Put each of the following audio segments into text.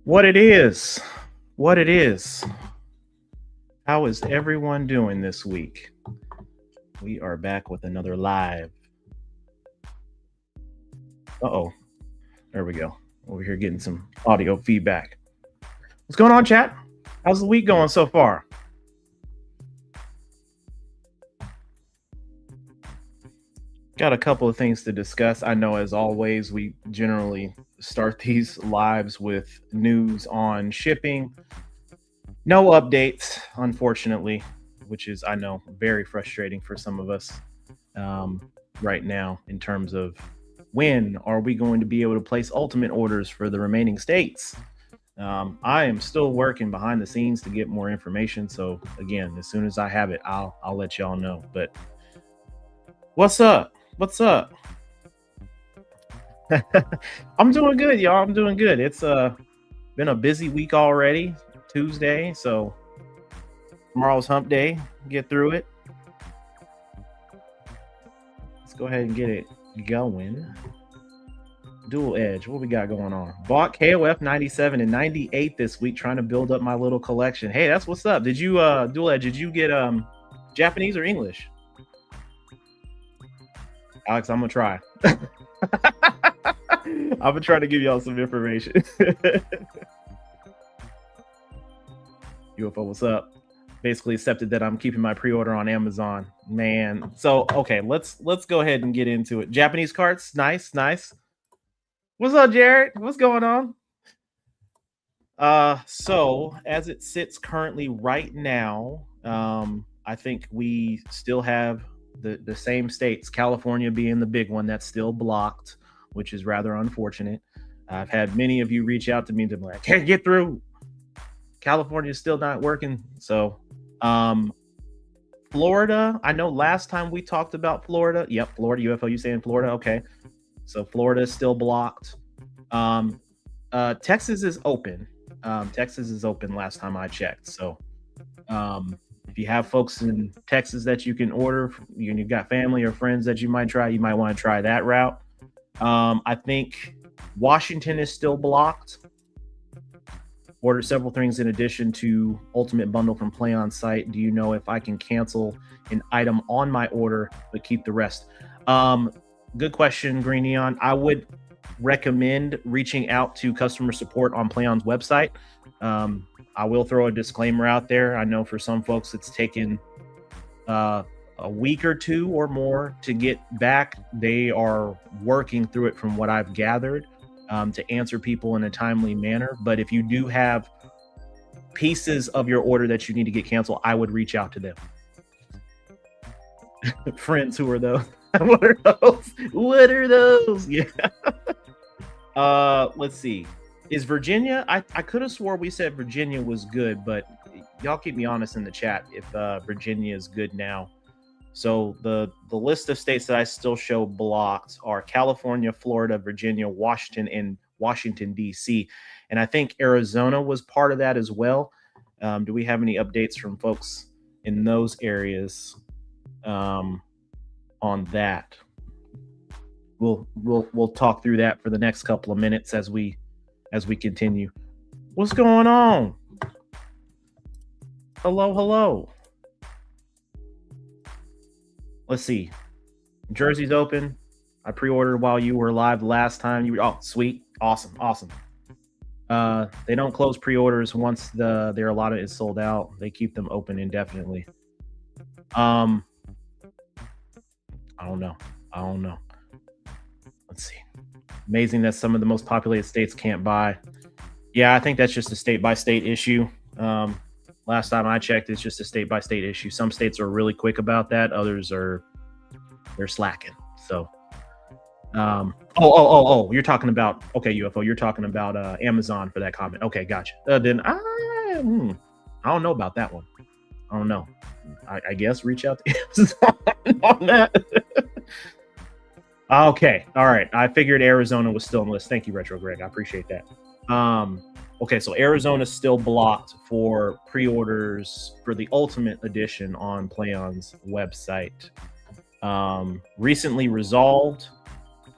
What it is. What it is. How is everyone doing this week? We are back with another live. Uh-oh. There we go. Over here getting some audio feedback. What's going on, chat? How's the week going so far? Got a couple of things to discuss. I know, as always, we generally start these lives with news on shipping. No updates, unfortunately, which is, I know, very frustrating for some of us right now in terms of when are we going to be able to place ultimate orders for the remaining states. I am still working behind the scenes to get more information. So again, as soon as I have it, I'll let y'all know. But what's up? What's up? I'm doing good, y'all. I'm doing good. It's been a busy week already. Tuesday, so tomorrow's hump day. Get through it. Let's go ahead and get it going. Dual Edge, what we got going on? Bought KOF 97 and 98 this week, trying to build up my little collection. Hey, that's what's up. Did you Dual Edge, did you get Japanese or English? Alex, I'm gonna try. I'm gonna try to give y'all some information. UFO, what's up? Basically accepted that I'm keeping my pre-order on Amazon. Man. So okay, let's go ahead and get into it. Japanese carts, nice. What's up, Jared? What's going on? So as it sits currently right now, I think we still have the same states, California being the big one that's still blocked, which is rather unfortunate. I've had many of you reach out to me to be like, I can't get through. California is still not working. So Florida, I know last time we talked about Florida. Yep, Florida, UFO, you saying Florida? Okay. So Florida is still blocked. Texas is open. Texas is open last time I checked. So if you have folks in Texas that you can order, you've got family or friends that you might try, you might want to try that route. I think Washington is still blocked. Ordered several things in addition to Ultimate Bundle from Play On Site. Do you know if I can cancel an item on my order but keep the rest? Good question, Green Neon. I would recommend reaching out to customer support on PlayOn's website. I will throw a disclaimer out there. I know for some folks it's taken a week or two or more to get back. They are working through it from what I've gathered. To answer people in a timely manner. But if you do have pieces of your order that you need to get canceled, I would reach out to them. Friends, who are those? What are those? What are those? Yeah. Let's see. Is Virginia? I could have swore we said Virginia was good, but y'all keep me honest in the chat if Virginia is good now. So the list of states that I still show blocked are California, Florida, Virginia, Washington, and Washington, D.C. And I think Arizona was part of that as well. Do we have any updates from folks in those areas on that? We'll talk through that for the next couple of minutes as we continue. What's going on? Hello. Let's see. Jersey's open. I pre-ordered while you were live last time. Oh, sweet. Awesome. They don't close pre-orders once their allotment is sold out. They keep them open indefinitely. I don't know. Let's see. Amazing that some of the most populated states can't buy. Yeah, I think that's just a state-by-state issue. Last time I checked, it's just a state-by-state issue. Some states are really quick about that. Others they're slacking. So, you're talking about, okay, UFO, you're talking about Amazon for that comment. Okay, gotcha. Then I don't know about that one. I don't know. I guess reach out to Amazon on that. Okay, all right. I figured Arizona was still on the list. Thank you, Retro Greg. I appreciate that. Okay, so Arizona's still blocked for pre-orders for the Ultimate Edition on PlayOn's website. Recently resolved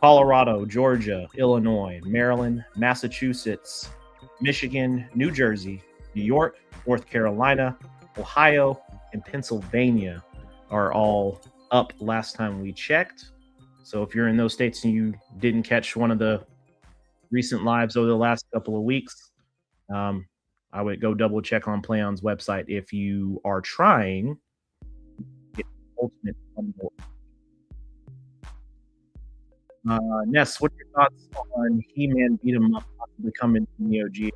Colorado, Georgia, Illinois, Maryland, Massachusetts, Michigan, New Jersey, New York, North Carolina, Ohio, and Pennsylvania are all up last time we checked. So if you're in those states and you didn't catch one of the recent lives over the last couple of weeks, I would go double check on PlayOn's website if you are trying to get Ultimate on board. Ness, what are your thoughts on He-Man beat 'em up possibly coming to Neo Geo?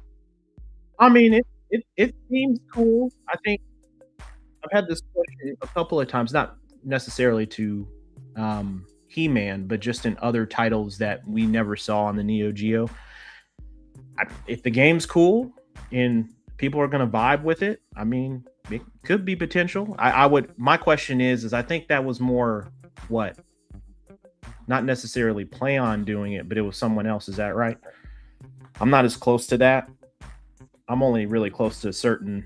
I mean, it seems cool. I think I've had this question a couple of times, not necessarily to He-Man, but just in other titles that we never saw on the Neo Geo. If the game's cool and people are going to vibe with it, I mean, it could be potential. I would. My question is I think that was more what, not necessarily PlayOn doing it, but it was someone else. Is that right? I'm not as close to that. I'm only really close to certain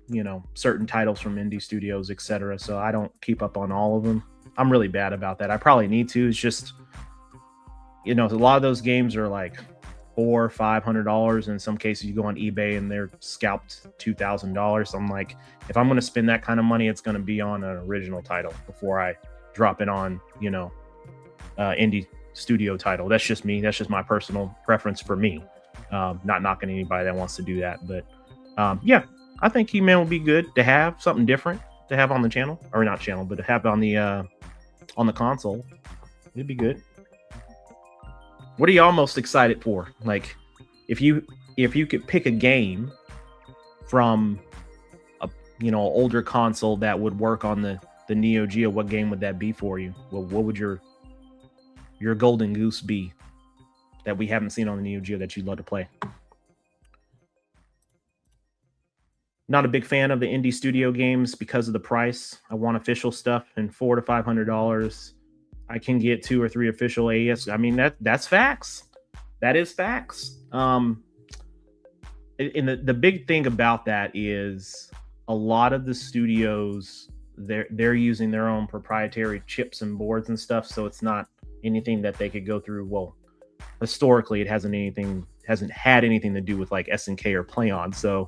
titles from indie studios, etc. So I don't keep up on all of them. I'm really bad about that. I probably need to. It's just, a lot of those games are like $400-$500. In some cases, you go on eBay and they're scalped $2,000. So I'm like, if I'm going to spend that kind of money, it's going to be on an original title before I drop it on, indie studio title. That's just me. That's just my personal preference for me. Not knocking anybody that wants to do that, but yeah, I think He-Man would be good to have something different to have on the channel, or not channel, but to have on the console. It'd be good. What are y'all most excited for? Like, if you could pick a game from a older console that would work on the Neo Geo, what game would that be for you? What would your golden goose be that we haven't seen on the Neo Geo that you'd love to play? Not a big fan of the indie studio games because of the price. I want official stuff, and $400 to $500. I can get 2 or 3 official AES. I mean, that's facts. That is facts. And the big thing about that is a lot of the studios, they're using their own proprietary chips and boards and stuff, so it's not anything that they could go through. Well, historically, it hasn't had anything to do with like SNK or PlayOn. So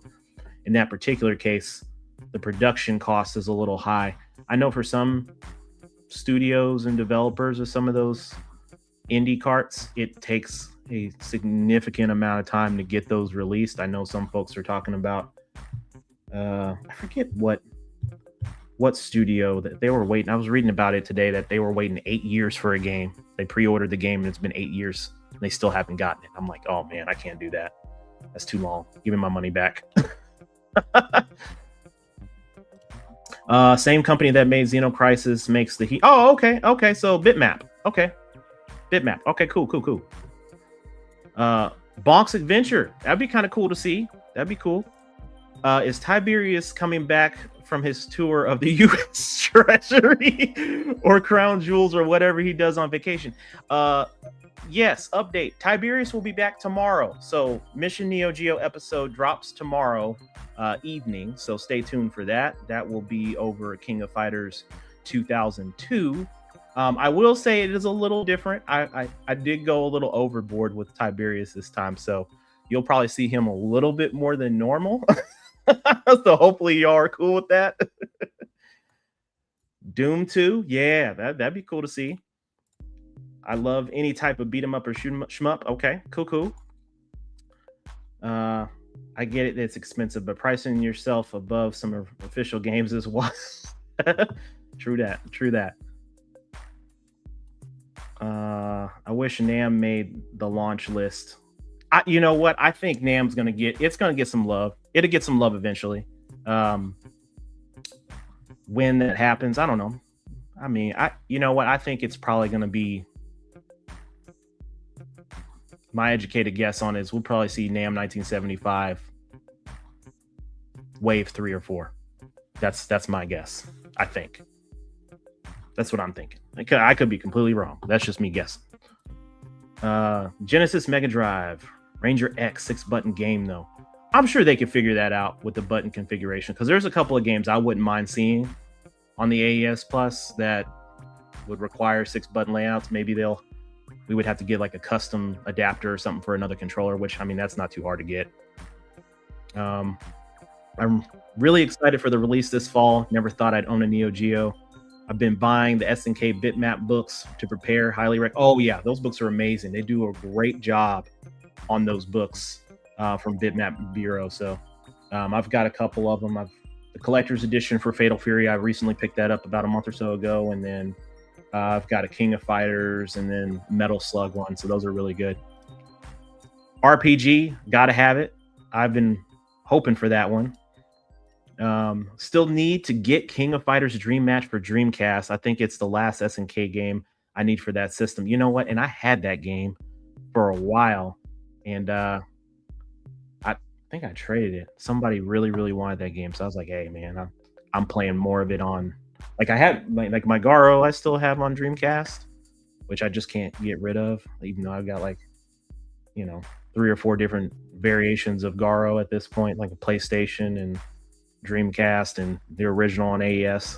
in that particular case, the production cost is a little high. I know for some studios and developers of some of those indie carts, it takes a significant amount of time to get those released. I know some folks are talking about I forget what studio that they were waiting. I was reading about it today that they were waiting 8 years for a game. They pre-ordered the game and it's been 8 years and they still haven't gotten it. I'm like, oh man, I can't do that. That's too long. Give me my money back. Same company that made Xenocrisis makes the Heat. Oh, okay. So Bitmap. Okay. Cool. Bonk's Adventure. That'd be kind of cool to see. That'd be cool. Is Tiberius coming back from his tour of the U.S. Treasury or Crown Jewels or whatever he does on vacation? Yes, update. Tiberius will be back tomorrow. So Mission Neo Geo episode drops tomorrow evening. So stay tuned for that. That will be over King of Fighters 2002. I will say it is a little different. I did go a little overboard with Tiberius this time. So you'll probably see him a little bit more than normal. So hopefully y'all are cool with that. Doom 2. Yeah, that'd be cool to see. I love any type of beat 'em up or shoot 'em shmup. Okay, cool. I get it, it's expensive, but pricing yourself above some official games is what. True that. I wish Nam made the launch list. You know what? I think Nam's gonna get some love. It'll get some love eventually. When that happens, I don't know. I mean, you know what? I think it's probably gonna be, my educated guess on it is we'll probably see Nam 1975 wave 3 or 4. That's my guess. I think that's what I'm thinking. I could be completely wrong. That's just me guessing. Genesis Mega Drive Ranger X 6-button game though. I'm sure they could figure that out with the button configuration, because there's a couple of games I wouldn't mind seeing on the AES Plus that would require 6-button layouts. Maybe they'll we would have to get like a custom adapter or something for another controller, which I mean, that's not too hard to get. I'm really excited for the release this fall. Never thought I'd own a Neo Geo. I've been buying the SNK bitmap books to prepare. Oh yeah, those books are amazing. They do a great job on those books from Bitmap Bureau. So I've got a couple of them. The collector's edition for Fatal Fury. I recently picked that up about a month or so ago, and then I've got a King of Fighters and then Metal Slug one. So those are really good. RPG, gotta have it. I've been hoping for that one. Still need to get King of Fighters Dream Match for Dreamcast. I think it's the last SNK game I need for that system. You know what? And I had that game for a while, and I think I traded it. Somebody really, really wanted that game, so I was like, "Hey, man, I'm playing more of it on." Like I had like my Garo, I still have on Dreamcast, which I just can't get rid of, even though I've got like 3 or 4 different variations of Garo at this point, like a PlayStation and Dreamcast and the original on AES.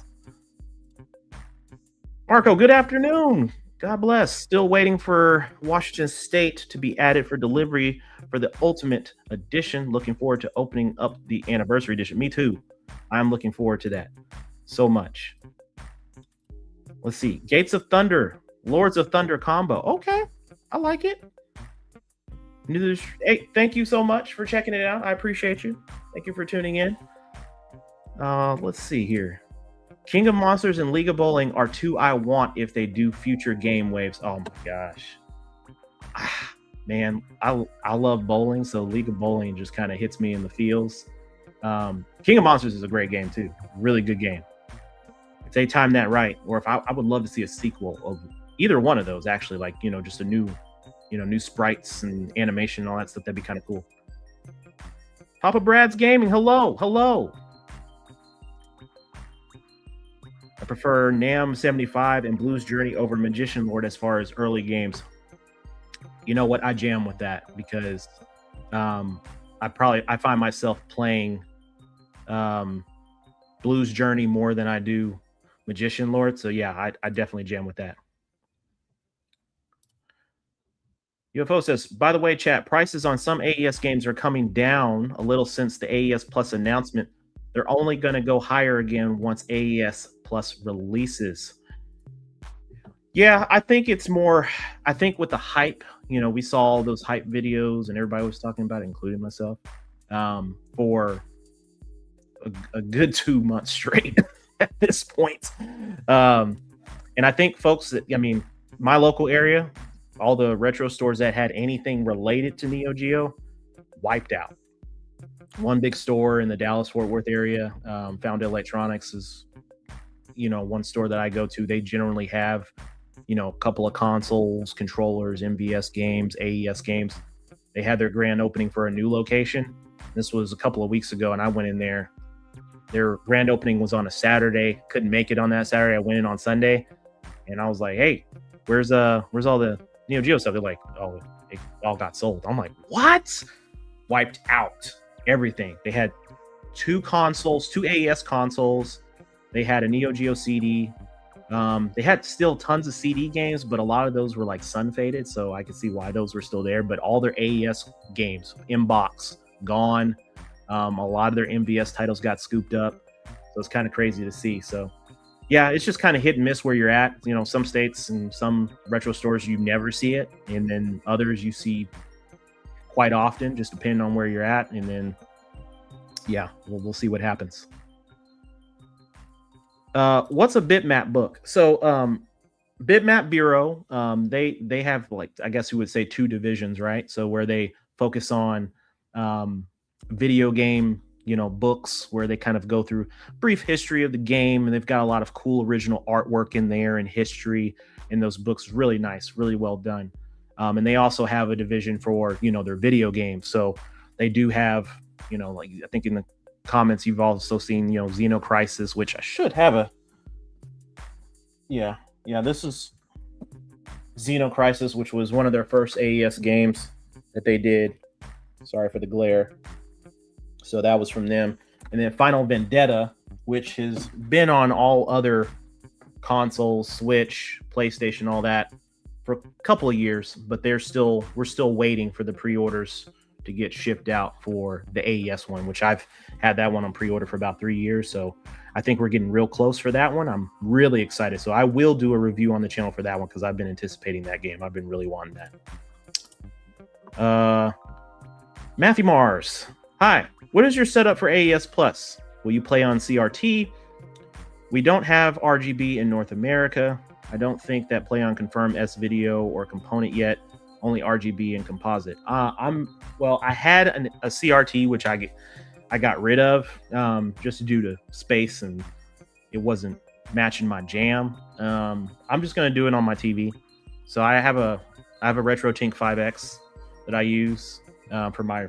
Marco, good afternoon. God bless. Still waiting for Washington State to be added for delivery for the Ultimate Edition. Looking forward to opening up the Anniversary Edition. Me too. I'm looking forward to that so much. Let's see. Gates of Thunder, Lords of Thunder combo. Okay, I like it. Hey, thank you so much for checking it out. I appreciate you. Thank you for tuning in. Let's see here. King of Monsters and League of Bowling are 2 I want if they do future game waves. Oh my gosh. Man, I love bowling, so League of Bowling just kind of hits me in the feels. King of Monsters is a great game too. Really good game. If they time that right, or if I would love to see a sequel of either one of those, actually, like, just a new sprites and animation and all that stuff. That'd be kind of cool. Papa Brad's Gaming. Hello. I prefer Nam 75 and Blues Journey over Magician Lord as far as early games. You know what? I jam with that because I find myself playing Blues Journey more than I do Magician Lord. So yeah, I definitely jam with that. UFO says, by the way, chat, prices on some AES games are coming down a little since the AES Plus announcement. They're only going to go higher again once AES Plus releases. Yeah, I think it's more, with the hype, we saw all those hype videos and everybody was talking about it, including myself, for a good 2 months straight at this point. And I think folks my local area, all the retro stores that had anything related to Neo Geo wiped out. One big store in the Dallas-Fort Worth area, Found Electronics is, one store that I go to. They generally have, a couple of consoles, controllers, MVS games, AES games. They had their grand opening for a new location. This was a couple of weeks ago, and I went in there. Their grand opening was on a Saturday. Couldn't make it on that Saturday. I went in on Sunday, and I was like, "Hey, where's all the Neo Geo stuff?" They're like, "Oh, it all got sold." I'm like, "What?" Wiped out everything. They had 2 consoles, 2 AES consoles. They had a Neo Geo CD. They had still tons of CD games, but a lot of those were like sun faded, so I could see why those were still there. But all their AES games in box gone. A lot of their MVS titles got scooped up, so it's kind of crazy to see. So yeah, it's just kind of hit and miss where you're at. Some states and some retro stores you never see it, and then others you see quite often, just depending on where you're at. And then yeah, we'll see what happens. What's a bitmap book? So Bitmap Bureau, they have, like, I guess you would say 2 divisions, right? So where they focus on video game books, where they kind of go through brief history of the game, and they've got a lot of cool original artwork in there and history in those books. Really nice, really well done. And they also have a division for their video games. So they do have like, I think in the comments you've also seen Xeno Crisis, which I should have a this is Xeno Crisis, which was one of their first AES games that they did. Sorry for the glare. So that was from them. And then Final Vendetta, which has been on all other consoles, Switch, PlayStation, all that, for a couple of years, but we're still waiting for the pre-orders to get shipped out for the AES one, which I've had that one on pre-order for about 3 years. So I think we're getting real close for that one. I'm really excited. So I will do a review on the channel for that one because I've been anticipating that game. I've been really wanting that. Matthew Mars. Hi. What is your setup for AES Plus? Will you play on CRT? We don't have RGB in North America. I don't think that play on confirm S video or component yet. Only RGB and composite. I had a CRT which I got rid of just due to space, and it wasn't matching my jam. I'm just gonna do it on my TV. So I have a RetroTink 5X that I use for my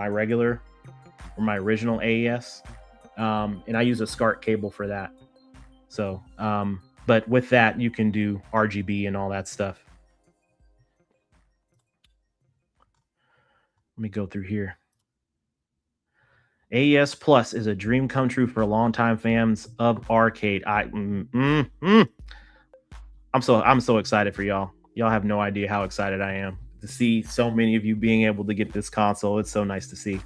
regular or my original AES, and I use a SCART cable for that. So, but with that, you can do RGB and all that stuff. Let me go through here. AES Plus is a dream come true for longtime fans of arcade. I'm so excited for y'all. Y'all have no idea how excited I am to see so many of you being able to get this console. It's so nice to see.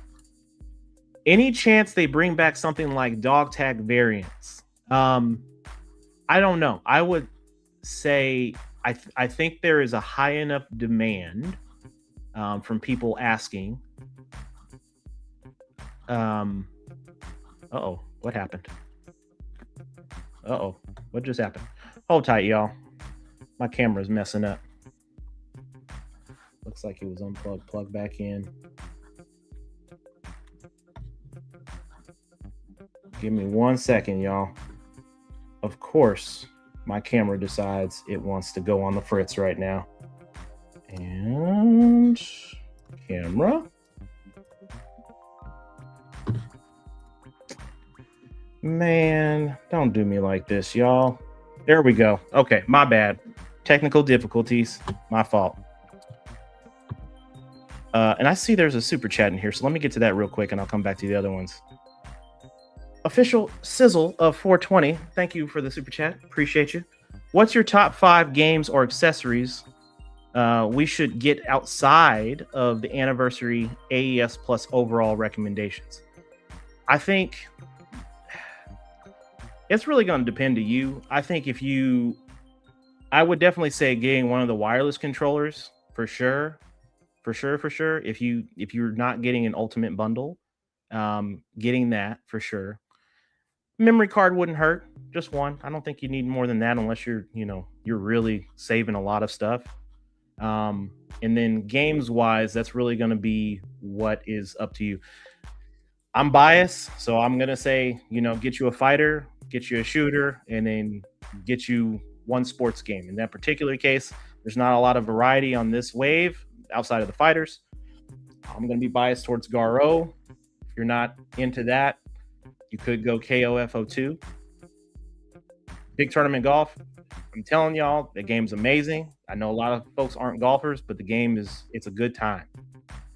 Any chance they bring back something like dog tag variants? I don't know. I would say I think there is a high enough demand from people asking. Uh-oh, what happened? Uh-oh, what just happened? Hold tight, y'all. My camera's messing up. Looks like it was unplugged, plugged back in. Give me 1 second, y'all. Of course, my camera decides it wants to go on the fritz right now. And camera. Man, don't do me like this, y'all. There we go. Okay, my bad. Technical difficulties. My fault. And I see there's a super chat in here, so let me get to that real quick, and I'll come back to the other ones. Official Sizzle of 420. Thank you for the super chat. Appreciate you. What's your top 5 games or accessories we should get outside of the anniversary AES Plus overall recommendations? I think it's really going to depend to you. I think I would definitely say getting one of the wireless controllers for sure. If you're not getting an ultimate bundle, getting that for sure. Memory card wouldn't hurt. Just one. I don't think you need more than that unless you're really saving a lot of stuff. And then games wise, that's really going to be what is up to you. I'm biased, so I'm going to say, get you a fighter, get you a shooter, and then get you one sports game. In that particular case, there's not a lot of variety on this wave outside of the fighters. I'm going to be biased towards Garo. If you're not into that, you could go KOFO2. Big tournament golf. I'm telling y'all, the game's amazing. I know a lot of folks aren't golfers, but the game it's a good time.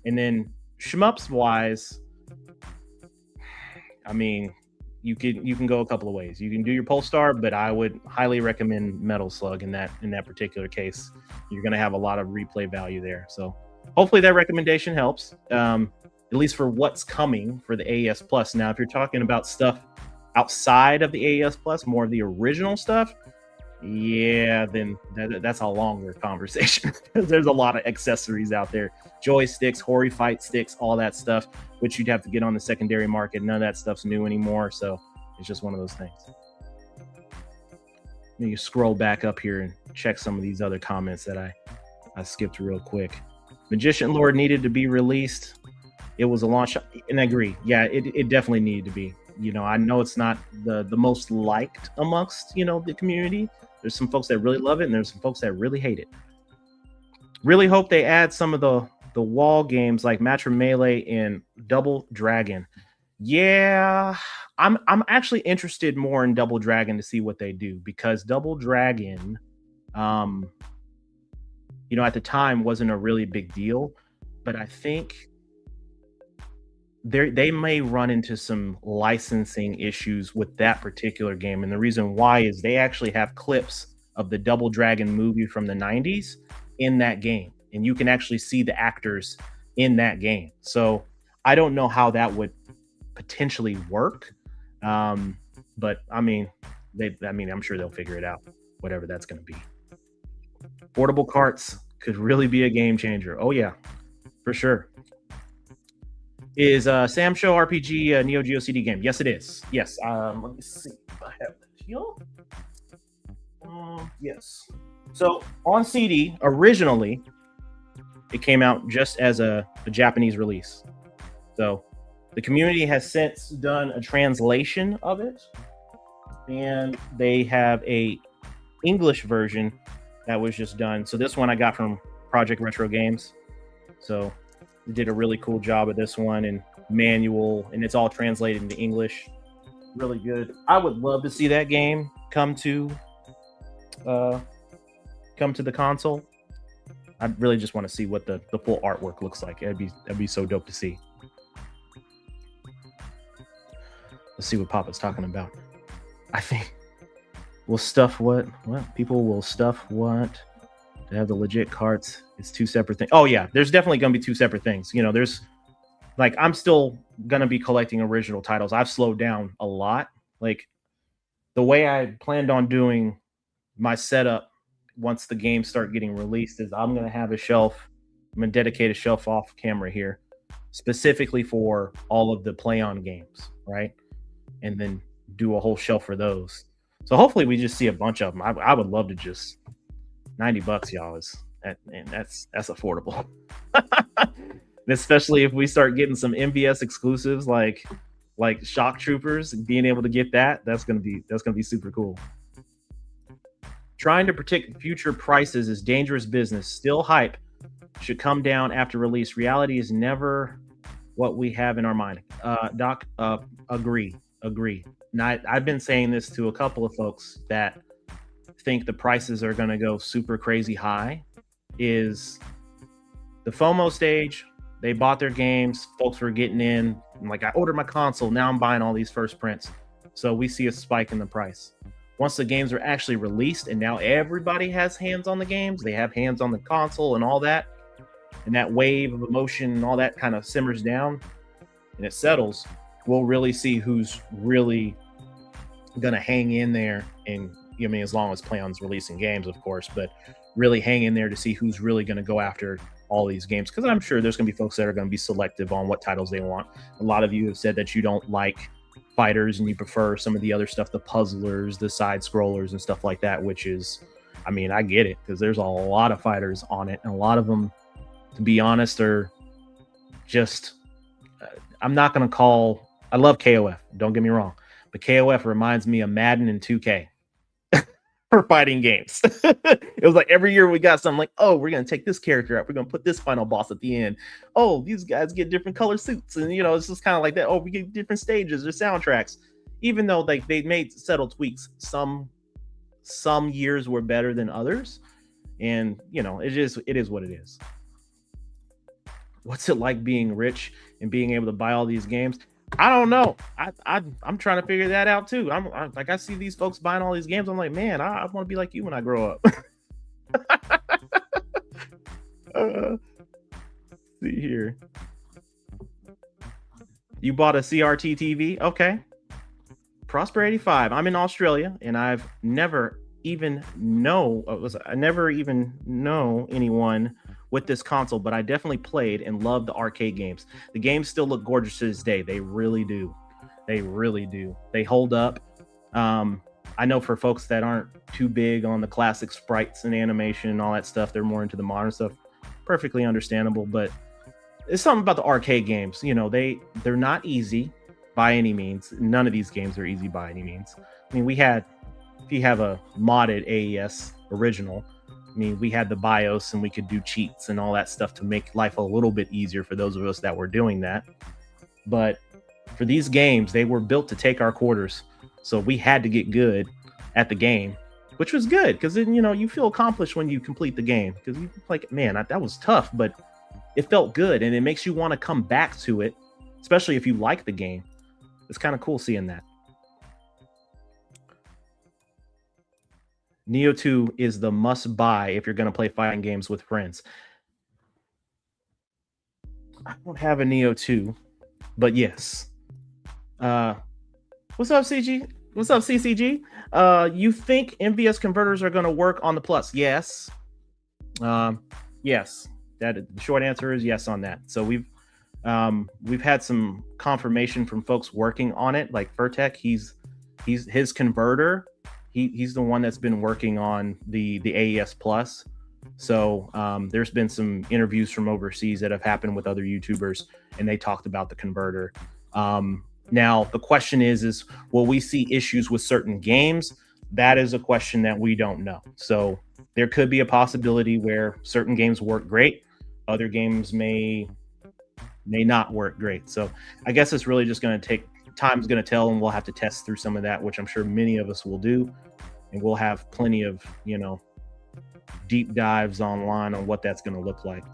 And then shmups wise, I mean, you can go a couple of ways. You can do your Polestar, but I would highly recommend Metal Slug in that particular case. You're going to have a lot of replay value there. So hopefully that recommendation helps, at least for what's coming for the AES Plus. Now, if you're talking about stuff outside of the AES Plus, more of the original stuff, yeah, then that's a longer conversation. There's a lot of accessories out there. Joysticks, Hori fight sticks, all that stuff, which you'd have to get on the secondary market. None of that stuff's new anymore, so it's just one of those things. Let me scroll back up here and check some of these other comments that I skipped real quick. Magician Lord needed to be released. It was a launch, and I agree. Yeah, it definitely needed to be. I know it's not the most liked amongst, the community. There's some folks that really love it, and there's some folks that really hate it. Really hope they add some of the wall games like Match Melee and Double Dragon. Yeah, I'm actually interested more in Double Dragon to see what they do, because Double Dragon, at the time wasn't a really big deal, but I think they may run into some licensing issues with that particular game. And the reason why is they actually have clips of the Double Dragon movie from the 90s in that game. And you can actually see the actors in that game. So I don't know how that would potentially work. Um, but I mean, I'm sure they'll figure it out, whatever that's going to be. Portable carts could really be a game changer. Oh yeah, for sure. Is Sam Show RPG a Neo Geo CD game? Yes, it is. Yes. Let me see if I have that here. Yes. So on CD, originally, it came out just as a Japanese release. So the community has since done a translation of it, and they have a English version that was just done. So this one I got from Project Retro Games. So they did a really cool job of this one, and manual, and it's all translated into English. Really good. I would love to see that game come to the console. I really just want to see what the full artwork looks like. That'd be so dope to see. Let's see what Papa's talking about. I think we'll stuff what people will stuff what to have the legit carts. It's two separate things. Oh yeah, there's definitely gonna be two separate things. You know, there's like, I'm still gonna be collecting original titles. I've slowed down a lot. Like the way I planned on doing my setup once the games start getting released is I'm gonna have a shelf. I'm gonna dedicate a shelf off camera here, specifically for all of the play on games, right? And then do a whole shelf for those. So hopefully we just see a bunch of them. I would love to just $90, y'all, and that's affordable. Especially if we start getting some MVS exclusives like Shock Troopers, and being able to get that's gonna be super cool. Trying to predict future prices is dangerous business. Still hype should come down after release. Reality is never what we have in our mind. Doc, agree. Now, I've been saying this to a couple of folks that think the prices are going to go super crazy high. Is the FOMO stage? They bought their games. Folks were getting in. I'm like, I ordered my console. Now I'm buying all these first prints. So we see a spike in the price. Once the games are actually released and now everybody has hands on the games, they have hands on the console and all that, and that wave of emotion and all that kind of simmers down and it settles, we'll really see who's really going to hang in there. And I mean, as long as PlayOn's releasing games, of course, but really hang in there to see who's really going to go after all these games. Because I'm sure there's going to be folks that are going to be selective on what titles they want. A lot of you have said that you don't like fighters and you prefer some of the other stuff, the puzzlers, the side scrollers and stuff like that, which is, I mean, I get it, because there's a lot of fighters on it, and a lot of them, to be honest, are just, I'm not going to call, I love KOF, don't get me wrong, but KOF reminds me of Madden and 2K for fighting games. It was like every year we got something like, oh, we're going to take this character up, we're going to put this final boss at the end. Oh, these guys get different color suits, and you know, it's just kind of like that. Oh, we get different stages or soundtracks. Even though like they made subtle tweaks, some years were better than others, and you know, it is what it is. What's it like being rich and being able to buy all these games? I don't know. I'm trying to figure that out too. I'm like, I see these folks buying all these games. I'm like, man, I want to be like you when I grow up. See here. You bought a CRT TV? Okay. Prosper 85. I'm in Australia, and I've never even know anyone with this console, but I definitely played and loved the arcade games. The games still look gorgeous to this day. They really do. They hold up. I know for folks that aren't too big on the classic sprites and animation and all that stuff, they're more into the modern stuff. Perfectly understandable, but it's something about the arcade games. You know, they're not easy by any means. None of these games are easy by any means. I mean, if you have a modded AES original, I mean, we had the BIOS and we could do cheats and all that stuff to make life a little bit easier for those of us that were doing that. But for these games, they were built to take our quarters. So we had to get good at the game, which was good, because then, you know, you feel accomplished when you complete the game, because you like, man, that was tough, but it felt good, and it makes you want to come back to it, especially if you like the game. It's kind of cool seeing that. Neo 2 is the must buy if you're going to play fighting games with friends. I don't have a Neo 2, but yes. Uh, what's up, CG? What's up, CCG? You think MVS converters are going to work on the Plus? Yes. Yes. That the short answer is yes on that. So we've had some confirmation from folks working on it, like Furtek. He's his converter. He's the one that's been working on the AES Plus. So there's been some interviews from overseas that have happened with other YouTubers, and they talked about the converter. Now the question is will we see issues with certain games? That is a question that we don't know. So there could be a possibility where certain games work great, other games may not work great. So I guess it's really just going to take time's going to tell, and we'll have to test through some of that, which I'm sure many of us will do, and we'll have plenty of deep dives online on what that's going to look like.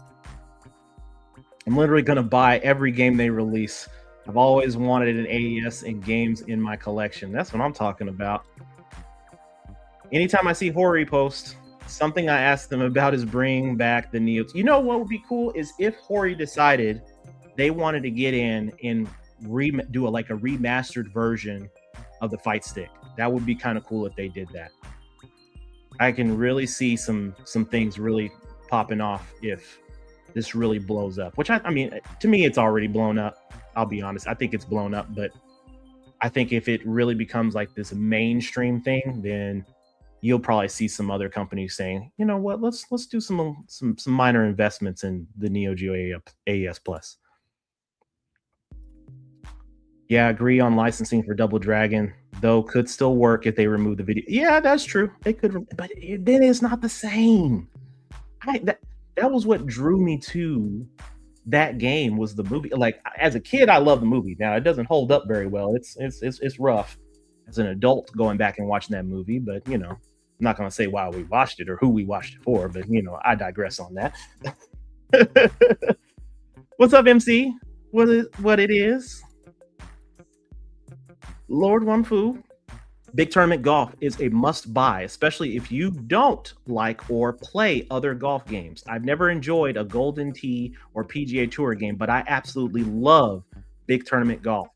I'm literally going to buy every game they release. I've always wanted an AES and games in my collection. That's what I'm talking about. Anytime I see Hori post, something I asked them about is bring back the Neo. You know what would be cool is if Hori decided they wanted to get in and do a remastered version of the fight stick. That would be kind of cool if they did that. I can really see some things really popping off if this really blows up, which I mean, to me, it's already blown up. I'll be honest. I think it's blown up, but I think if it really becomes like this mainstream thing, then you'll probably see some other companies saying, you know what, let's do some minor investments in the Neo Geo AES Plus. Yeah, I agree on licensing for Double Dragon, though could still work if they remove the video. Yeah, that's true. They could, but then it's not the same. That was what drew me to that game, was the movie. Like as a kid, I love the movie. Now it doesn't hold up very well. It's rough as an adult going back and watching that movie, but I'm not going to say why we watched it or who we watched it for, but I digress on that. What's up, MC? What it is? Lord Wonfu. Big Tournament Golf is a must buy, especially if you don't like or play other golf games. I've never enjoyed a Golden Tee or PGA Tour game, but I absolutely love Big Tournament Golf.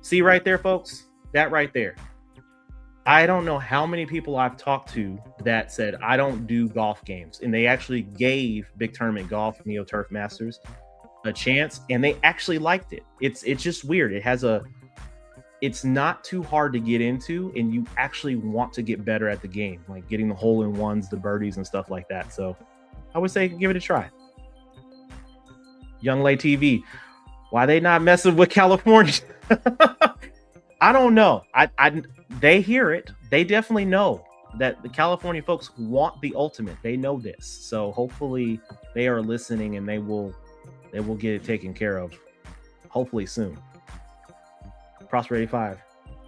See right there, folks? That right there. I don't know how many people I've talked to that said, I don't do golf games. And they actually gave Big Tournament Golf, Neo Turf Masters, a chance, and they actually liked it. It's just weird. It's not too hard to get into, and you actually want to get better at the game, like getting the hole-in-ones, the birdies, and stuff like that. So I would say give it a try. Young Lay TV, why they not messing with California? I don't know. They hear it. They definitely know that the California folks want the ultimate. They know this. So hopefully they are listening, and they will get it taken care of, hopefully soon. Prosper 85.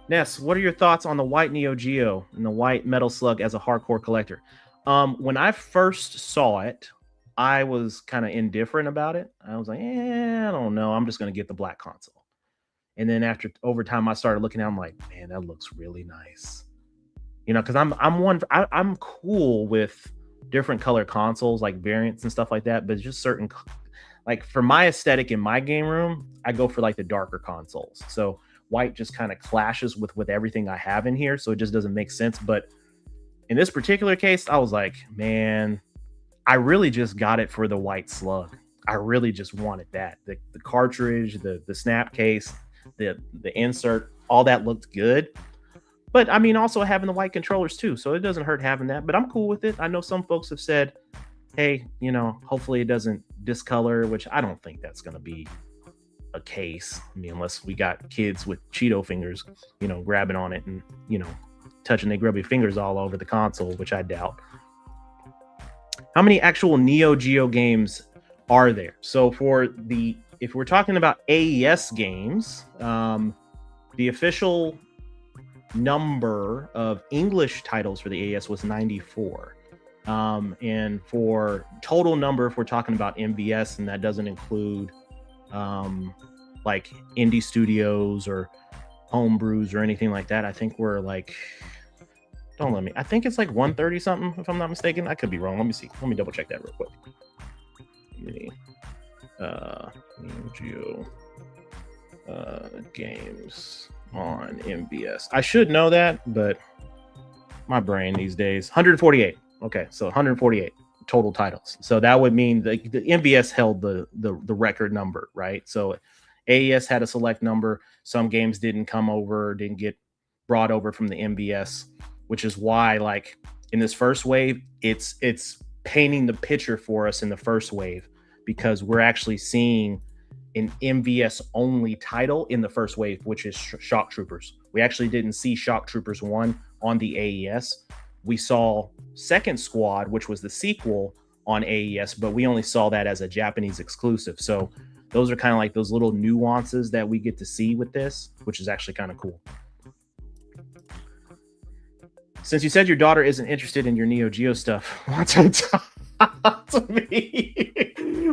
Ness, what are your thoughts on the white Neo Geo and the white Metal Slug as a hardcore collector? When I first saw it, I was kind of indifferent about it. I was like, I don't know. I'm just going to get the black console. And then over time, I started looking at it, I'm like, man, that looks really nice. Because I'm cool with different color consoles, like variants and stuff like that, but just certain, like for my aesthetic in my game room, I go for like the darker consoles. So white just kind of clashes with everything I have in here, so it just doesn't make sense. But in this particular case, I was like, man, I really just got it for the white slug. I really just wanted that. The cartridge, the snap case, the insert, all that looked good. But I mean, also having the white controllers too, so it doesn't hurt having that. But I'm cool with it. I know some folks have said, hey, hopefully it doesn't discolor, which I don't think that's going to be a case. I mean, unless we got kids with Cheeto fingers, grabbing on it and, touching their grubby fingers all over the console, which I doubt. How many actual Neo Geo games are there? So if we're talking about AES games, the official number of English titles for the AES was 94. And for total number, if we're talking about MVS, and that doesn't include like indie studios or homebrews or anything like that, I think we're like Don't let me. I think it's like 130 something, if I'm not mistaken. I could be wrong. Let me see. Let me double check that real quick. Mini, Neo Geo games on MVS. I should know that, but my brain these days. 148. Okay, so 148 total titles. So that would mean the MVS held the record number, right? So AES had a select number. Some games didn't come over, didn't get brought over from the MVS, which is why, like, in this first wave, it's painting the picture for us in the first wave, because we're actually seeing an MVS only title in the first wave, which is Shock Troopers. We actually didn't see Shock Troopers 1 on the AES. We saw Second Squad, which was the sequel, on AES, but we only saw that as a Japanese exclusive. So those are kind of like those little nuances that we get to see with this, which is actually kind of cool. Since you said your daughter isn't interested in your Neo Geo stuff, why don't you talk to me?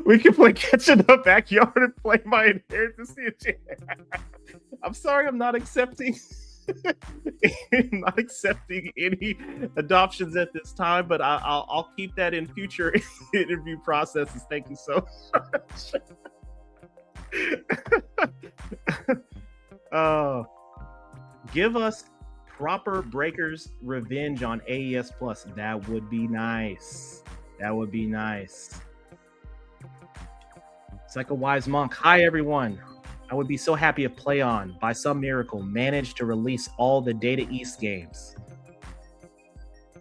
We can play catch in the backyard and play my inheritance. I'm sorry, I'm not accepting any adoptions at this time, but I'll keep that in future interview processes. Thank you so much. Give us proper Breakers Revenge on AES Plus. That would be nice. That would be nice. It's like a wise monk. Hi, everyone. I would be so happy if PlayOn, by some miracle, managed to release all the Data East games.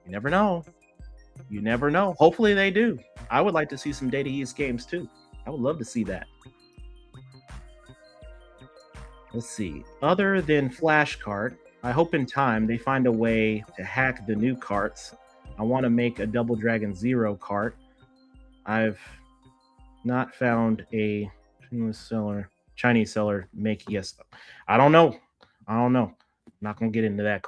You never know. You never know. Hopefully they do. I would like to see some Data East games too. I would love to see that. Let's see. Other than Flash Cart, I hope in time they find a way to hack the new carts. I want to make a Double Dragon Zero cart. I've not found a Chinese seller make. Yes, I don't know. I'm not gonna get into that.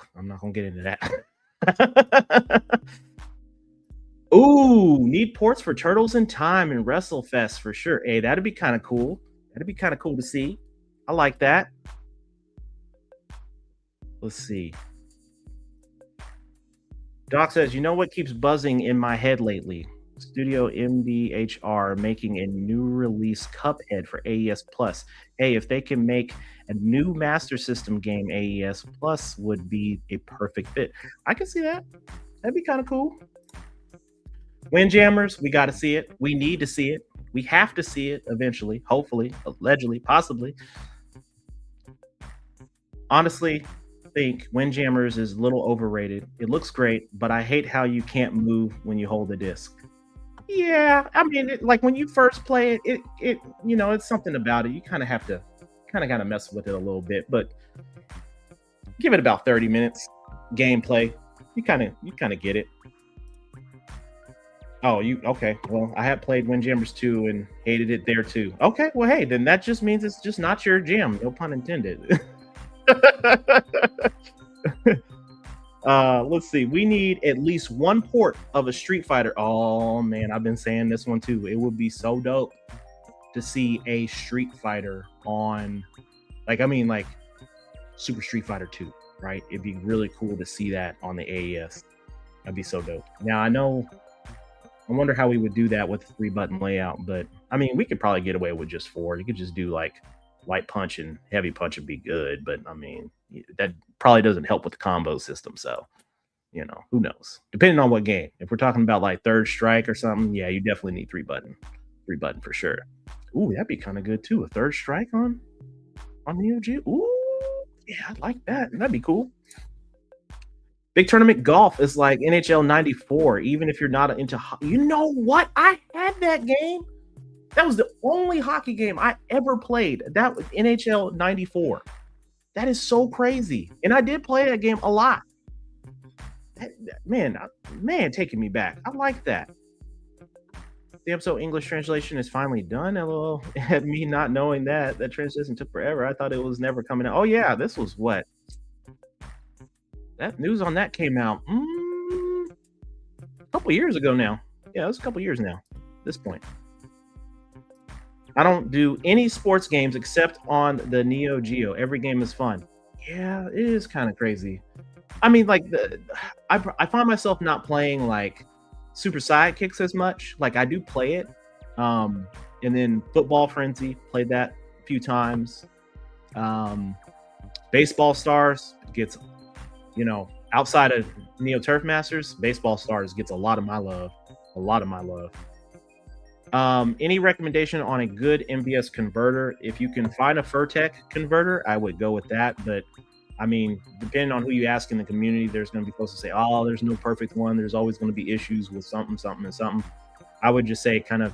Ooh, need ports for Turtles in Time and WrestleFest for sure. Hey, that'd be kind of cool. That'd be kind of cool to see. I like that. Let's see. Doc says, you know what keeps buzzing in my head lately? Studio MDHR making a new release Cuphead for AES Plus. Hey, if they can make a new Master System game, AES Plus would be a perfect fit. I can see that. That'd be kind of cool. Windjammers, we got to see it. We need to see it. We have to see it eventually, hopefully, allegedly, possibly. Honestly, I think Windjammers is a little overrated. It looks great, but I hate how you can't move when you hold the disc. Yeah, I mean, like when you first play it, it's something about it. You kind of got to mess with it a little bit, but give it about 30 minutes gameplay. You kind of get it. Oh, okay. Well, I have played Windjammers 2 and hated it there too. Okay, well, hey, then that just means it's just not your jam. No pun intended. Let's see. We need at least one port of a Street Fighter. Oh man, I've been saying this one too. It would be so dope to see a Street Fighter on, like Super Street Fighter 2, right? It'd be really cool to see that on the AES. That'd be so dope. Now I wonder how we would do that with 3-button layout, but I mean, we could probably get away with just 4. You could just do like light punch and heavy punch would be good, but I mean, that probably doesn't help with the combo system. So, who knows? Depending on what game. If we're talking about like Third Strike or something, yeah, you definitely need 3-button for sure. Ooh, that'd be kind of good too. A Third Strike on Neo Geo. Ooh, yeah, I'd like that. That'd be cool. Big Tournament Golf is like NHL 94, even if you're not into you know what? I had that game. That was the only hockey game I ever played. That was NHL 94. That is so crazy. And I did play that game a lot. Man, taking me back. I like that. The episode English translation is finally done. LOL. At me not knowing that translation took forever. I thought it was never coming out. Oh yeah, this was what? That news on that came out a couple years ago now. Yeah, it was a couple years now at this point. I don't do any sports games except on the Neo Geo. Every game is fun. Yeah, it is kind of crazy. I mean, like I find myself not playing like Super Sidekicks as much. Like I do play it, um, and then Football Frenzy played that a few times. Um, Baseball Stars gets, outside of Neo Turf Masters, Baseball Stars gets a lot of my love, a lot of my love. Any recommendation on a good MVS converter? If you can find a Furtech converter, I would go with that. But I mean, depending on who you ask in the community, there's going to be folks to say, "Oh, there's no perfect one. There's always going to be issues with something, something, and something." I would just say, kind of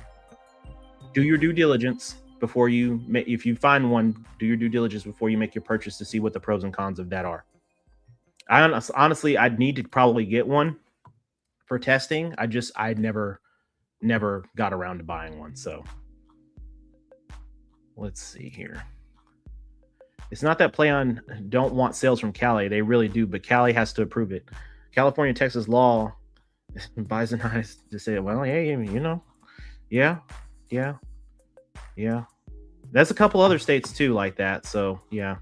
do your due diligence before you. If you find one, do your due diligence before you make your purchase to see what the pros and cons of that are. Honestly, I'd need to probably get one for testing. I never got around to buying one. So let's see here. It's not that PlayOn don't want sales from Cali. They really do, but Cali has to approve it. California, Texas law buys and eyes to say, well, hey, yeah, yeah, yeah. There's a couple other states too like that. So yeah.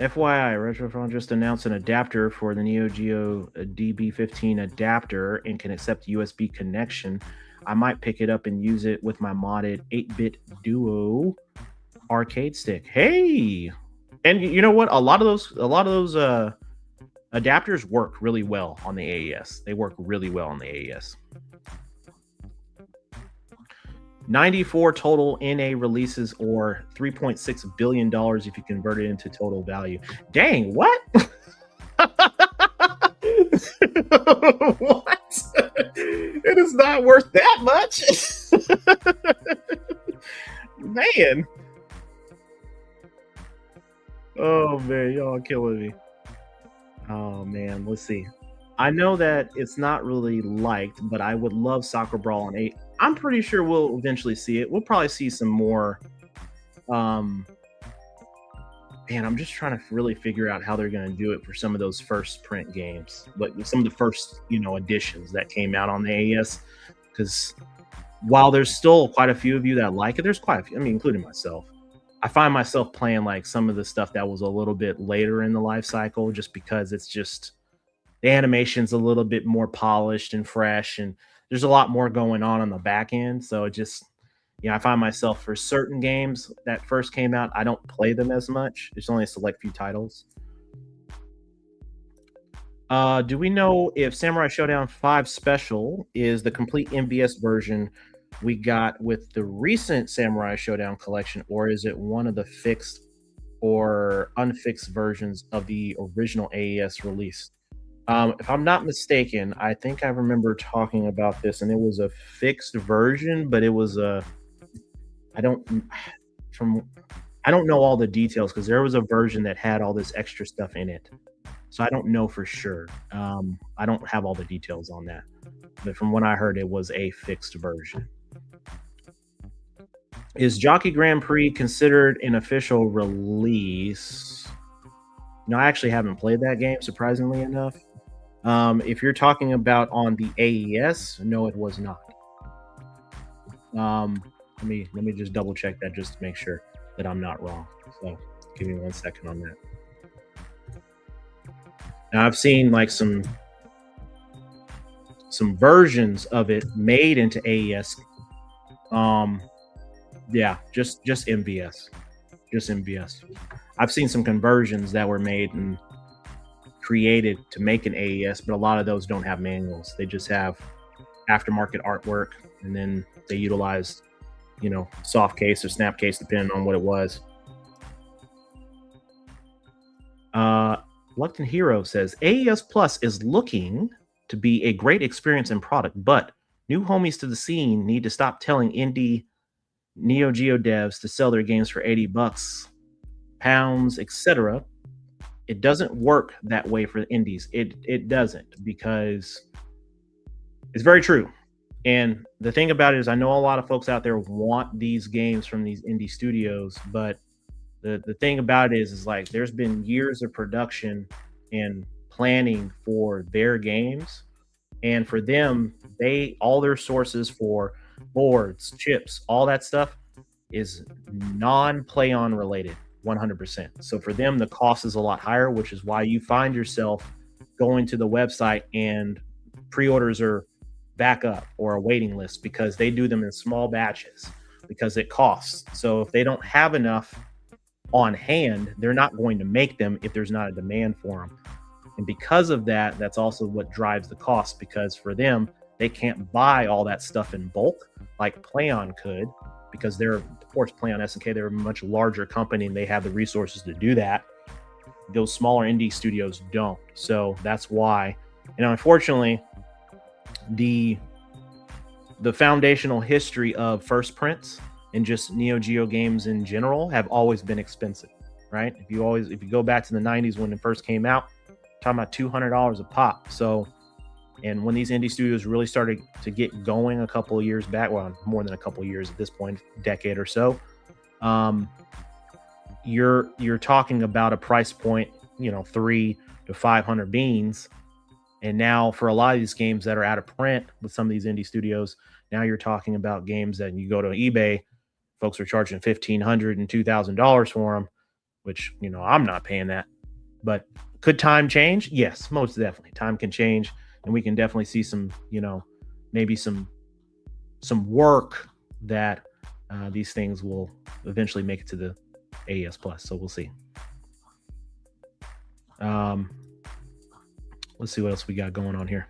FYI, Retrofon just announced an adapter for the Neo Geo DB15 adapter and can accept USB connection. I might pick it up and use it with my modded 8-bit Duo arcade stick. Hey, and you know what? A lot of those adapters work really well on the AES. They work really well on the AES. 94 total NA releases, or $3.6 billion if you convert it into total value. Dang, what? What? It is not worth that much. Man. Oh man, y'all killing me. Oh man, let's see. I know that it's not really liked, but I would love Soccer Brawl on 8. I'm pretty sure we'll eventually see it. We'll probably see some more. Man, I'm just trying to really figure out how they're going to do it for some of those first print games, but some of the first, editions that came out on the AES. Because while there's still quite a few of you that like it, there's quite a few, including myself. I find myself playing like some of the stuff that was a little bit later in the life cycle, just because it's just the animation's a little bit more polished and fresh, and there's a lot more going on the back end. So it just, I find myself for certain games that first came out, I don't play them as much. There's only a select few titles. Do we know if Samurai Showdown 5 Special is the complete MVS version we got with the recent Samurai Showdown collection, or is it one of the fixed or unfixed versions of the original AES release? If I'm not mistaken, I think I remember talking about this, and it was a fixed version, but it was I don't know all the details, because there was a version that had all this extra stuff in it. So I don't know for sure. I don't have all the details on that, but from what I heard, it was a fixed version. Is Jockey Grand Prix considered an official release? No, I actually haven't played that game, surprisingly enough. If you're talking about on the AES, no, it was not. Let me just double check that just to make sure that I'm not wrong. So give me 1 second on that. Now I've seen like some versions of it made into AES. Yeah, just MVS. Just MVS. I've seen some conversions that were made and created to make an AES, but a lot of those don't have manuals. They just have aftermarket artwork, and then they utilized, soft case or snap case, depending on what it was. Reluctant Hero says AES Plus is looking to be a great experience and product, but new homies to the scene need to stop telling indie Neo Geo devs to sell their games for $80, pounds, etc. It doesn't work that way for the indies. It doesn't, because it's very true. And the thing about it is, I know a lot of folks out there want these games from these indie studios, but the thing about it is like there's been years of production and planning for their games, and for them, all their sources for boards, chips, all that stuff is non-PlayOn related. 100%. So for them, the cost is a lot higher, which is why you find yourself going to the website and pre-orders are back up or a waiting list because they do them in small batches because it costs. So if they don't have enough on hand, they're not going to make them if there's not a demand for them. And because of that, that's also what drives the cost because for them, they can't buy all that stuff in bulk like PlayOn could because they're, of course, PlayOn SNK, they're a much larger company and they have the resources to do that. Those smaller indie studios don't. So that's why, and unfortunately, the foundational history of first prints and just Neo Geo games in general have always been expensive, right? If you go back to the 90s when it first came out, talking about $200 a pop. So, and when these indie studios really started to get going a couple of years back, well, more than a couple of years at this point, decade or so, you're talking about a price point, 3 to 500 beans. And now for a lot of these games that are out of print with some of these indie studios, now you're talking about games that you go to eBay, folks are charging $1,500 and $2,000 for them, which, I'm not paying that. But could time change? Yes, most definitely. Time can change, and we can definitely see some, maybe some work that these things will eventually make it to the AES Plus. So we'll see. Let's see what else we got going on here.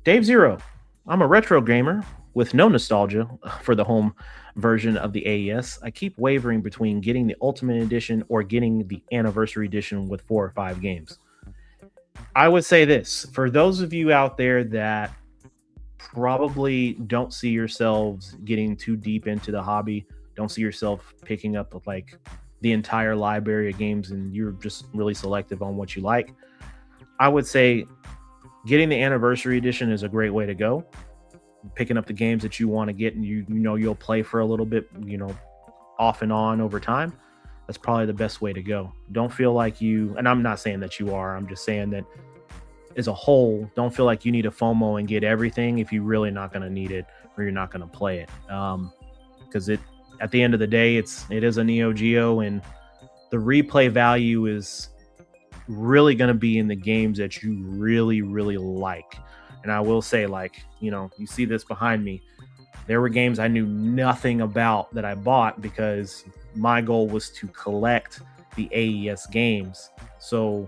Dave Zero. I'm a retro gamer with no nostalgia for the home version of the AES. I keep wavering between getting the Ultimate Edition or getting the Anniversary Edition with 4 or 5 games. I would say this, for those of you out there that probably don't see yourselves getting too deep into the hobby, don't see yourself picking up like the entire library of games and you're just really selective on what you like, I would say getting the Anniversary Edition is a great way to go. Picking up the games that you want to get and you'll play for a little bit, off and on over time. That's probably the best way to go. Don't feel like and I'm not saying that you are, I'm just saying that as a whole, don't feel like you need a FOMO and get everything if you're really not going to need it or you're not going to play it. Because at the end of the day, it is a Neo Geo and the replay value is really going to be in the games that you really, really like. And I will say, you see this behind me. There were games I knew nothing about that I bought because my goal was to collect the AES games. So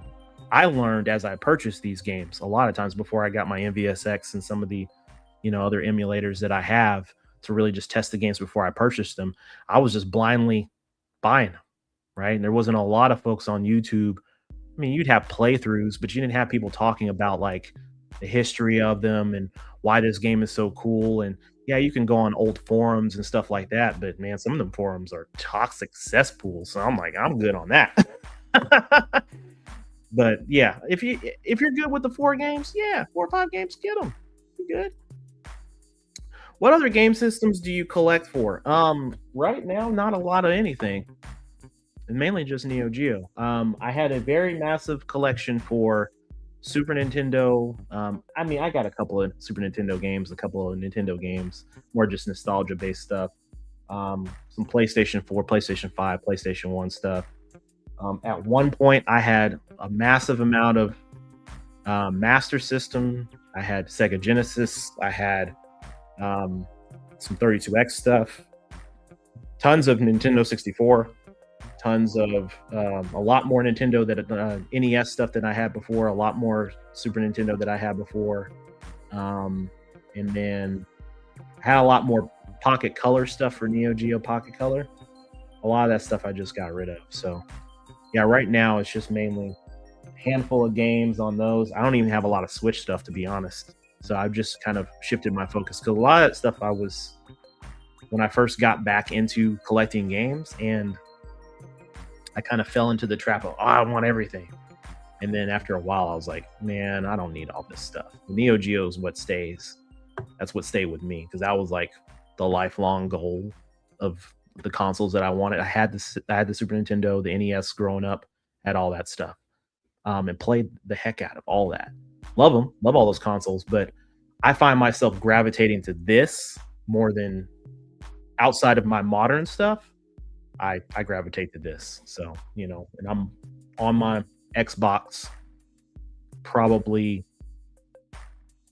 I learned as I purchased these games a lot of times before I got my NVSX and some of the, other emulators that I have to really just test the games before I purchased them. I was just blindly buying them, right? And there wasn't a lot of folks on YouTube. I mean, you'd have playthroughs, but you didn't have people talking about the history of them and why this game is so cool. And yeah, you can go on old forums and stuff like that, but man, some of them forums are toxic cesspools. So I'm like, I'm good on that. But yeah, if you're good with the 4 games, 4 or 5 games, get them. You're good. What other game systems do you collect for? Right now, not a lot of anything. And mainly just Neo Geo. I had a very massive collection for Super Nintendo. I got a couple of Super Nintendo games, a couple of Nintendo games, more just nostalgia based stuff. Some PlayStation 4, PlayStation 5, PlayStation 1 stuff. At one point, I had a massive amount of Master System. I had Sega Genesis. I had some 32X stuff. Tons of Nintendo 64. Tons of a lot more Nintendo NES stuff than I had before, a lot more Super Nintendo that I had before, and then I had a lot more Pocket Color stuff for Neo Geo Pocket Color. A lot of that stuff I just got rid of. So yeah, right now it's just mainly a handful of games on those. I don't even have a lot of Switch stuff, to be honest. So I've just kind of shifted my focus because a lot of that stuff when I first got back into collecting games, and I kind of fell into the trap of, I want everything. And then after a while, I was like, man, I don't need all this stuff. Neo Geo is what stays. That's what stayed with me because that was like the lifelong goal of the consoles that I wanted. I had the Super Nintendo, the NES growing up, had all that stuff, and played the heck out of all that. Love them, love all those consoles, but I find myself gravitating to this more than outside of my modern stuff. I gravitate to this. So, and I'm on my Xbox probably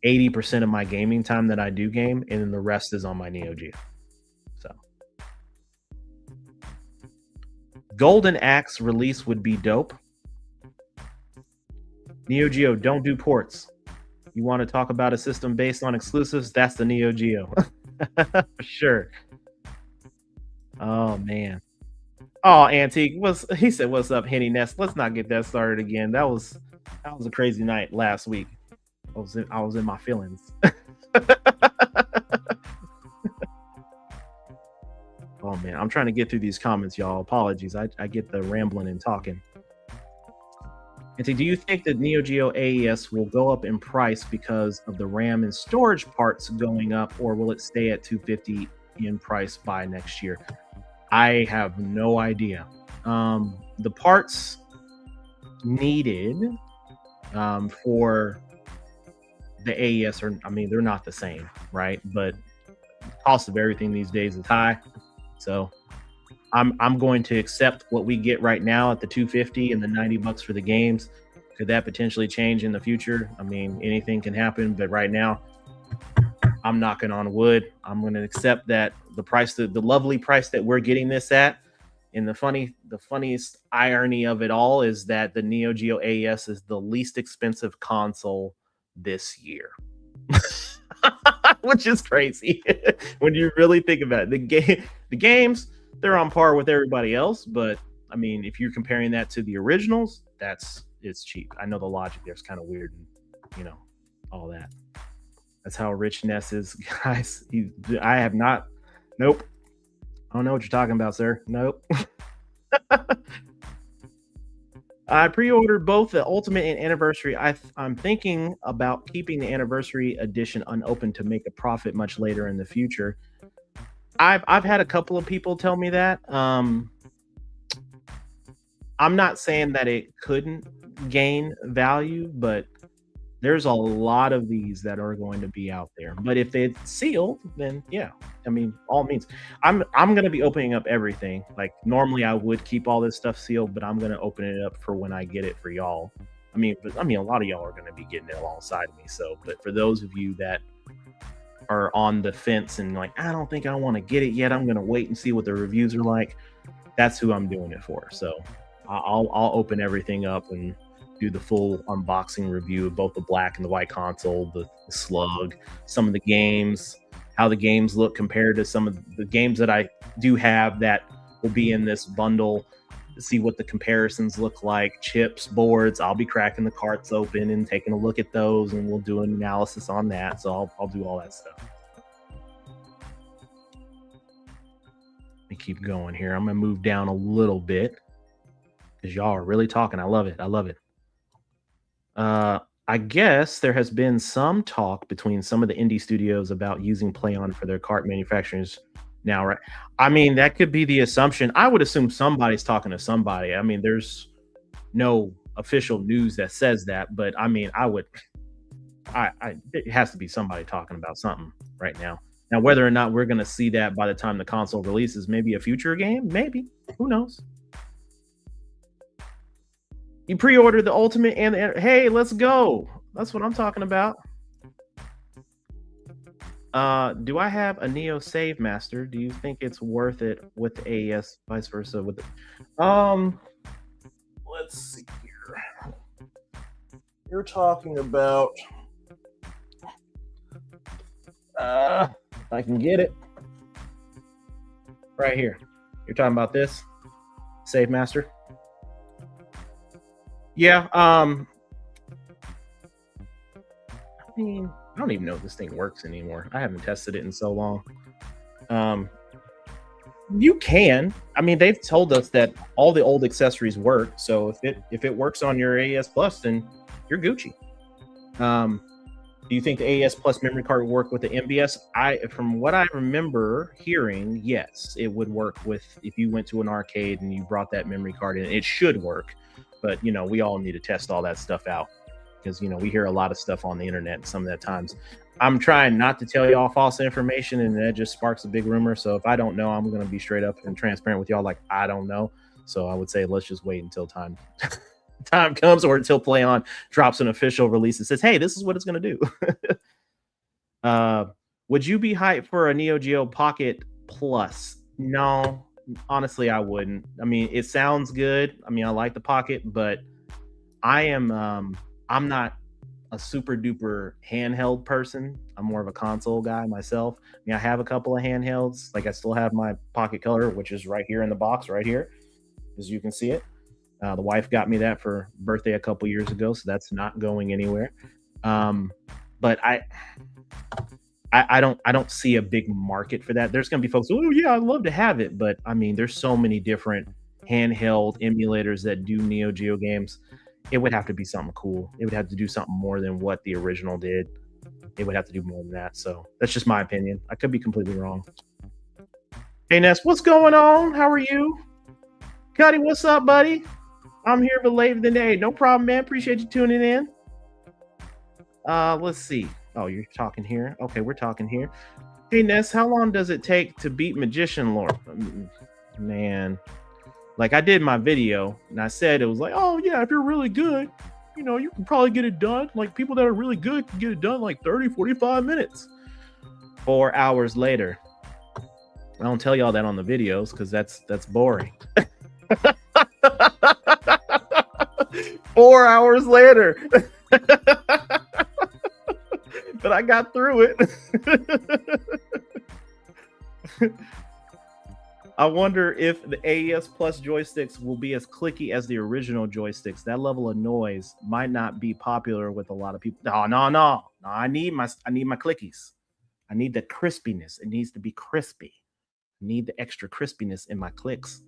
80% of my gaming time that I do game, and then the rest is on my Neo Geo. So, Golden Axe release would be dope. Neo Geo, don't do ports. You want to talk about a system based on exclusives? That's the Neo Geo. For sure. Oh man. Oh, Antique, he said, "What's up, Henny Ness?" Let's not get that started again. That was a crazy night last week. I was in my feelings. Oh man, I'm trying to get through these comments, y'all. Apologies. I get the rambling and talking. Antique, do you think that Neo Geo AES will go up in price because of the RAM and storage parts going up, or will it stay at 250 in price by next year? I have no idea. The parts needed for the AES are, I mean, they're not the same, right? But the cost of everything these days is high. So I'm going to accept what we get right now at the 250 and the $90 for the games. Could that potentially change in the future? I mean, anything can happen, but right now I'm knocking on wood. I'm going to accept that the price, the lovely price that we're getting this at. And the funniest irony of it all is that the Neo Geo AES is the least expensive console this year. Which is crazy when you really think about it. The games, they're on par with everybody else, but I mean, if you're comparing that to the originals, it's cheap. I know the logic there's kind of weird, and all that. That's how rich Ness is, guys. I have not. Nope. I don't know what you're talking about, sir. Nope. I pre-ordered both the Ultimate and Anniversary. I'm thinking about keeping the Anniversary edition unopened to make a profit much later in the future. I've had a couple of people tell me that. I'm not saying that it couldn't gain value, but there's a lot of these that are going to be out there. But if it's sealed, then yeah, I mean, all means. I'm going to be opening up everything. Like normally I would keep all this stuff sealed, but I'm going to open it up for when I get it for y'all. I mean, a lot of y'all are going to be getting it alongside of me. So, but for those of you that are on the fence and like, I don't think I want to get it yet, I'm going to wait and see what the reviews are like. That's who I'm doing it for. So I'll open everything up and do the full unboxing review of both the black and the white console, the slug, some of the games, how the games look compared to some of the games that I do have that will be in this bundle, to see what the comparisons look like, chips, boards. I'll be cracking the carts open and taking a look at those, and we'll do an analysis on that. So I'll do all that stuff. Let me keep going here. I'm going to move down a little bit because y'all are really talking. I love it. I love it. I guess there has been some talk between some of the indie studios about using PlayOn for their cart manufacturers now, right? I mean, that could be the assumption. I would assume somebody's talking to somebody. I mean, there's no official news that says that, but I mean, it has to be somebody talking about something right now. Now, whether or not we're going to see that by the time the console releases, maybe a future game, maybe, who knows? You pre-ordered the Ultimate and hey, let's go. That's what I'm talking about. Do I have a Neo Save Master? Do you think it's worth it with the AES, vice versa with it? Let's see here. You're talking about I can get it right here. You're talking about this Save Master? Yeah, I mean, I don't even know if this thing works anymore. I haven't tested it in so long. You can. I mean, they've told us that all the old accessories work. So if it works on your AES Plus, then you're Gucci. Do you think the AES Plus memory card would work with the MBS? From what I remember hearing, yes, it would work with if you went to an arcade and you brought that memory card in. It should work. But, we all need to test all that stuff out because, we hear a lot of stuff on the internet some of the times. I'm trying not to tell y'all false information, and that just sparks a big rumor. So if I don't know, I'm going to be straight up and transparent with y'all. Like, I don't know. So I would say let's just wait until time comes, or until PlayOn drops an official release and says, hey, this is what it's going to do. Would you be hyped for a Neo Geo Pocket Plus? No, honestly, I wouldn't. I mean, it sounds good. I mean, I like the Pocket, but I'm not a super duper handheld person. I'm more of a console guy myself. I mean, I have a couple of handhelds. Like, I still have my Pocket Color, which is right here in the box, right here, as you can see it. The wife got me that for birthday a couple years ago, so that's not going anywhere. But I don't see a big market for that. There's going to be folks, oh yeah, I'd love to have it, but I mean, there's so many different handheld emulators that do Neo Geo games. It would have to be something cool. It would have to do something more than what the original did. It would have to do more than that. So that's just my opinion. I could be completely wrong. Hey Ness, what's going on? How are you? Cuddy, what's up, buddy? I'm here for later than day. No problem, man. Appreciate you tuning in. Let's see. Oh, you're talking here. Okay, we're talking here. Hey Ness, how long does it take to beat Magician Lore? Man, like, I did my video and I said it was like, oh yeah, if you're really good, you know, you can probably get it done. Like, people that are really good can get it done like 30, 45 minutes. 4 hours later. I don't tell y'all that on the videos because that's boring. 4 hours later. But I got through it. I wonder if the AES Plus joysticks will be as clicky as the original joysticks. That level of noise might not be popular with a lot of people. No. I need my clickies. I need the crispiness. It needs to be crispy. I need the extra crispiness in my clicks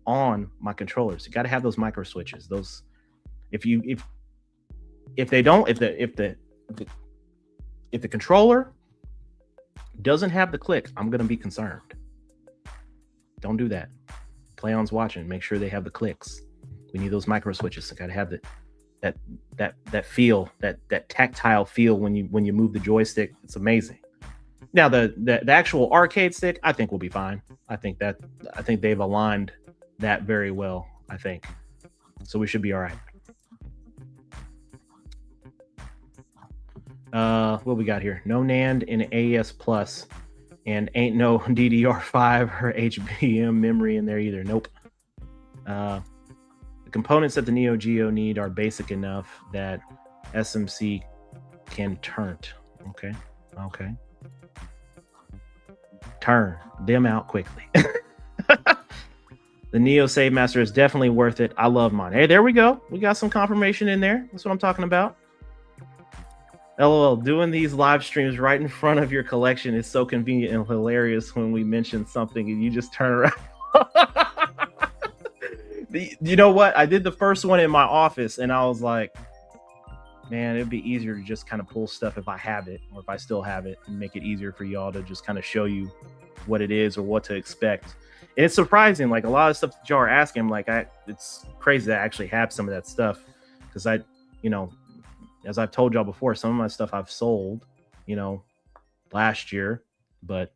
on my controllers. You got to have those micro switches. Those, if the controller doesn't have the clicks, I'm gonna be concerned. Don't do that. PlayOn's watching. Make sure they have the clicks. We need those micro switches. I gotta have that feel, that tactile feel when you move the joystick. It's amazing. Now the actual arcade stick, I think will be fine. I think they've aligned that very well. I think so. We should be all right. What we got here? No NAND in AES Plus, and ain't no DDR5 or HBM memory in there either. Nope. The components that the Neo Geo need are basic enough that SMC can turn. Okay. Turn them out quickly. The Neo Save Master is definitely worth it. I love mine. Hey, there we go. We got some confirmation in there. That's what I'm talking about. LOL, doing these live streams right in front of your collection is so convenient and hilarious when we mention something and you just turn around. You know what? I did the first one in my office and I was like, man, it'd be easier to just kind of pull stuff if I have it, or if I still have it, and make it easier for y'all to just kind of show you what it is or what to expect. And it's surprising, like a lot of stuff that y'all are asking, like it's crazy that I actually have some of that stuff, because as I've told y'all before, some of my stuff I've sold, last year, but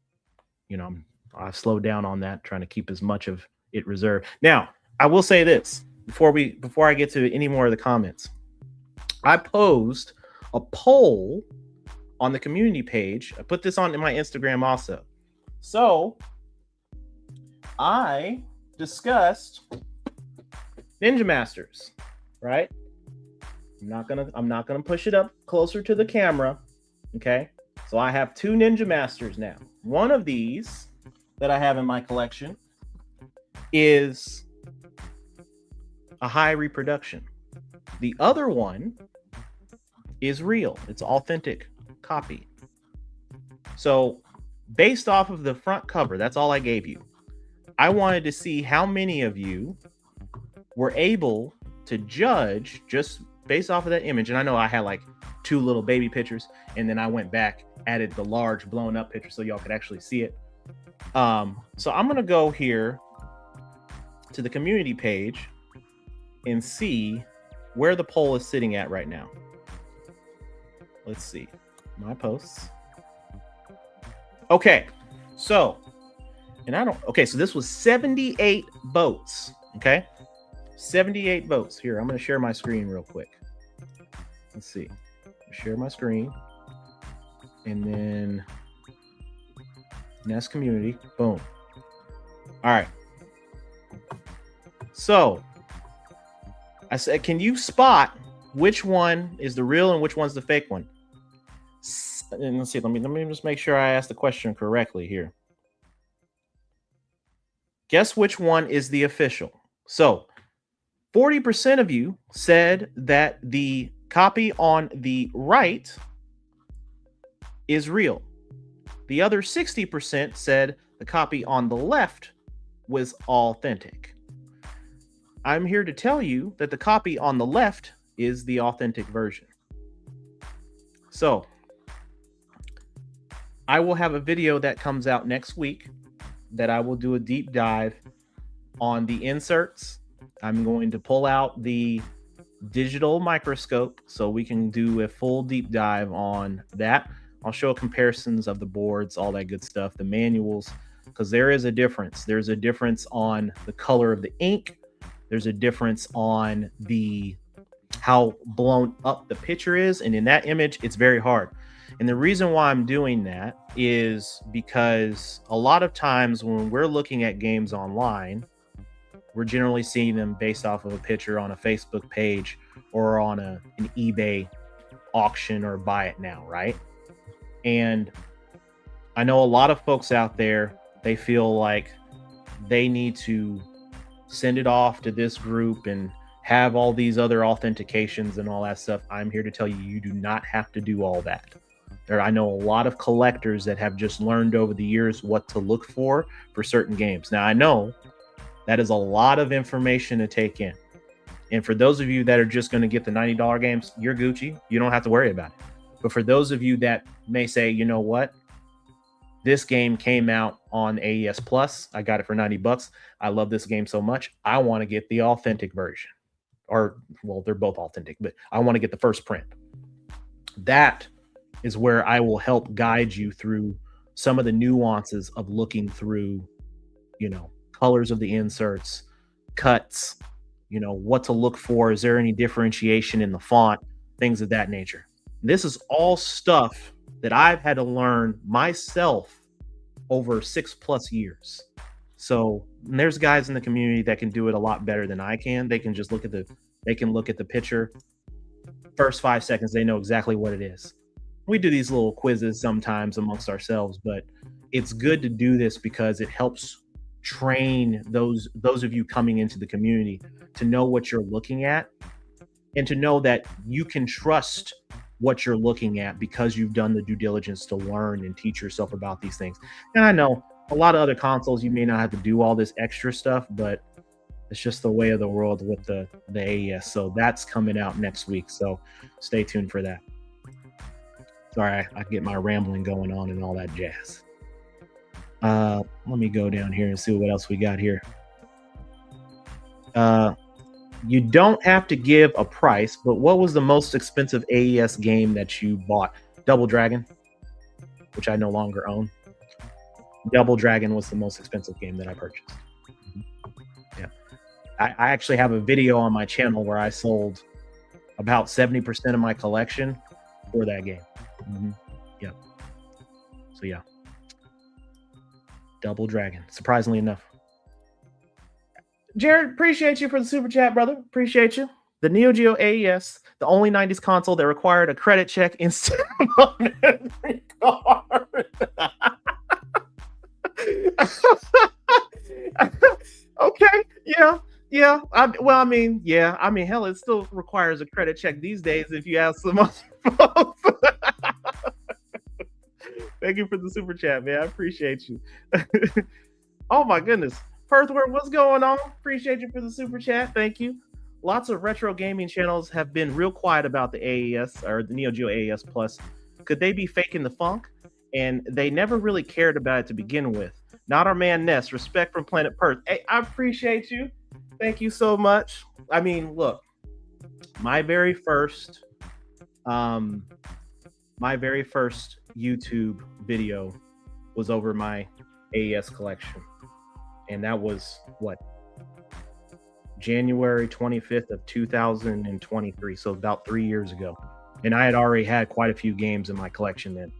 I've slowed down on that, trying to keep as much of it reserved. Now, I will say this before I get to any more of the comments. I posed a poll on the community page. I put this on in my Instagram also. So I discussed Ninja Masters, right? I'm not gonna push it up closer to the camera. Okay. So I have 2 Ninja Masters now. One of these that I have in my collection is a high reproduction. The other one is real. It's authentic copy. So based off of the front cover, that's all I gave you. I wanted to see how many of you were able to judge just based off of that image. And I know I had like 2 little baby pictures, and then I went back, added the large blown up picture so y'all could actually see it. So I'm gonna go here to the community page and see where the poll is sitting at right now. Let's see my posts. Okay, so, so this was 78 votes. Okay, 78 votes. Here, I'm going to share my screen real quick. Let's see. Share my screen. And then Ness community. Boom. All right. So I said, can you spot which one is the real and which one's the fake one? And let's see. Let me just make sure I asked the question correctly here. Guess which one is the official? So 40% of you said that the copy on the right is real. The other 60% said the copy on the left was authentic. I'm here to tell you that the copy on the left is the authentic version. So I will have a video that comes out next week that I will do a deep dive on the inserts. I'm going to pull out the digital microscope so we can do a full deep dive on that. I'll show comparisons of the boards, all that good stuff, the manuals, because there is a difference. There's a difference on the color of the ink. There's a difference on how blown up the picture is. And in that image, it's very hard. And the reason why I'm doing that is because a lot of times when we're looking at games online, we're generally seeing them based off of a picture on a Facebook page or on an eBay auction or buy it now, right? And I know a lot of folks out there, they feel like they need to send it off to this group and have all these other authentications and all that stuff. I'm here to tell you, you do not have to do all that. I know a lot of collectors that have just learned over the years what to look for certain games. Now, I know that is a lot of information to take in. And for those of you that are just going to get the $90 games, you're Gucci. You don't have to worry about it. But for those of you that may say, you know what? This game came out on AES Plus. I got it for $90. I love this game so much. I want to get the authentic version. Or, well, they're both authentic, but I want to get the first print. That is where I will help guide you through some of the nuances of looking through, colors of the inserts, cuts, what to look for. Is there any differentiation in the font? Things of that nature. This is all stuff that I've had to learn myself over 6+ years. So there's guys in the community that can do it a lot better than I can. They can just look at the picture. First 5 seconds, they know exactly what it is. We do these little quizzes sometimes amongst ourselves, but it's good to do this because it helps train those of you coming into the community to know what you're looking at and to know that you can trust what you're looking at because you've done the due diligence to learn and teach yourself about these things. And I know a lot of other consoles, you may not have to do all this extra stuff, but it's just the way of the world with the AES. So that's coming out next week. So stay tuned for that. Sorry, I get my rambling going on and all that jazz. Let me go down here and see what else we got here. You don't have to give a price, but what was the most expensive AES game that you bought? Double Dragon, which I no longer own. Double Dragon was the most expensive game that I purchased. Yeah. I actually have a video on my channel where I sold about 70% of my collection for that game. Yeah. So yeah. Double Dragon, surprisingly enough. Jared, appreciate you for the super chat, brother. Appreciate you. The Neo Geo AES, the only 90s console that required a credit check instead of on every card. Okay, yeah. I mean, hell, it still requires a credit check these days if you ask some other folks. Thank you for the super chat, man. I appreciate you. Oh my goodness. Perthworth, what's going on? Appreciate you for the super chat. Thank you. Lots of retro gaming channels have been real quiet about the AES or the Neo Geo AES Plus. Could they be faking the funk? And they never really cared about it to begin with. Not our man Ness. Respect from Planet Perth. Hey, I appreciate you. Thank you so much. I mean, look, my very first YouTube video was over my AES collection, and that was what, January 25th of 2023, so about 3 years ago. And I had already had quite a few games in my collection then,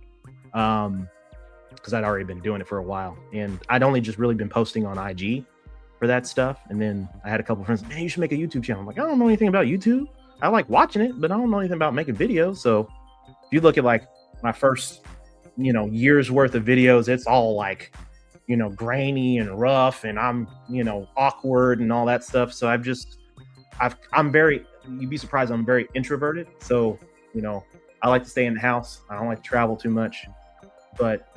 because I'd already been doing it for a while, and I'd only just really been posting on IG for that stuff. And then I had a couple friends, man, you should make a YouTube channel. I'm like, I don't know anything about YouTube. I like watching it, but I don't know anything about making videos. So if you look at like my first, year's worth of videos, it's all like, grainy and rough, and I'm, awkward and all that stuff. So I'm very, you'd be surprised, I'm very introverted. So, I like to stay in the house. I don't like to travel too much. But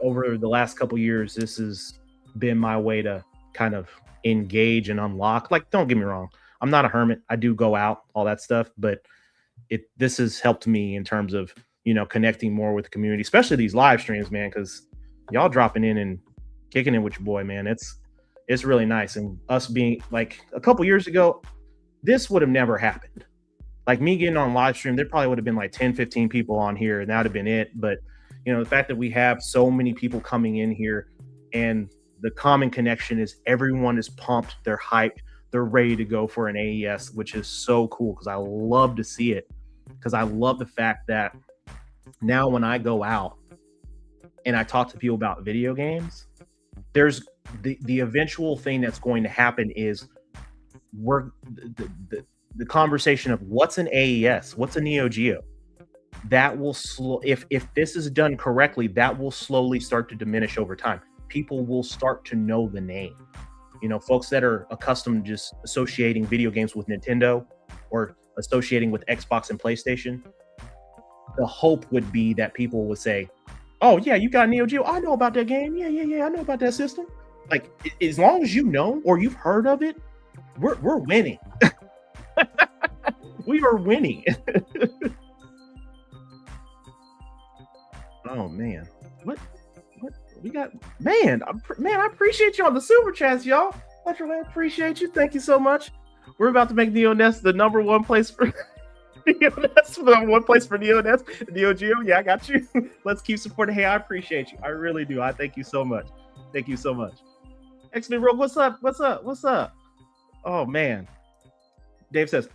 over the last couple years, this has been my way to kind of engage and unlock. Like, don't get me wrong, I'm not a hermit. I do go out, all that stuff, but this has helped me in terms of connecting more with the community, especially these live streams, man, because y'all dropping in and kicking it with your boy, man. It's really nice. And us being like a couple years ago, this would have never happened. Like me getting on live stream, there probably would have been like 10, 15 people on here, and that would have been it. But the fact that we have so many people coming in here, and the common connection is everyone is pumped, they're hyped, they're ready to go for an AES, which is so cool because I love to see it. Because I love the fact that now when I go out and I talk to people about video games, there's the eventual thing that's going to happen is the conversation of what's an AES, what's a Neo Geo, that will if this is done correctly, that will slowly start to diminish over time. People will start to know the name. Folks that are accustomed to just associating video games with Nintendo or associating with Xbox and PlayStation, the hope would be that people would say, oh yeah, you got Neo Geo, I know about that game, yeah, I know about that system. Like, as long as you know or you've heard of it, we're winning. We are winning. Oh man, what we got? Man, I appreciate you on the super chats, y'all. I appreciate you. Thank you so much. We're about to make Ness the number one place for Ness, the number one place for Ness, Neo Geo. Yeah, I got you. Let's keep supporting. Hey, I appreciate you. I really do. I thank you so much. Thank you so much. X-Men Rogue, what's up? What's up? What's up? Oh man. Dave says,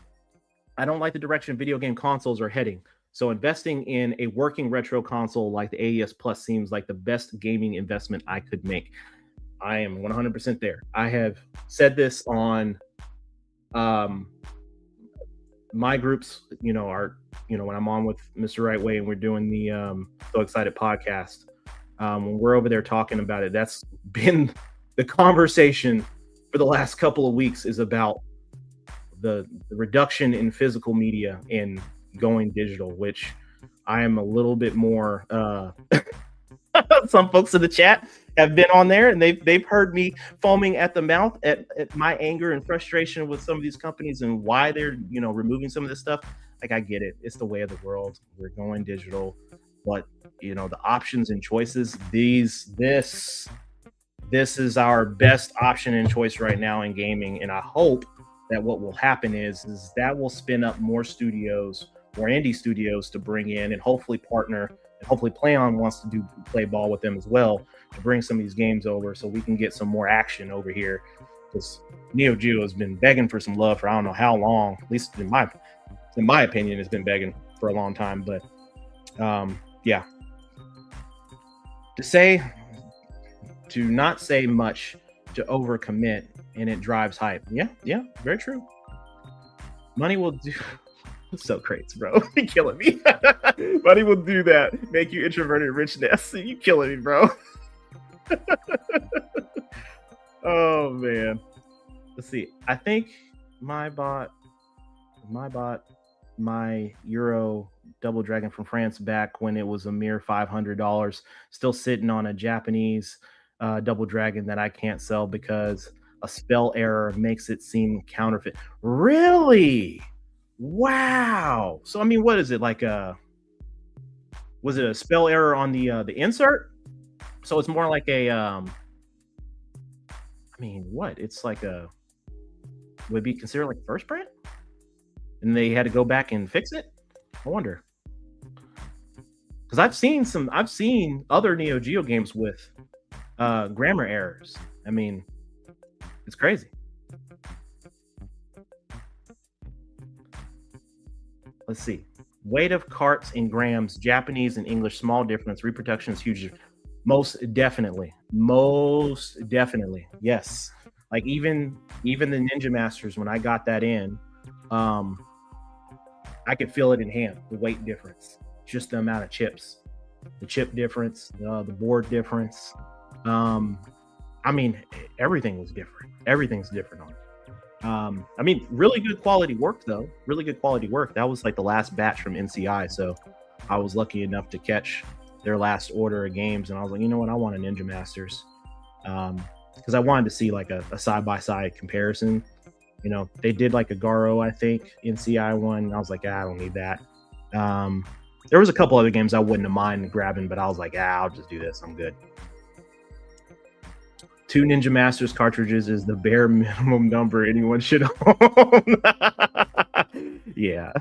I don't like the direction video game consoles are heading. So investing in a working retro console like the AES Plus seems like the best gaming investment I could make. I am 100% there. I have said this on my groups, when I'm on with Mr. Right Way and we're doing the So Excited podcast, when we're over there talking about it, that's been the conversation for the last couple of weeks, is about the reduction in physical media and going digital, which I am a little bit more some folks in the chat have been on there and they've heard me foaming at the mouth at my anger and frustration with some of these companies and why they're removing some of this stuff. Like, I get it, it's the way of the world, we're going digital, but the options and choices, this is our best option and choice right now in gaming. And I hope that what will happen is that will spin up more studios, more indie studios to bring in and hopefully partner, and hopefully PlayOn wants to play ball with them as well to bring some of these games over so we can get some more action over here. Because Neo Geo has been begging for some love for I don't know how long, at least in my opinion, has been begging for a long time. But yeah, to not say much, to overcommit, and it drives hype. Yeah, very true. Money will do. So crates, bro. You're killing me. Money will do that. Make you introverted richness. You killing me, bro. Oh man. Let's see. I think my Euro Double Dragon from France back when it was a mere $500, still sitting on a Japanese Double Dragon that I can't sell because a spell error makes it seem counterfeit. Really? Wow. So I mean, what is it like? Was it a spell error on the insert? So it's more like a I mean, what? It's like would it be considered like first print? And they had to go back and fix it? I wonder. Because I've seen other Neo Geo games with grammar errors. I mean, it's crazy. Let's see. Weight of carts in grams, Japanese and English, small difference. Reproduction is huge. Most definitely. Most definitely. Yes. Like even the Ninja Masters, when I got that in, um, I could feel it in hand, the weight difference, just the amount of chips, the chip difference, the board difference. Um, I mean, everything was different. Everything's different on it. I mean, really good quality work though. Really good quality work. That was like the last batch from NCI, so I was lucky enough to catch their last order of games, and I was like, you know what, I want a Ninja Masters, because I wanted to see like a side by side comparison. You know, they did like a Garo, I think, NCI one. And I was like, I don't need that. Um, there was a couple other games I wouldn't have mind grabbing, but I was like, I'll just do this. I'm good. 2 Ninja Masters cartridges is the bare minimum number anyone should own. Yeah,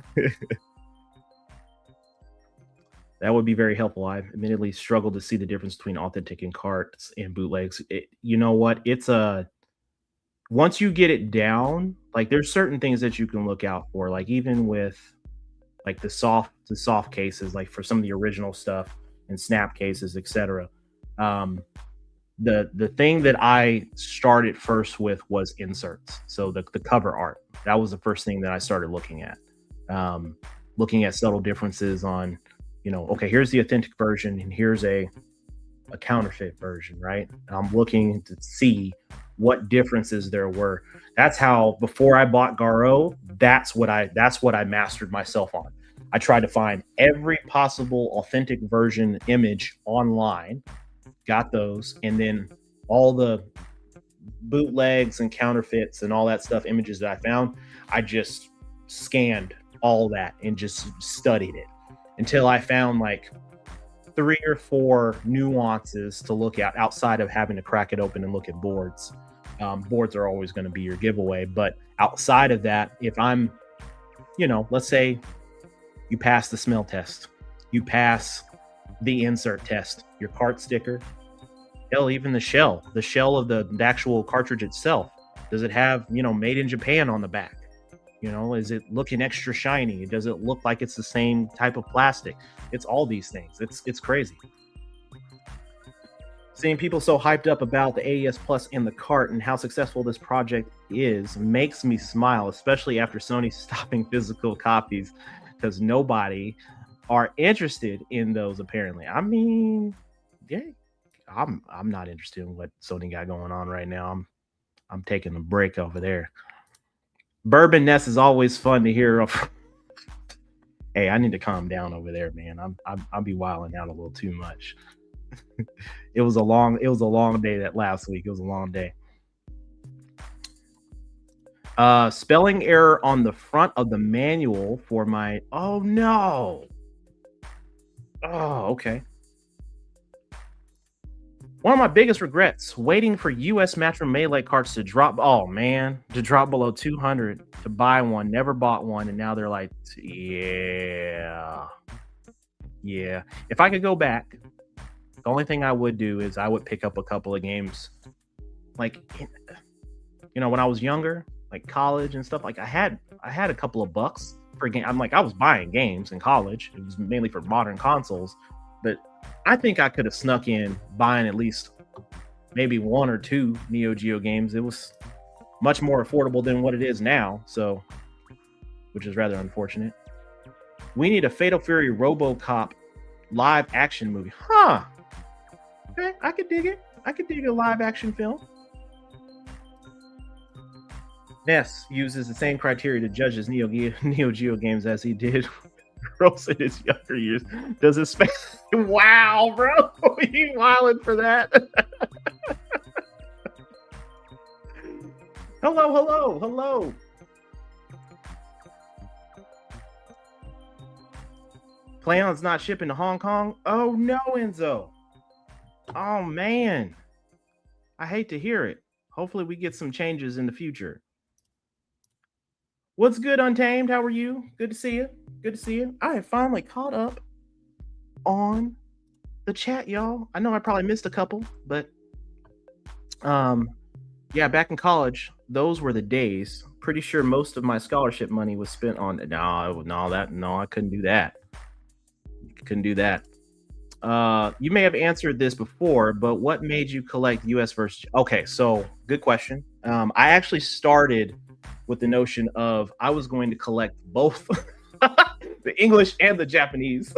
that would be very helpful. I admittedly struggled to see the difference between authentic and carts and bootlegs. You know what? It's a once you get it down, like there's certain things that you can look out for. Like even with like the soft cases, like for some of the original stuff and snap cases, etc. Um, the thing that I started first with was inserts. So the cover art. That was the first thing that I started looking at. Um, Looking at subtle differences on, you know, okay, here's the authentic version and here's a counterfeit version, right? And I'm looking to see what differences there were. That's how before I bought Garo, that's what I mastered myself on. I tried to find every possible authentic version image online, got those, and then all the bootlegs and counterfeits and all that stuff images that I found, I just scanned all that and just studied it until I found like 3 or 4 nuances to look at outside of having to crack it open and look at boards. Boards are always going to be your giveaway, but outside of that, if I'm, you know, let's say you pass the smell test, you pass the insert test, your cart sticker, hell, even the shell of the actual cartridge itself. Does it have, you know, made in Japan on the back? You know, is it looking extra shiny? Does it look like it's the same type of plastic? It's all these things. It's crazy. Seeing people so hyped up about the AES Plus in the cart and how successful this project is makes me smile, especially after Sony stopping physical copies because nobody are interested in those apparently. I mean, yeah, I'm not interested in what Sony got going on right now. I'm taking a break over there. Bourbon Ness is always fun to hear. Hey, I need to calm down over there, man. I'll be wilding out a little too much. It was a long day that last week. It was a long day. Spelling error on the front of the manual for my. Oh no. Oh, okay. One of my biggest regrets, waiting for US Match Melee cards to drop. Oh man, to drop below 200 to buy one. Never bought one, and now they're like, yeah. If I could go back, the only thing I would do is I would pick up a couple of games, like, you know, when I was younger, like college and stuff. Like I had a couple of bucks for a game. I'm like, I was buying games in college. It was mainly for modern consoles, but I think I could have snuck in buying at least maybe 1 or 2 Neo Geo games. It was much more affordable than what it is now, so, which is rather unfortunate. We need a Fatal Fury RoboCop live action movie. Huh. Okay, I could dig it. I could dig a live action film. Ness uses the same criteria to judge his Neo Geo games as he did Rose in his younger years. Does it wow, bro. You wilding for that? Hello. PlayOn's not shipping to Hong Kong. Oh no, Enzo. Oh man. I hate to hear it. Hopefully we get some changes in the future. What's good, Untamed? How are you? Good to see you. I have finally caught up on the chat, y'all. I know I probably missed a couple, but yeah, back in college, those were the days. Pretty sure most of my scholarship money was spent on I couldn't do that. Couldn't do that. You may have answered this before, but what made you collect US versus? Okay, so good question. I actually started with the notion of I was going to collect both the English and the Japanese.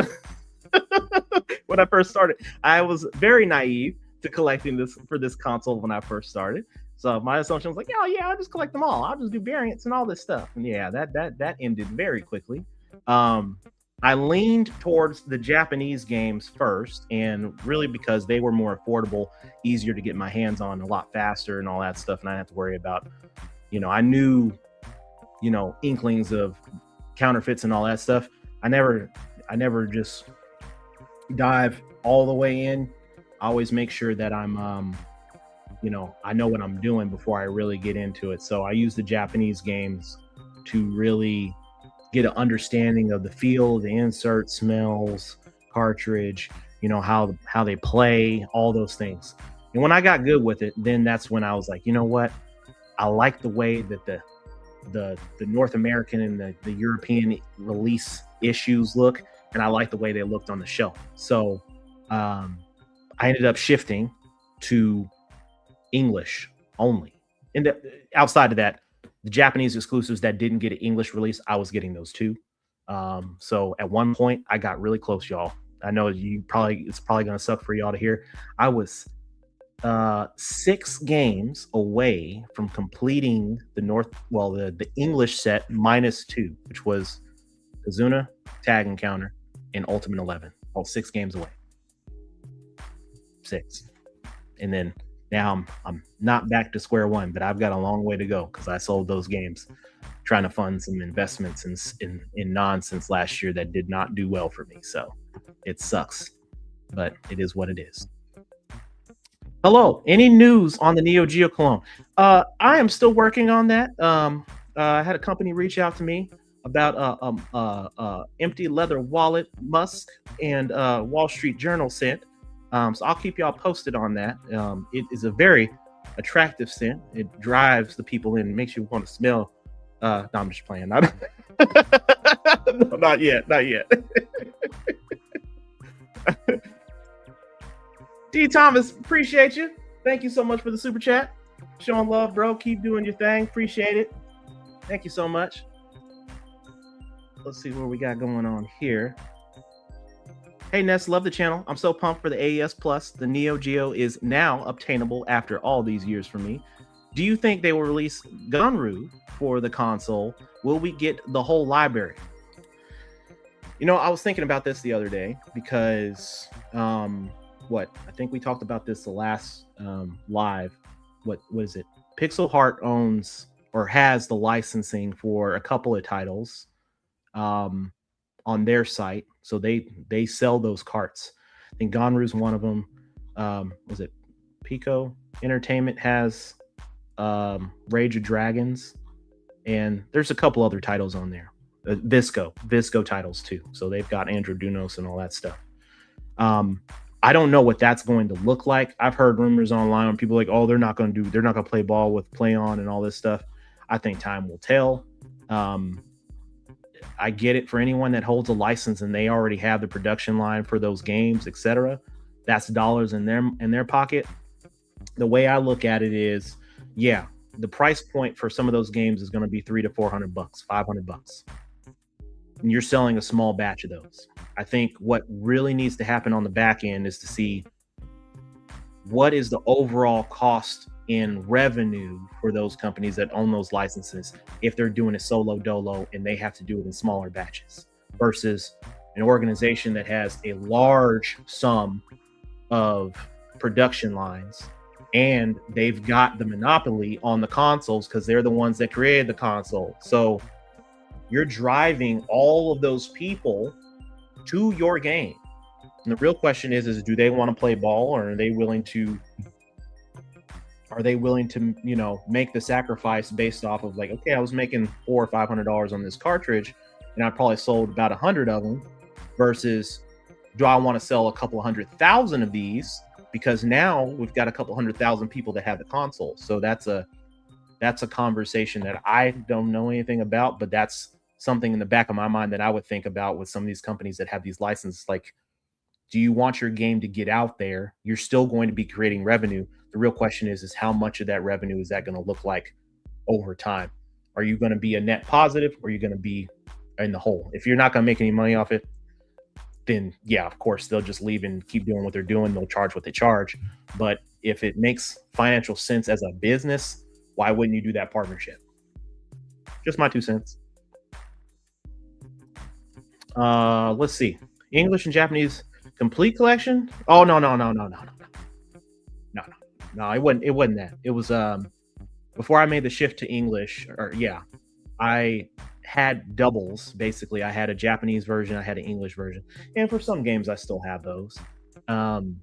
When I first started, I was very naive to collecting this for this console when I first started. So my assumption was like, oh yeah, I'll just collect them all. I'll just do variants and all this stuff. And yeah, that ended very quickly. I leaned towards the Japanese games first, and really because they were more affordable, easier to get my hands on, a lot faster and all that stuff. And I didn't have to worry about, I knew, inklings of counterfeits and all that stuff. I never just dive all the way in. I always make sure that I'm, I know what I'm doing before I really get into it. So I use the Japanese games to really get an understanding of the feel, the insert, smells, cartridge, how they play, all those things. And when I got good with it, then that's when I was like, you know what? I like the way that the North American and the European release issues look, and I like the way they looked on the shelf. So I ended up shifting to English only. And outside of that, the Japanese exclusives that didn't get an English release, I was getting those too. So at one point, I got really close, y'all. I know it's probably going to suck for y'all to hear. I was 6 games away from completing the English set -2, which was Kazuna, Tag Encounter, and Ultimate 11. All 6 games away. 6. And then now I'm not back to square one, but I've got a long way to go because I sold those games trying to fund some investments in nonsense last year that did not do well for me. So it sucks, but it is what it is. Hello, any news on the Neo Geo clone? I am still working on that. I had a company reach out to me about empty leather wallet Musk and Wall Street Journal scent. So I'll keep y'all posted on that. It is a very attractive scent. It drives the people in, makes you want to smell. No, I'm just playing. No, not yet. D. Thomas, appreciate you. Thank you so much for the super chat. Showing love, bro. Keep doing your thing. Appreciate it. Thank you so much. Let's see what we got going on here. Hey Ness, love the channel. I'm so pumped for the AES Plus. The Neo Geo is now obtainable after all these years for me. Do you think they will release Gunru for the console? Will we get the whole library? I was thinking about this the other day because I think we talked about this the last live. What is it? Pixel Heart owns or has the licensing for a couple of titles on their site. So they sell those carts. I think Gonru's one of them. Was it Pico Entertainment has Rage of Dragons, and there's a couple other titles on there. Visco titles too. So they've got Andrew Dunos and all that stuff. I don't know what that's going to look like. I've heard rumors online when people are like, oh, they're not going to play ball with Play On and all this stuff. I think time will tell. I get it for anyone that holds a license and they already have the production line for those games, etc. That's dollars in their pocket. The way I look at it is, yeah, the price point for some of those games is going to be $300 to $400, $500, and you're selling a small batch of those. I think what really needs to happen on the back end is to see what is the overall cost in revenue for those companies that own those licenses if they're doing it solo dolo and they have to do it in smaller batches versus an organization that has a large sum of production lines and they've got the monopoly on the consoles because they're the ones that created the console. So you're driving all of those people to your game. And the real question is do they want to play ball, or are they willing to make the sacrifice based off of like, okay, I was making $400 or $500 on this cartridge and I probably sold about 100 of them versus do I want to sell a couple 100,000 of these? Because now we've got a couple 100,000 people that have the console. So that's a conversation that I don't know anything about, but that's something in the back of my mind that I would think about with some of these companies that have these licenses. Like, do you want your game to get out there? You're still going to be creating revenue. The real question is how much of that revenue is that going to look like over time? Are you going to be a net positive, or are you going to be in the hole? If you're not going to make any money off it, then yeah, of course they'll just leave and keep doing what they're doing. They'll charge what they charge. But if it makes financial sense as a business, why wouldn't you do that partnership? Just my 2 cents. Let's see. English and Japanese complete collection. Oh no. It wasn't that. It was before I made the shift to English, or yeah, I had doubles. Basically, I had a Japanese version, I had an English version, and for some games I still have those. And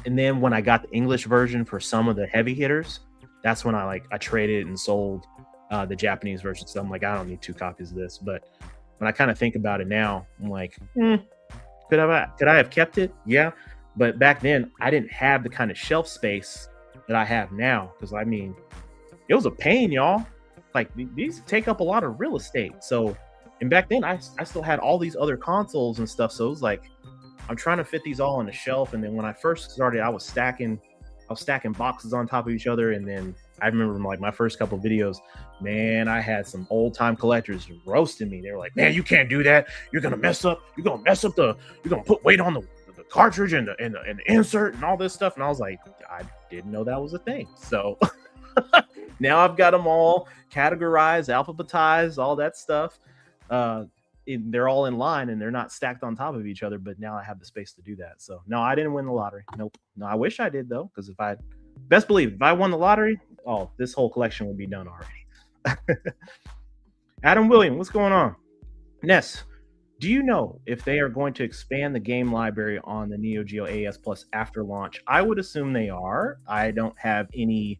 then when I got the English version for some of the heavy hitters, that's when I traded and sold the Japanese version. So I'm like, I don't need 2 copies of this. But when I kind of think about it now, I'm like, could I have kept it? Yeah. But back then I didn't have the kind of shelf space that I have now. Because I mean, it was a pain, y'all. Like, these take up a lot of real estate. So, and back then I still had all these other consoles and stuff. So it was like, I'm trying to fit these all on the shelf. And then when I first started, I was stacking boxes on top of each other. And then I remember my first couple of videos, man, I had some old time collectors roasting me. They were like, man, you can't do that. You're going to mess up. You're going to put weight on the cartridge and the insert and all this stuff. And I was like, I didn't know that was a thing. So now I've got them all categorized, alphabetized, all that stuff. They're all in line and they're not stacked on top of each other, but now I have the space to do that. So no, I didn't win the lottery. Nope. No, I wish I did though, because best believe if I won the lottery, this whole collection would be done already. Adam William, what's going on? Ness, do you know if they are going to expand the game library on the Neo Geo AES Plus after launch? I would assume they are. I don't have any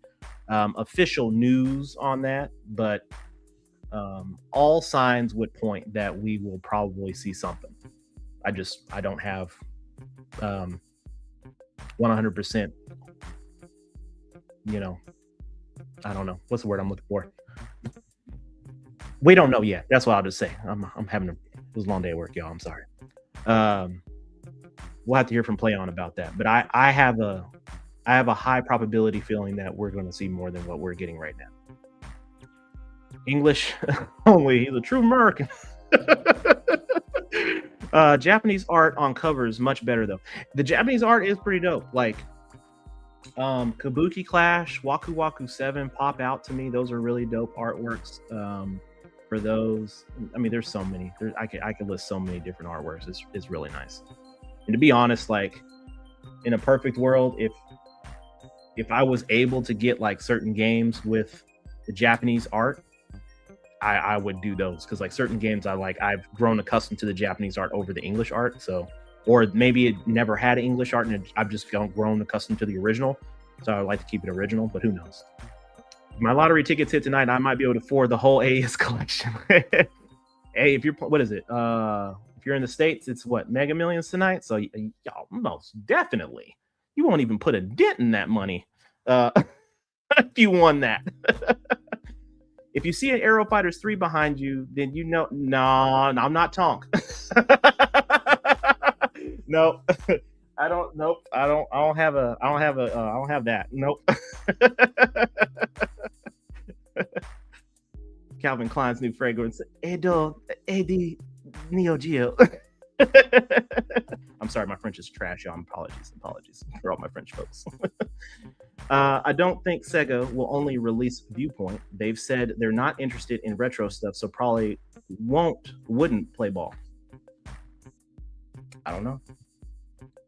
official news on that, but all signs would point that we will probably see something. I don't have 100%, I don't know. What's the word I'm looking for? We don't know yet. That's what I'll just say. I'm having it was a long day at work, y'all. I'm sorry. We'll have to hear from Play On about that. But I have a high probability feeling that we're going to see more than what we're getting right now. English only. He's a true American. Japanese art on cover is much better though. The Japanese art is pretty dope. Like Kabuki Clash, Waku Waku 7 pop out to me. Those are really dope artworks. For those, I mean, there's so many. I could list so many different artworks. It's really nice. And to be honest, like in a perfect world, if I was able to get like certain games with the Japanese art, I would do those, because like certain games I've grown accustomed to the Japanese art over the English art. So, or maybe it never had English art and I've just grown accustomed to the original. So I would like to keep it original, but who knows? If my lottery tickets hit tonight, I might be able to afford the whole AES collection. Hey, if you're, what is it? If you're in the States, it's what, Mega Millions tonight? So y'all, most definitely, you won't even put a dent in that money if you won that. If you see an Aero Fighters 3 behind you, then you know, no, I'm not Tonk. Nope. I don't have that. Nope. Calvin Klein's new fragrance. Edo, Eddie, Neo Geo. I'm sorry, my French is trash, y'all. Apologies for all my French folks. I don't think Sega will only release Viewpoint. They've said they're not interested in retro stuff, so probably wouldn't play ball. I don't know.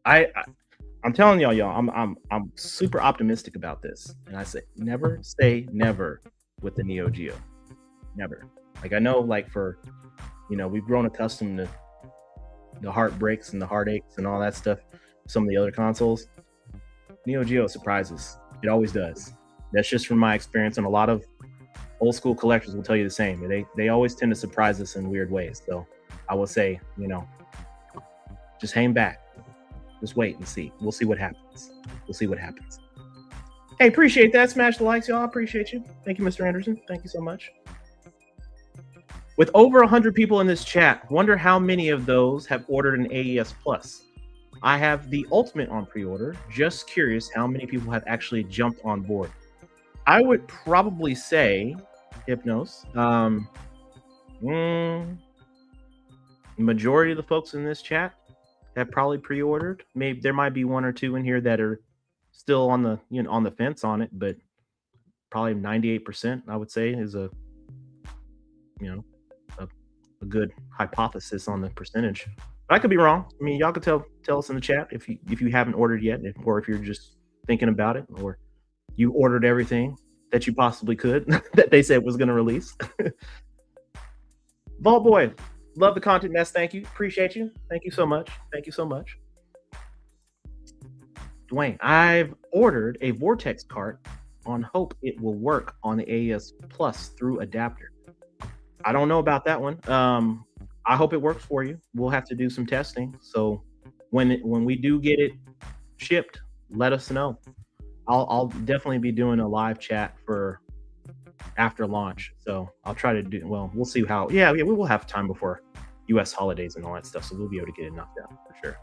I'm telling y'all, I'm super optimistic about this, and I say never say never with the Neo Geo. Never. Like, I know, like, for we've grown accustomed to the heartbreaks and the heartaches and all that stuff. Some of the other consoles, Neo Geo surprises. It always does. That's just from my experience, and a lot of old school collectors will tell you the same. They always tend to surprise us in weird ways. So I will say, Just hang back. Just wait and see. We'll see what happens. We'll see what happens. Hey, appreciate that. Smash the likes, y'all. Appreciate you. Thank you, Mr. Anderson. Thank you so much. With over 100 people in this chat, wonder how many of those have ordered an AES Plus. I have the Ultimate on pre-order. Just curious how many people have actually jumped on board. I would probably say, Hypnos, majority of the folks in this chat have probably pre-ordered. Maybe there might be one or two in here that are still on the on the fence on it, but probably 98%, I would say, is a good hypothesis on the percentage. But I could be wrong. I mean, y'all could tell us in the chat if you haven't ordered yet, or if you're just thinking about it, or you ordered everything that you possibly could that they said was going to release. Vault Boy, love the content, Ness. Thank you. Appreciate you. Thank you so much. Thank you so much. Dwayne, I've ordered a Vortex cart on hope it will work on the AES Plus through adapter. I don't know about that one. I hope it works for you. We'll have to do some testing. So when we do get it shipped, let us know. I'll definitely be doing a live chat for after launch. So I'll try to do, well, we'll see how, we will have time before US holidays and all that stuff. So we'll be able to get it knocked out for sure.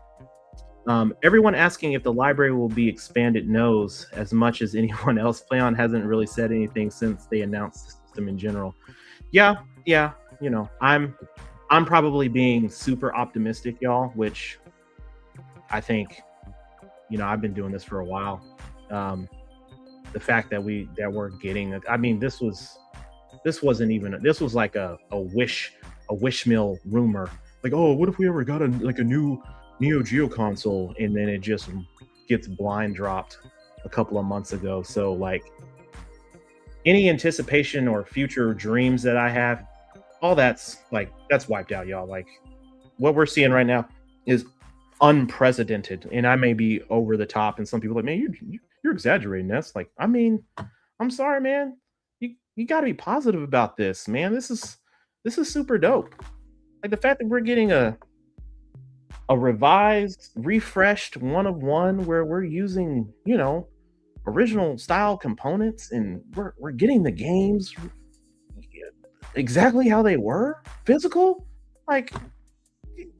Everyone asking if the library will be expanded knows as much as anyone else. PlayOn hasn't really said anything since they announced the system in general. Yeah. I'm probably being super optimistic, y'all, which I think, I've been doing this for a while. The fact that we're getting, I mean, this was like a wish mill rumor. Like, oh, what if we ever got a new Neo Geo console, and then it just gets blind dropped a couple of months ago. So like any anticipation or future dreams that I have, all that's wiped out, y'all. Like what we're seeing right now is unprecedented, and I may be over the top, and some people are like, man, you're exaggerating. That's like, I mean, I'm sorry, man. You got to be positive about this, man. This is super dope. Like the fact that we're getting a revised, refreshed 1 of 1 where we're using, original style components, and we're getting the games exactly how they were, physical. Like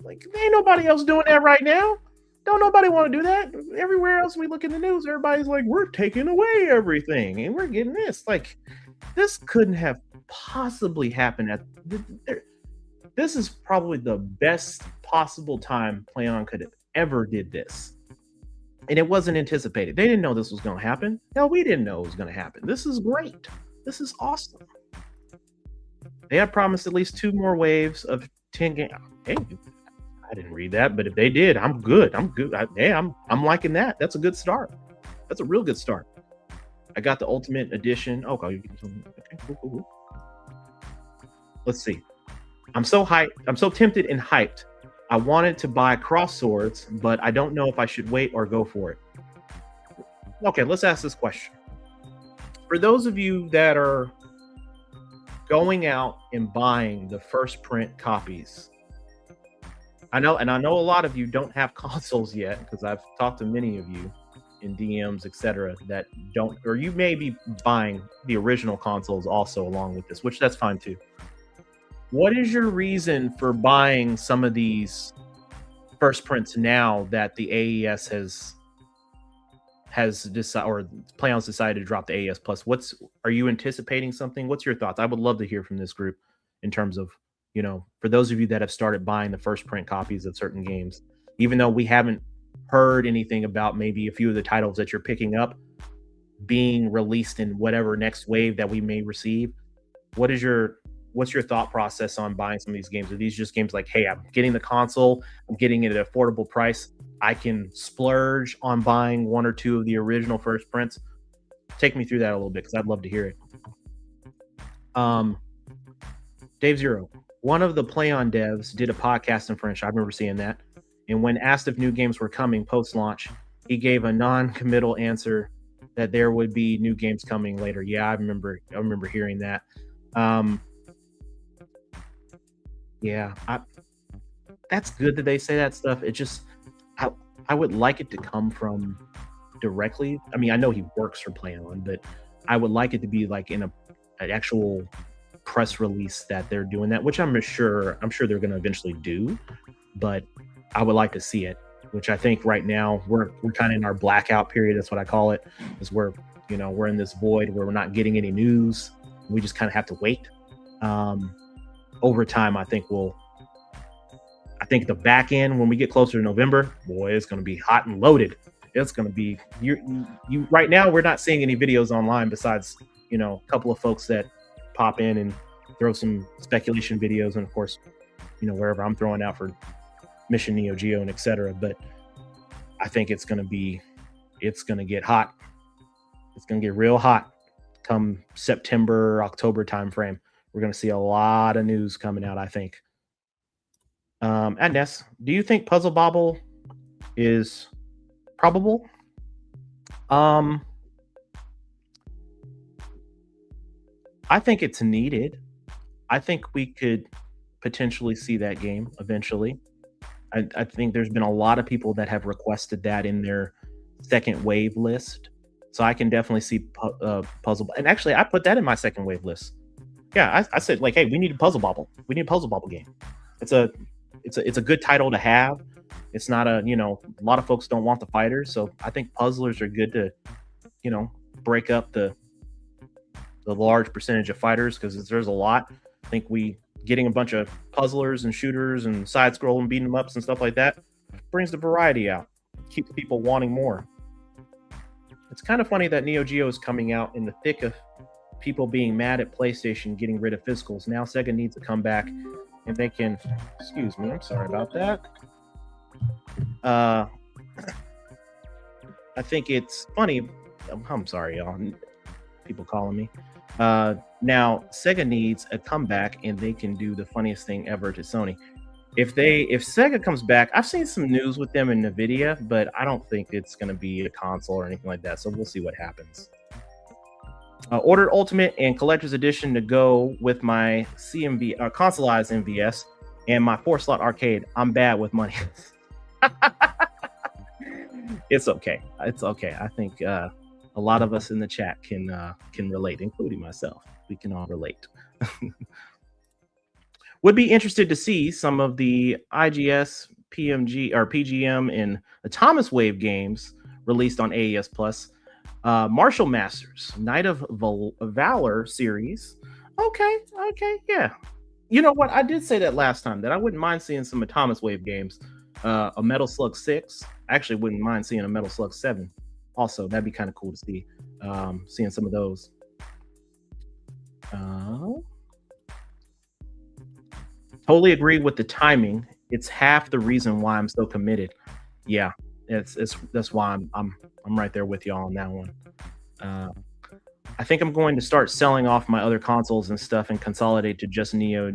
ain't nobody else doing that right now. Don't nobody want to do that. Everywhere else we look in the news, everybody's like, we're taking away everything and we're getting this. Like, this couldn't have possibly happened this is probably the best possible time PlayOn could have ever did this. And it wasn't anticipated. They didn't know this was going to happen. Hell, we didn't know it was going to happen. This is great. This is awesome. They had promised at least 2 more waves of 10 games. Hey, I didn't read that, but if they did, I'm good. I'm good. I'm liking that. That's a good start. That's a real good start. I got the Ultimate Edition. Okay, cool. Let's see. I'm so hyped. I'm so tempted and hyped. I wanted to buy Cross Swords, but I don't know if I should wait or go for it. Okay, let's ask this question. For those of you that are going out and buying the first print copies, I know a lot of you don't have consoles yet, because I've talked to many of you in DMs, etc., that don't, or you may be buying the original consoles also along with this, which that's fine too. What is your reason for buying some of these first prints now that the AES has decided, or PlayOn's decided to drop the AES Plus? Are you anticipating something? What's your thoughts? I would love to hear from this group in terms of, for those of you that have started buying the first print copies of certain games, even though we haven't heard anything about maybe a few of the titles that you're picking up being released in whatever next wave that we may receive. What's your thought process on buying some of these games? Are these just games like, hey, I'm getting the console, I'm getting it at an affordable price, I can splurge on buying 1 or 2 of the original first prints? Take me through that a little bit, because I'd love to hear it. Dave Zero, one of the PlayOn devs did a podcast in French. I remember seeing that. And when asked if new games were coming post-launch, he gave a non-committal answer that there would be new games coming later. Yeah, I remember hearing that. that's good that they say that stuff. It just I I would like it to come from directly. I mean, I know he works for PlayOn, but I would like it to be like in an actual press release that they're doing that, which I'm sure they're going to eventually do, but I would like to see it. Which I think right now we're kind of in our blackout period. That's what I call it. Is where we're in this void where we're not getting any news. We just kind of have to wait. Um, Over time, I think the back end when we get closer to November, boy, it's going to be hot and loaded. It's going to be you right now. We're not seeing any videos online besides a couple of folks that pop in and throw some speculation videos, and of course, wherever I'm throwing out for Mission Neo Geo and etc. But I think it's going to get hot. It's going to get real hot come September, October timeframe. We're going to see a lot of news coming out, I think. And Ness, do you think Puzzle Bobble is probable? Um, I think it's needed. I think we could potentially see that game eventually. I think there's been a lot of people that have requested that in their second wave list. So I can definitely see Puzzle. And actually, I put that in my second wave list. Yeah, I said like, hey, we need a Puzzle Bobble. We need a Puzzle Bobble game. It's a it's a good title to have. It's not a lot of folks don't want the fighters, so I think puzzlers are good to you know break up the large percentage of fighters because there's a lot. I think we getting a bunch of puzzlers and shooters and side scrolling beating them ups and stuff like that brings the variety out, keeps people wanting more. It's kind of funny that Neo Geo is coming out in the thick of people being mad at PlayStation getting rid of physicals. Now Sega needs to come back and they can. Excuse me, I'm sorry about that. Uh, I think it's funny. I'm sorry, y'all. People calling me. Now Sega needs a comeback, and they can do the funniest thing ever to Sony. If Sega comes back, I've seen some news with them in Nvidia, but I don't think it's going to be a console or anything like that. So we'll see what happens. Ordered Ultimate and Collector's Edition to go with my CMV consoleized MVS and my 4-slot arcade. I'm bad with money. It's okay. It's okay. I think a lot of us in the chat can relate, including myself. We can all relate. Would be interested to see some of the IGS, PMG, or PGM, and the Thomas Wave games released on AES Plus. Martial Masters, Knight of Valor series. Okay, yeah. You know what? I did say that last time that I wouldn't mind seeing some of Thomas Wave games. A Metal Slug 6. I actually wouldn't mind seeing a Metal Slug 7. Also, that'd be kind of cool to see. Seeing some of those. Totally agree with the timing. It's half the reason why I'm so committed. Yeah, that's why I'm right there with y'all on that one. I think I'm going to start selling off my other consoles and stuff and consolidate to just Neo,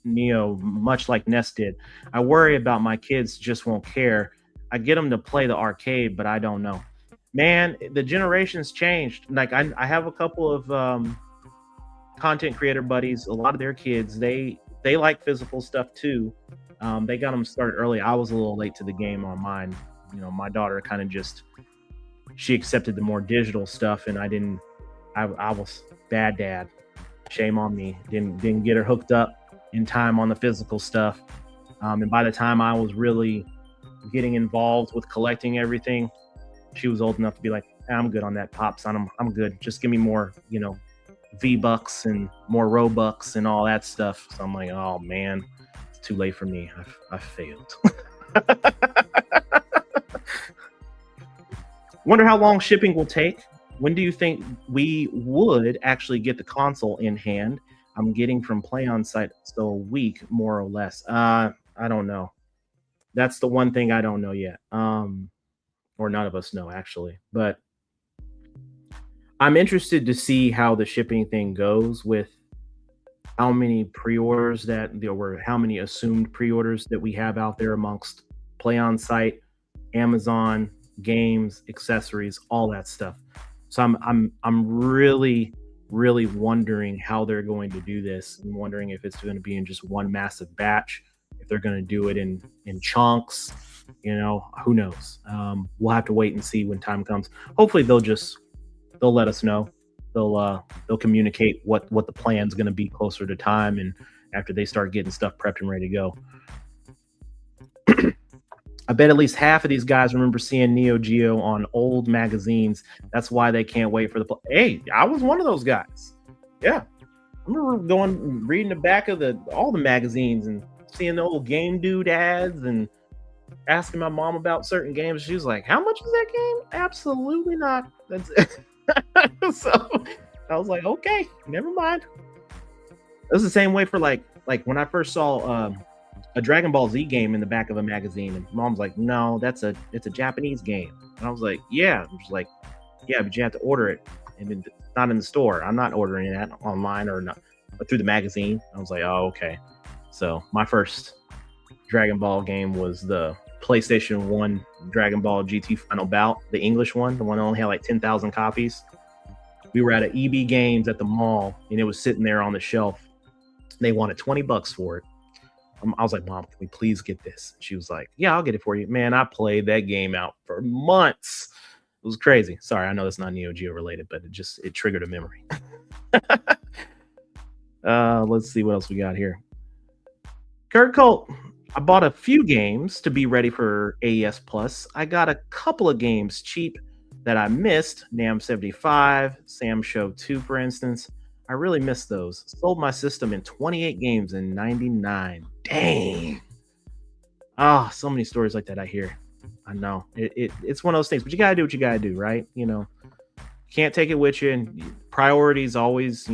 much like Ness did. I worry about my kids just won't care. I get them to play the arcade, but I don't know. Man, the generations changed. Like I have a couple of content creator buddies. A lot of their kids, they like physical stuff too. They got them started early. I was a little late to the game on mine. My daughter kind of she accepted the more digital stuff, and I didn't. I was bad dad. Shame on me. Didn't get her hooked up in time on the physical stuff. And by the time I was really getting involved with collecting everything, she was old enough to be like, I'm good on that, Pops. I'm good. Just give me more, V-Bucks and more Robux and all that stuff. So I'm like, oh man, it's too late for me. I've failed. Wonder how long shipping will take. When do you think we would actually get the console in hand? I'm getting from PlayOn site so a week, more or less. I don't know. That's the one thing I don't know yet. Or none of us know actually. But I'm interested to see how the shipping thing goes with how many pre-orders that there were, how many assumed pre-orders that we have out there amongst PlayOn site, Amazon, games, accessories, all that stuff. So I'm really wondering how they're going to do this. I'm wondering if it's going to be in just one massive batch, if if they're going to do it in chunks, who knows. We'll have to wait and see when time comes. Hopefully they'll let us know. They'll communicate what the plan's going to be closer to time, and after they start getting stuff prepped and ready to go. I bet at least half of these guys remember seeing Neo Geo on old magazines. That's why they can't wait for the. Hey, I was one of those guys. Yeah, I remember reading the back of all the magazines and seeing the old Game Dude ads and asking my mom about certain games. She was like, "How much is that game?" Absolutely not. That's it. So I was like, "Okay, never mind." It was the same way for like when I first saw a Dragon Ball Z game in the back of a magazine, and mom's like, "No, it's a Japanese game." And I was like, "Yeah." And she's like, "Yeah, but you have to order it, and it's not in the store. I'm not ordering that online or not, but through the magazine." I was like, "Oh, okay." So my first Dragon Ball game was the PlayStation 1 Dragon Ball GT Final Bout, the English one, the one that only had like 10,000 copies. We were at an EB Games at the mall, and it was sitting there on the shelf. They wanted $20 for it. I was like, "Mom, can we please get this?" She was like, "Yeah, I'll get it for you." Man, I played that game out for months. It was crazy. Sorry, I know that's not Neo Geo related, but it triggered a memory. Let's see what else we got here. Kurt Colt, I bought a few games to be ready for AES Plus. I got a couple of games cheap that I missed. NAM 75, Sam Show 2, for instance. I really missed those. Sold my system in 28 games in 99. Dang. Ah, so many stories like that I hear. I know. It's one of those things, but you gotta do what you gotta do, right? You can't take it with you, and priorities always,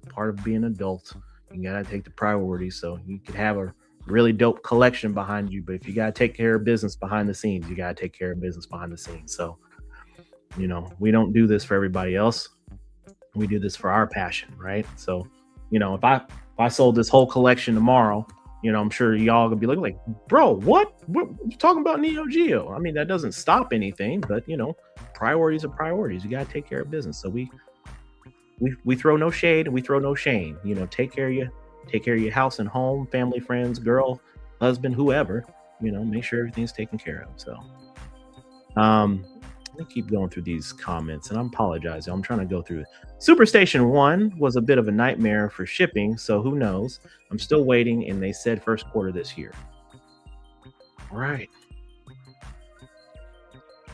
part of being an adult. You gotta take the priorities. So you could have a really dope collection behind you, but if you gotta take care of business behind the scenes, you gotta take care of business behind the scenes. So, we don't do this for everybody else. We do this for our passion, right? So, if I sold this whole collection tomorrow, I'm sure y'all gonna be looking like, "Bro, what you talking about Neo Geo?" I mean, that doesn't stop anything, but priorities are priorities. You gotta take care of business. So we throw no shade and we throw no shame. Take care of your house and home, family, friends, girl, husband, whoever. Make sure everything's taken care of. So, let me keep going through these comments, and I'm apologizing. I'm trying to go through it. Superstation 1 was a bit of a nightmare for shipping, so who knows? I'm still waiting, and they said first quarter this year. All right.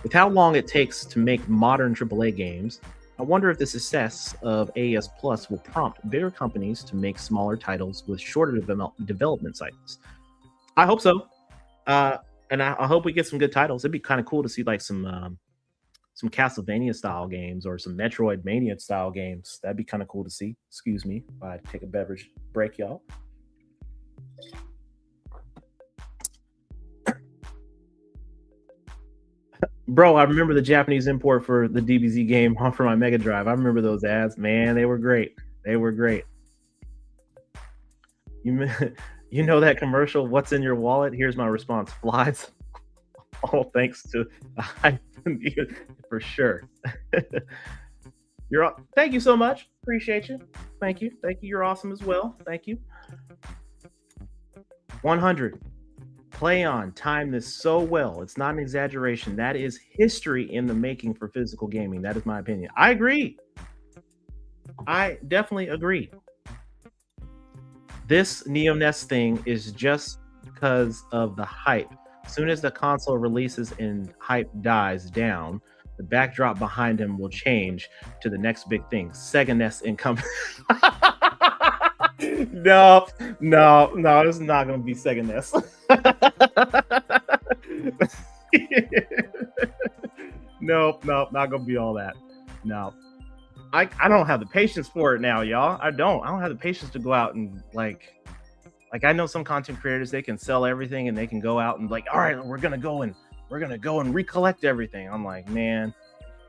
With how long it takes to make modern AAA games, I wonder if the success of AES Plus will prompt bigger companies to make smaller titles with shorter development cycles. I hope so. And I hope we get some good titles. It'd be kind of cool to see like some Castlevania style games or some Metroidvania style games. That'd be kind of cool to see. Excuse me if I take a beverage break, y'all. Bro, I remember the Japanese import for the DBZ game for my Mega Drive. I remember those ads. Man, they were great. They were great. You know that commercial, "What's in your wallet?" Here's my response: flies. All thanks to for sure. Thank you so much. Appreciate you. Thank you. You're awesome as well. Thank you. 100. Play on. Time this so well. It's not an exaggeration. That is history in the making for physical gaming. That is my opinion. I agree. I definitely agree. This Neo Ness thing is just because of the hype. As soon as the console releases and hype dies down, the backdrop behind him will change to the next big thing. Sega Ness income. No, it's not going to be Sega Ness. Nope, not going to be all that. No. I don't have the patience for it now, y'all. I don't have the patience to go out and like I know some content creators, they can sell everything and they can go out and like, all right, we're gonna go and recollect everything. I'm like, man,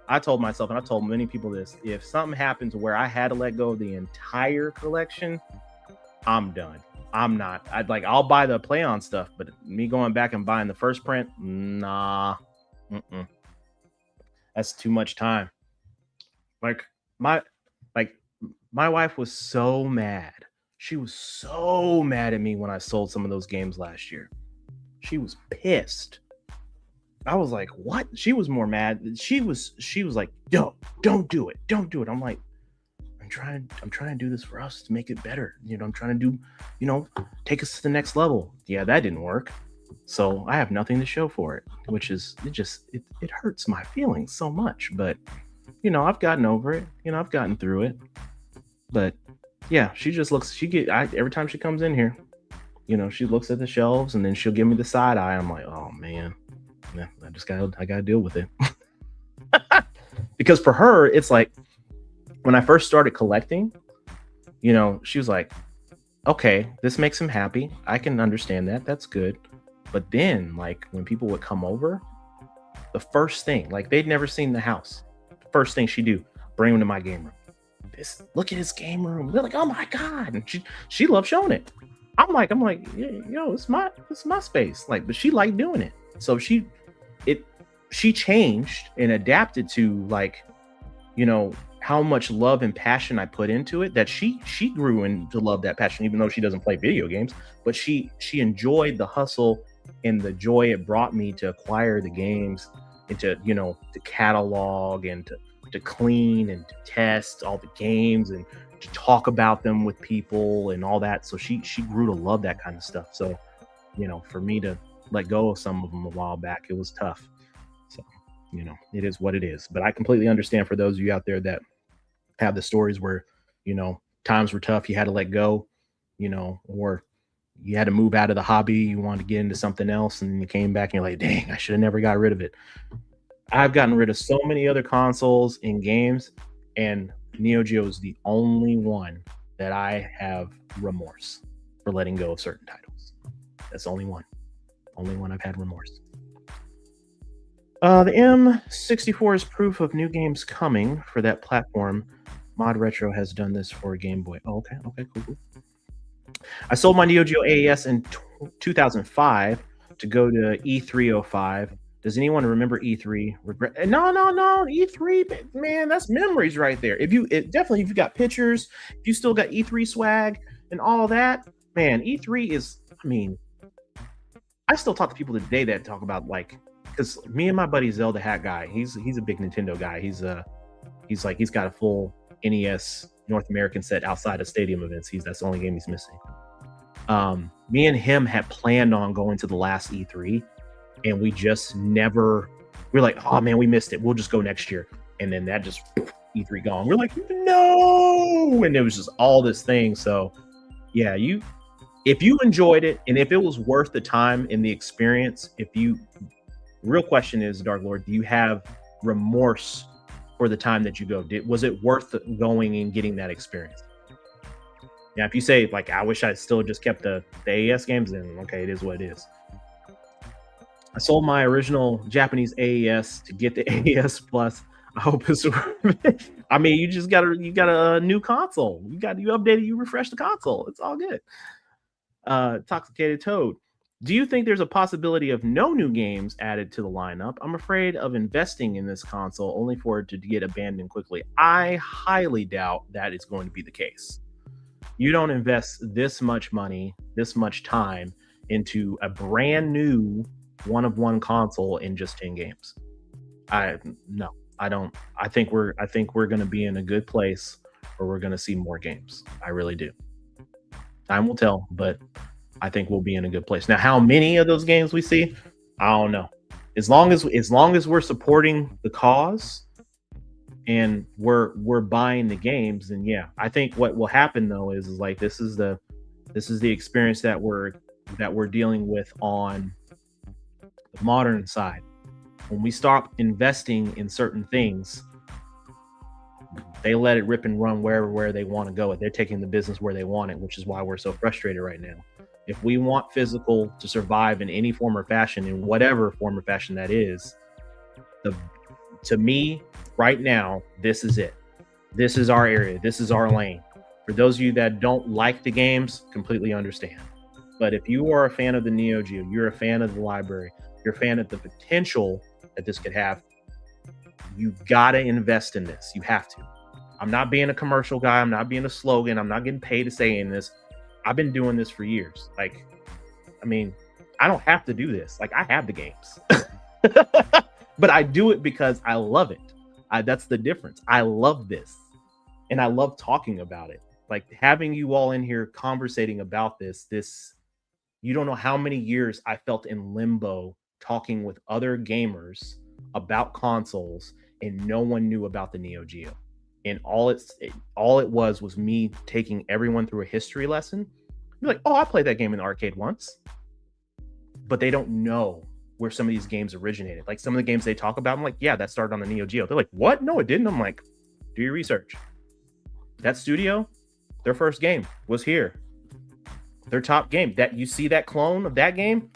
I told myself, and I told many people this: if something happened to where I had to let go of the entire collection, I'm done. I'm not. I'll buy the play on stuff, but me going back and buying the first print, nah, that's too much time. My wife was so mad. She was so mad at me when I sold some of those games last year. She was pissed. I was like, what? She was more mad. She was like, no, don't do it. Don't do it. I'm like, I'm trying to do this for us to make it better. I'm trying to do, take us to the next level. Yeah, that didn't work. So I have nothing to show for it, which is it hurts my feelings so much. But I've gotten over it. I've gotten through it. But yeah, she just looks. Every time she comes in here, she looks at the shelves and then she'll give me the side eye. I'm like, oh man, yeah, I gotta deal with it. Because for her, it's like when I first started collecting, she was like, okay, this makes him happy. I can understand that. That's good. But then, like, when people would come over, the first thing, like, they'd never seen the house. The first thing she'd do, bring them to my game room. Look at his game room. They're like, oh my God. And she loved showing it. I'm like, yo, it's my space. Like, but she liked doing it. So she changed and adapted to, like, how much love and passion I put into it, that she grew to love that passion, even though she doesn't play video games. But she enjoyed the hustle and the joy it brought me to acquire the games and to catalog and to clean and to test all the games and to talk about them with people and all that. So she grew to love that kind of stuff. So, for me to let go of some of them a while back, it was tough. So, it is what it is. But I completely understand for those of you out there that have the stories where, times were tough, you had to let go, or you had to move out of the hobby, you wanted to get into something else, and you came back and you're like, dang, I should have never got rid of it. I've gotten rid of so many other consoles and games, and Neo Geo is the only one that I have remorse for letting go of certain titles. That's the only one. Only one I've had remorse. The M64 is proof of new games coming for that platform. Mod Retro has done this for Game Boy. Oh, okay, cool. I sold my Neo Geo AES in 2005 to go to E305. Does anyone remember E3? No, E3, man, that's memories right there. If you got pictures, if you still got E3 swag and all that, man, E3 is, I still talk to people today that talk about, like, because me and my buddy Zelda Hat guy, he's a big Nintendo guy. He's got a full NES North American set outside of stadium events. That's the only game he's missing. Me and him had planned on going to the last E3, and we just never. We're like, oh man, we missed it. We'll just go next year, and then that just E3 gone. We're like, no, and it was just all this thing. So, yeah, if you enjoyed it and if it was worth the time and the experience, real question is, Dark Lord, do you have remorse for the time that you go? Was it worth going and getting that experience? Yeah, if you say, like, I wish I still just kept the AES games, then okay, it is what it is. I sold my original Japanese AES to get the AES Plus. I hope it's worth it. You got a new console. You updated, you refreshed the console. It's all good. Toxicated Toad. Do you think there's a possibility of no new games added to the lineup? I'm afraid of investing in this console only for it to get abandoned quickly. I highly doubt that is going to be the case. You don't invest this much money, this much time into a brand new one-of-one console in just 10 games. I don't. I think we're going to be in a good place where we're going to see more games. I really do. Time will tell, but I think we'll be in a good place. Now, how many of those games we see, I don't know. As long as we're supporting the cause and we're buying the games, then yeah, I think what will happen though is like this is the experience that we're dealing with on the modern side. When we stop investing in certain things, they let it rip and run where they want to go. They're taking the business where they want it, which is why we're so frustrated right now. If we want physical to survive in any form or fashion, in whatever form or fashion that is, to me, right now, this is it. This is our area. This is our lane. For those of you that don't like the games, completely understand. But if you are a fan of the Neo Geo, you're a fan of the library, you're a fan of the potential that this could have, you've got to invest in this. You have to. I'm not being a commercial guy. I'm not being a slogan. I'm not getting paid to say in this. I've been doing this for years. Like, I mean, I don't have to do this. Like, I have the games, but I do it because I love it. That's the difference. I love this, and I love talking about it. Like having you all in here conversating about this, you don't know how many years I felt in limbo talking with other gamers about consoles, and no one knew about the Neo Geo. And all it was me taking everyone through a history lesson. You're like, oh, I played that game in the arcade once, but they don't know where some of these games originated. Like some of the games they talk about, I'm like, yeah, that started on the Neo Geo. They're like, what? No, it didn't. I'm like, do your research. That studio, their first game was here. Their top game, that you see that clone of that game,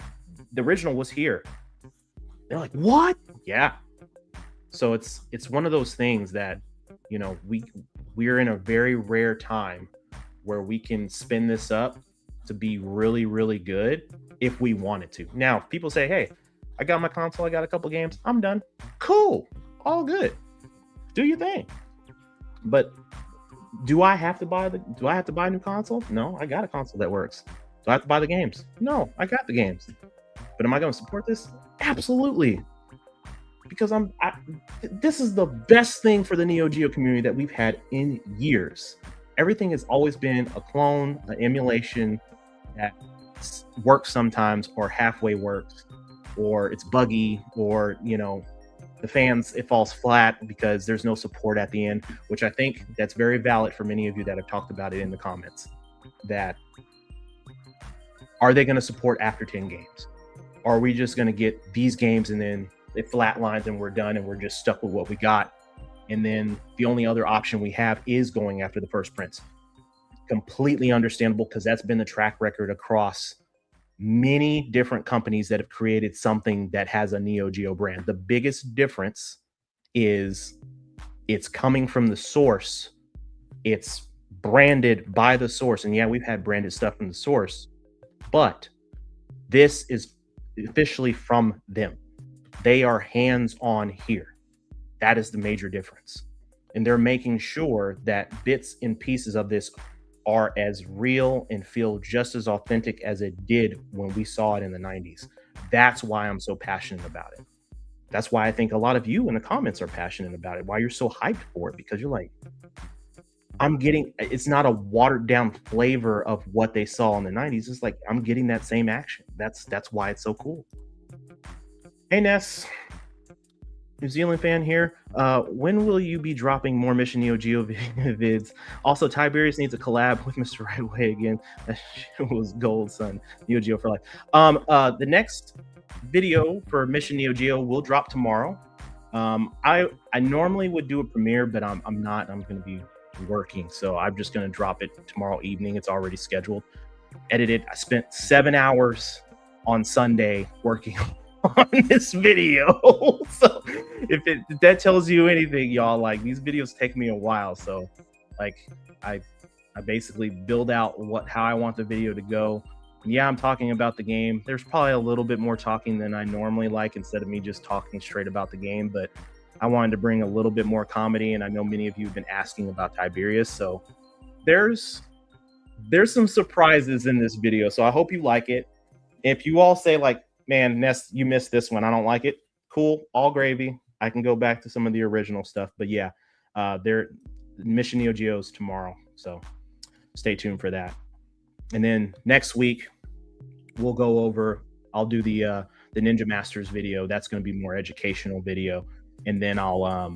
the original was here. They're like, what? Yeah. So it's one of those things that, you know, we're in a very rare time where we can spin this up to be really, really good if we wanted to. Now, if people say, hey, I got my console, I got a couple games, I'm done. Cool. All good. Do your thing. But do I have to buy a new console? No, I got a console that works. Do I have to buy the games? No, I got the games. But am I going to support this? Absolutely. Because this is the best thing for the Neo Geo community that we've had in years. Everything has always been a clone, an emulation that works sometimes, or halfway works, or it's buggy, or, you know, the fans, it falls flat because there's no support at the end, which I think that's very valid for many of you that have talked about it in the comments. That are they going to support after 10 games? Or are we just going to get these games and then it flatlines and we're done and we're just stuck with what we got? And then the only other option we have is going after the first prints. Completely understandable, because that's been the track record across many different companies that have created something that has a Neo Geo brand. The biggest difference is it's coming from the source. It's branded by the source. And yeah, we've had branded stuff from the source, but this is officially from them. They are hands-on here. That is the major difference. And they're making sure that bits and pieces of this are as real and feel just as authentic as it did when we saw it in the 90s. That's why I'm so passionate about it. That's why I think a lot of you in the comments are passionate about it, why you're so hyped for it, because you're like, it's not a watered down flavor of what they saw in the 90s. It's like, I'm getting that same action. That's why it's so cool. Hey, Ness, New Zealand fan here. When will you be dropping more Mission Neo Geo vids? Also, Tiberius needs a collab with Mr. Right Way again. That shit was gold, son. Neo Geo for life. The next video for Mission Neo Geo will drop tomorrow. I normally would do a premiere, but I'm not. I'm going to be working, so I'm just going to drop it tomorrow evening. It's already scheduled, edited. I spent 7 hours on Sunday working on this video. So if that tells you anything, y'all, like, these videos take me a while. So like I basically build out how I want the video to go. Yeah, I'm talking about the game. There's probably a little bit more talking than I normally like, instead of me just talking straight about the game, but I wanted to bring a little bit more comedy, and I know many of you have been asking about Tiberius, so there's some surprises in this video, so I hope you like it. If you all say like, man, Ness, you missed this one, I don't like it, cool, all gravy. I can go back to some of the original stuff, but yeah, Mission Neo Geo's tomorrow, so stay tuned for that. And then next week we'll go over, I'll do the Ninja Masters video. That's going to be more educational video. And then I'll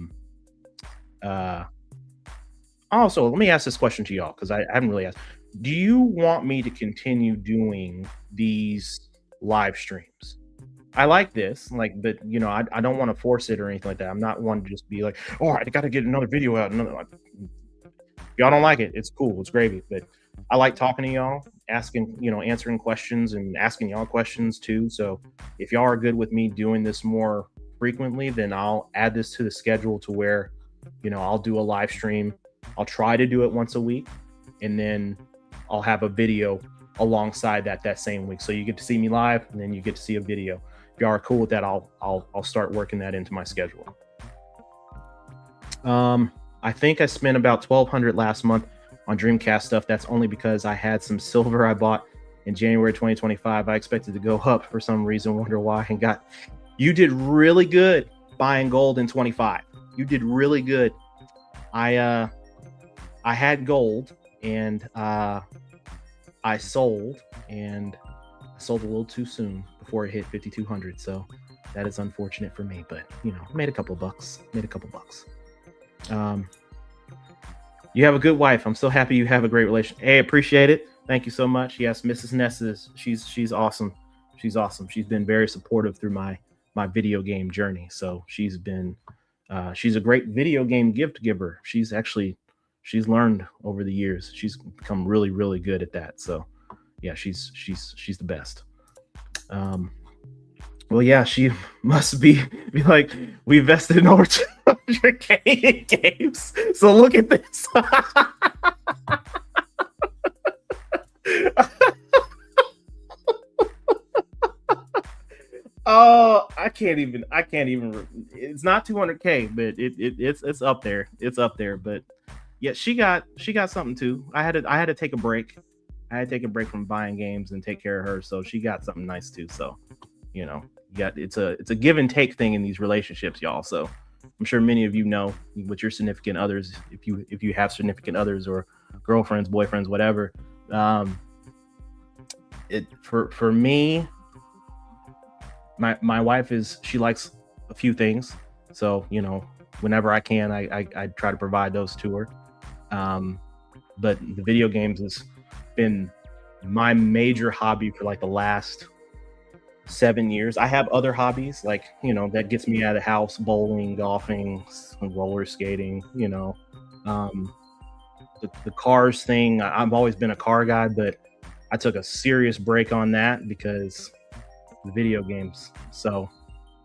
also, let me ask this question to y'all, because I haven't really asked. Do you want me to continue doing these live streams? I like this, like, but you know, I don't want to force it or anything like that. I'm not one to just be like, oh, I got to get another video out. If y'all don't like it, it's cool, it's gravy. But I like talking to y'all, asking, you know, answering questions and asking y'all questions too. So if y'all are good with me doing this more frequently, then I'll add this to the schedule to where, you know, I'll do a live stream. I'll try to do it once a week, and then I'll have a video alongside that same week. So you get to see me live, and then you get to see a video. If y'all are cool with that, I'll start working that into my schedule. I think I spent about $1,200 last month on Dreamcast stuff. That's only because I had some silver I bought in January 2025. I expected to go up for some reason, wonder why, and got. You did really good buying gold in 25. You did really good. I had gold and I sold, and I sold a little too soon before it hit 5,200. So that is unfortunate for me, but you know, made a couple bucks. You have a good wife. I'm so happy you have a great relationship. Hey, appreciate it. Thank you so much. Yes, Mrs. Ness she's awesome. She's awesome. She's been very supportive through my video game journey. So she's a great video game gift giver. She's learned over the years. She's become really, really good at that. So yeah, she's the best. Well, yeah, she must be like, we invested in over 200K in games. So look at this. Oh, I can't even. It's not 200K, but it's up there. It's up there. But yeah, she got something too. I had to take a break. I had to take a break from buying games and take care of her. So she got something nice too. So, you know, it's a give and take thing in these relationships, y'all. So I'm sure many of you know with your significant others, if you have significant others or girlfriends, boyfriends, whatever. For me, my wife she likes a few things. So, you know, whenever I can, I try to provide those to her. But the video games has been my major hobby for like the last 7 years. I have other hobbies, like, you know, that gets me out of the house: bowling, golfing, roller skating, you know. The cars thing, I've always been a car guy, but I took a serious break on that because the video games. So,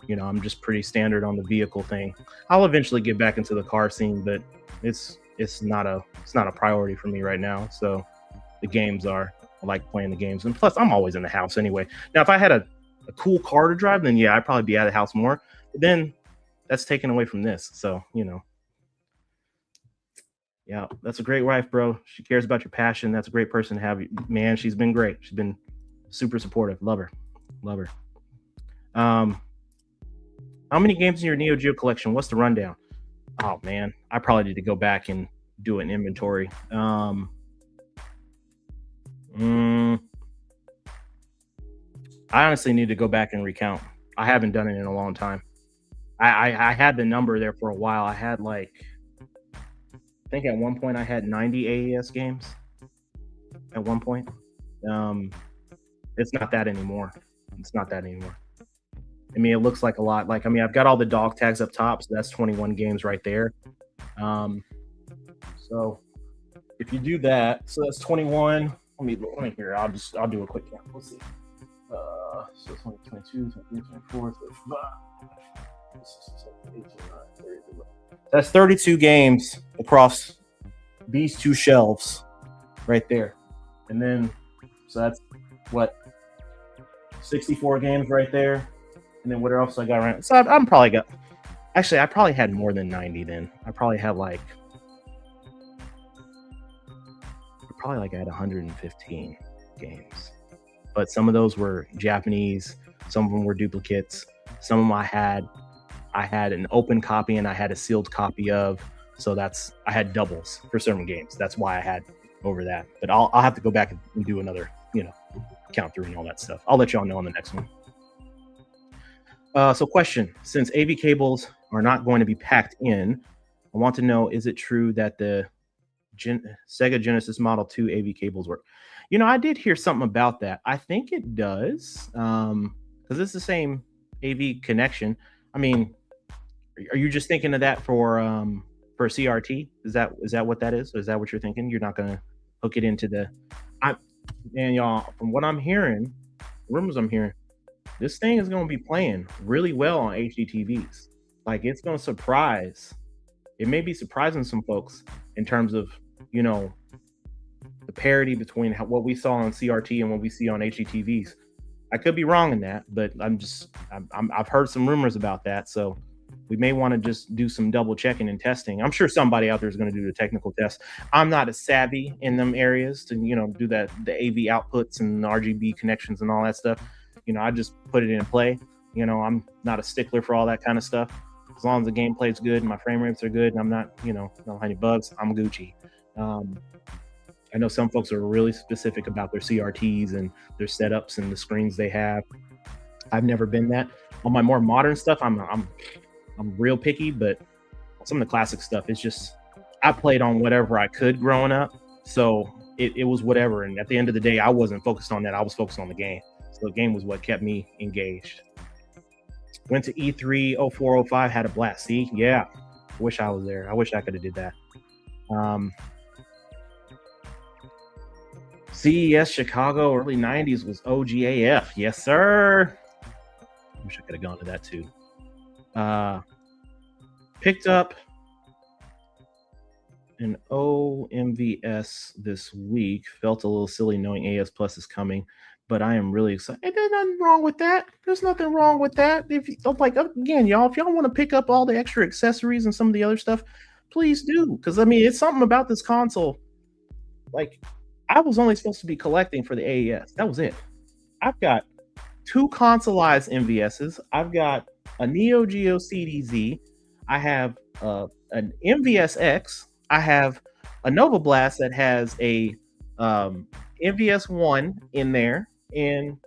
you know, I'm just pretty standard on the vehicle thing. I'll eventually get back into the car scene, but it's not a priority for me right now. So the games are. I like playing the games, and plus I'm always in the house anyway. Now, if I had a cool car to drive, then yeah, I'd probably be out of the house more. But then that's taken away from this. So, you know. Yeah, that's a great wife, bro. She cares about your passion. That's a great person to have. Man, she's been great. She's been super supportive. Love her. How many games in your Neo Geo collection? What's the rundown? Oh man, I probably need to go back and do an inventory. I honestly need to go back and recount. I haven't done it in a long time. I had the number there for a while. I had like, I think at one point I had 90 AES games. At one point, it's not that anymore. I mean, it looks like a lot. Like, I mean, I've got all the dog tags up top, so that's 21 games right there. So if you do that, so that's 21. Let me hear. I'll do a quick count. Let's see. So it's 22, 23, 24, 35. That's 32 games across these two shelves right there. And then, so that's what, 64 games right there. And then what else I got around? So I'm probably got, actually, I probably had more than 90 then. I probably had like, I had 115 games. But some of those were Japanese, some of them were duplicates. Some of them I had an open copy and I had a sealed copy of. So I had doubles for certain games. That's why I had over that. But I'll have to go back and do another, you know, count through and all that stuff. I'll let y'all know on the next one. So question, since AV cables are not going to be packed in, I want to know, is it true that the Sega Genesis Model 2 AV cables work? You know, I did hear something about that. I think it does, because it's the same AV connection. I mean, are you just thinking of that for CRT? Is that what that is? Is that what you're thinking? You're not gonna hook it into the? Man, y'all, from what I'm hearing, rumors I'm hearing, this thing is gonna be playing really well on HD TVs. Like, it's gonna surprise. It may be surprising some folks in terms of, you know, the parity between what we saw on CRT and what we see on HD TVs. I could be wrong in that, but I've heard some rumors about that. So, We may want to just do some double checking and testing. I'm sure somebody out there is going to do the technical test. I'm not as savvy in them areas to, do that, the AV outputs and RGB connections and all that stuff. I just put it in play. I'm not a stickler for all that kind of stuff. As long as the gameplay is good and my frame rates are good and I'm not, don't have any bugs, I'm Gucci. I know some folks are really specific about their CRTs and their setups and the screens they have. I've never been that. On my more modern stuff, I'm real picky, but some of the classic stuff is just, I played on whatever I could growing up, so it was whatever. And at the end of the day, I wasn't focused on that. I was focused on the game. So the game was what kept me engaged. Went to E3 0405, had a blast. See, yeah, wish I was there. I wish I could have did that. CES Chicago early 90s was OGAF. Yes, sir. Wish I could have gone to that too. Picked up an OMVS this week. Felt a little silly knowing AES Plus is coming, but I am really excited. And there's nothing wrong with that. There's nothing wrong with that. If you like, again, y'all, if y'all want to pick up all the extra accessories and some of the other stuff, please do. Because I mean, it's something about this console. Like, I was only supposed to be collecting for the AES. That was it. I've got 2 consoleized MVSs. I've got a Neo Geo CDZ. I have an MVS X. I have a Nova Blast that has a MVS 1 in there. And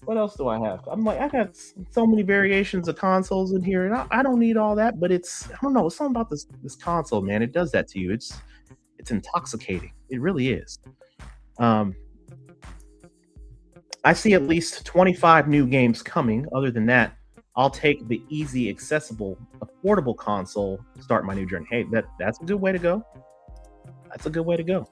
what else do I have? I'm like, I got so many variations of consoles in here, and I don't need all that. But I don't know, it's something about this console, man. It does that to you. It's intoxicating. It really is. I see at least 25 new games coming. Other than that, I'll take the easy, accessible, affordable console to start my new journey. Hey, that's a good way to go. That's a good way to go.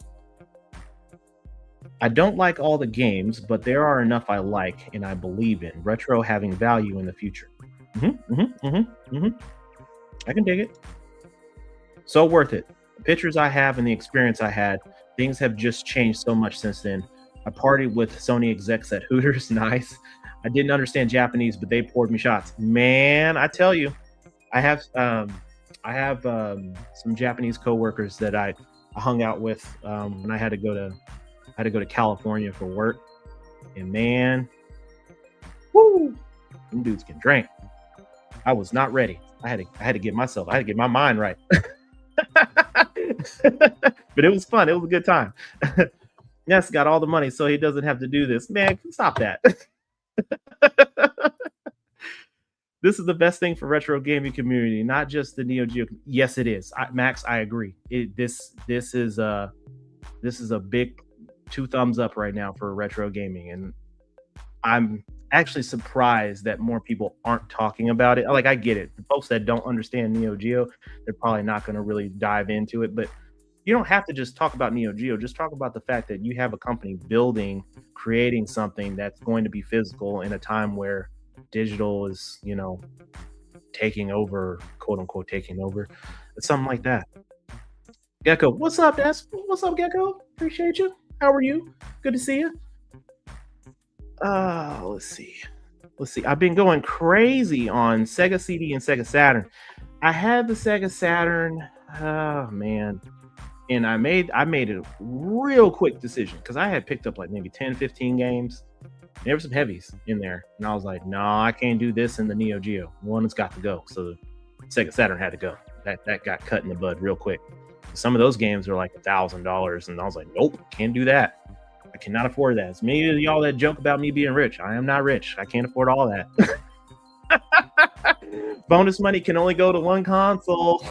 I don't like all the games, but there are enough I like and I believe in. Retro having value in the future. I can dig it. So worth it. The pictures I have and the experience I had, things have just changed so much since then. I partied with Sony execs at Hooters. Nice. I didn't understand Japanese, but they poured me shots. Man, I tell you, I have some Japanese coworkers that I hung out with when I had to go to California for work. And man, woo, them dudes can drink. I was not ready. I had to get my mind right. But it was fun. It was a good time. Ness got all the money, so he doesn't have to do this. Man, stop that. This is the best thing for retro gaming community, not just the Neo Geo. Yes, it is. Max, I agree. This is a big 2 thumbs up right now for retro gaming, and I'm actually surprised that more people aren't talking about it. Like, I get it. The folks that don't understand Neo Geo, they're probably not going to really dive into it, but you don't have to just talk about Neo Geo. Just talk about the fact that you have a company creating something that's going to be physical in a time where digital is, taking over, quote unquote, taking over. It's something like that. Gecko, what's up, Ness? What's up, Gecko? Appreciate you. How are you? Good to see you. Let's see. I've been going crazy on Sega CD and Sega Saturn. I had the Sega Saturn. Oh man. And I made a real quick decision because I had picked up like maybe 10, 15 games. There were some heavies in there. And I was like, no, I can't do this in the Neo Geo. One has got to go. So the Sega Saturn had to go. That got cut in the bud real quick. Some of those games are like $1,000. And I was like, nope, can't do that. I cannot afford that. It's many of y'all that joke about me being rich. I am not rich. I can't afford all that. Bonus money can only go to one console.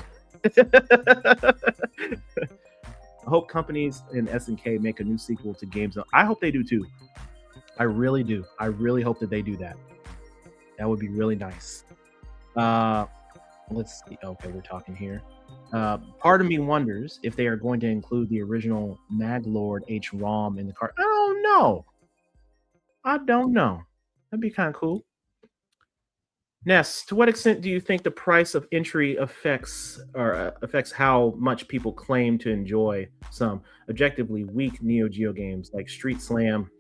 I hope companies in SNK make a new sequel to games. I hope they do too. I really do. I really hope that they do that. That would be really nice. Let's see. Okay, we're talking here. Part of me wonders if they are going to include the original Maglord H-ROM in the card. Oh no, I don't know. That'd be kind of cool. Ness, to what extent do you think the price of entry affects how much people claim to enjoy some objectively weak Neo Geo games like Street Slam,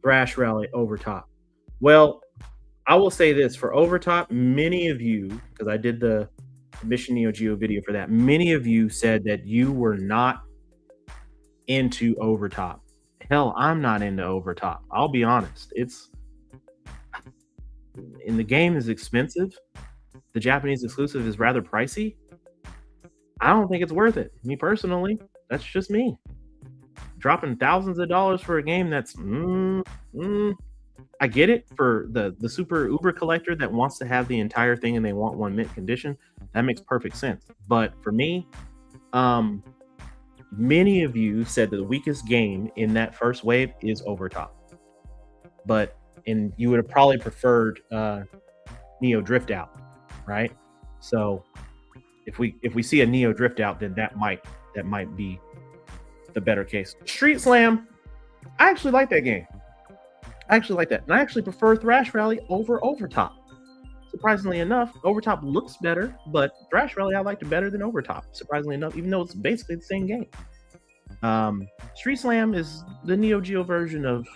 Thrash Rally, Overtop? Well, I will say this for Overtop, many of you, because I did the Mission Neo Geo video for that, many of you said that you were not into Overtop. Hell, I'm not into Overtop. I'll be honest. It's and the game is expensive. The Japanese exclusive is rather pricey. I don't think it's worth it. Me personally, that's just me. Dropping thousands of dollars for a game that's I get it for the super uber collector that wants to have the entire thing and they want one mint condition. That makes perfect sense. But for me, many of you said that the weakest game in that first wave is Overtop. And you would have probably preferred Neo Drift Out, right? So if we see a Neo Drift Out, then that might be the better case. Street Slam, I actually like that game. I actually like that. And I actually prefer Thrash Rally over Overtop. Surprisingly enough, Overtop looks better, but Thrash Rally I liked it better than Overtop, surprisingly enough, even though it's basically the same game. Street Slam is the Neo Geo version of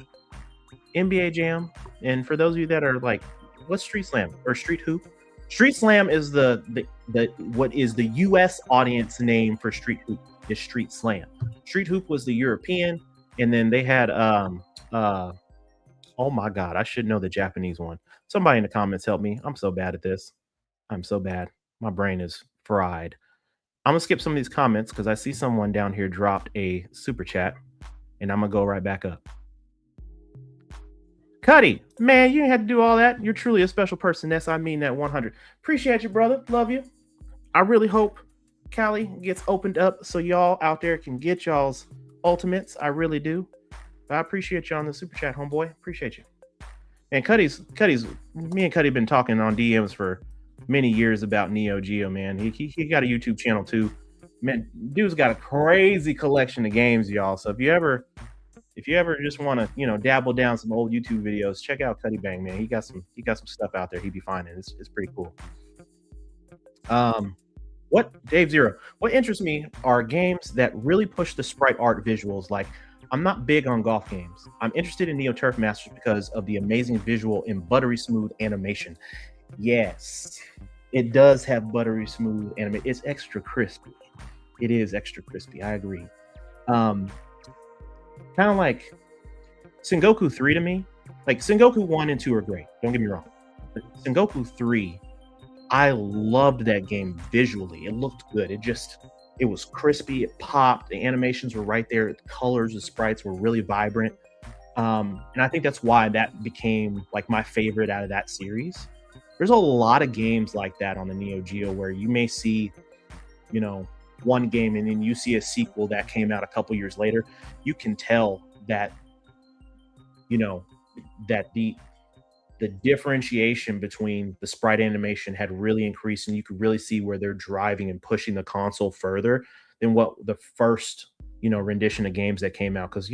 NBA Jam. And for those of you that are like, what's Street Slam or Street Hoop? Street Slam is the what is the US audience name for Street Hoop is Street Slam. Street Hoop was the European, and then they had oh my god, I should know the Japanese one. Somebody in the comments help me. I'm so bad at this. I'm so bad. My brain is fried. I'm gonna skip some of these comments because I see someone down here dropped a super chat, and I'm gonna go right back up. Cuddy, man, you didn't have to do all that. You're truly a special person, Ness. I mean that 100. Appreciate you, brother. Love you. I really hope Cali gets opened up so y'all out there can get y'all's ultimates. I really do. But I appreciate you on the super chat, homeboy. Appreciate you. And Cuddy's, me and Cuddy been talking on DMs for many years about Neo Geo, man. He got a YouTube channel too. Man, dude's got a crazy collection of games, y'all. So if you ever just want to, dabble down some old YouTube videos, check out Cuddy Bang, man. He got some stuff out there he be finding. It's pretty cool. Dave Zero, what interests me are games that really push the sprite art visuals. Like, I'm not big on golf games. I'm interested in Neo Turf Masters because of the amazing visual and buttery smooth animation. Yes, it does have buttery smooth animation. It's extra crispy. It is extra crispy. I agree. Kind of like Sengoku 3 to me. Like Sengoku 1 and 2 are great. Don't get me wrong. But Sengoku 3, I loved that game visually. It looked good. It was crispy. It popped. The animations were right there. The colors, the sprites were really vibrant. And I think that's why that became like my favorite out of that series. There's a lot of games like that on the Neo Geo where you may see, one game and then you see a sequel that came out a couple years later. You can tell that, that the differentiation between the sprite animation had really increased, and you could really see where they're driving and pushing the console further than what the first, rendition of games that came out. Because,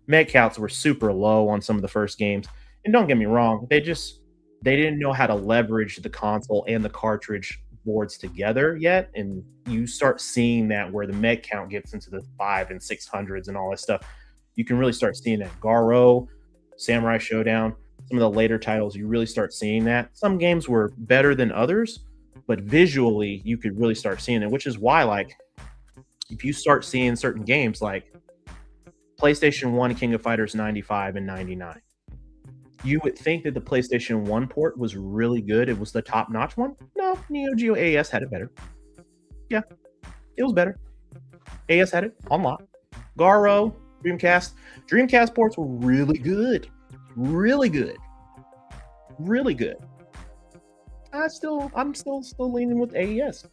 meg counts were super low on some of the first games. And don't get me wrong, they didn't know how to leverage the console and the cartridge boards together yet. And you start seeing that where the meg count gets into the 500s and 600s and all that stuff. You can really start seeing that. Garo, Samurai Showdown, some of the later titles, you really start seeing that. Some games were better than others, but visually you could really start seeing it, which is why, like, if you start seeing certain games like PlayStation 1 King of Fighters 95 and 99, you would think that the PlayStation 1 port was really good. It was the top-notch one. No, Neo Geo AES had it better. Yeah, it was better. AES had it on lock. Garo, Dreamcast ports were really good. Really good. Really good. I'm still leaning with AES.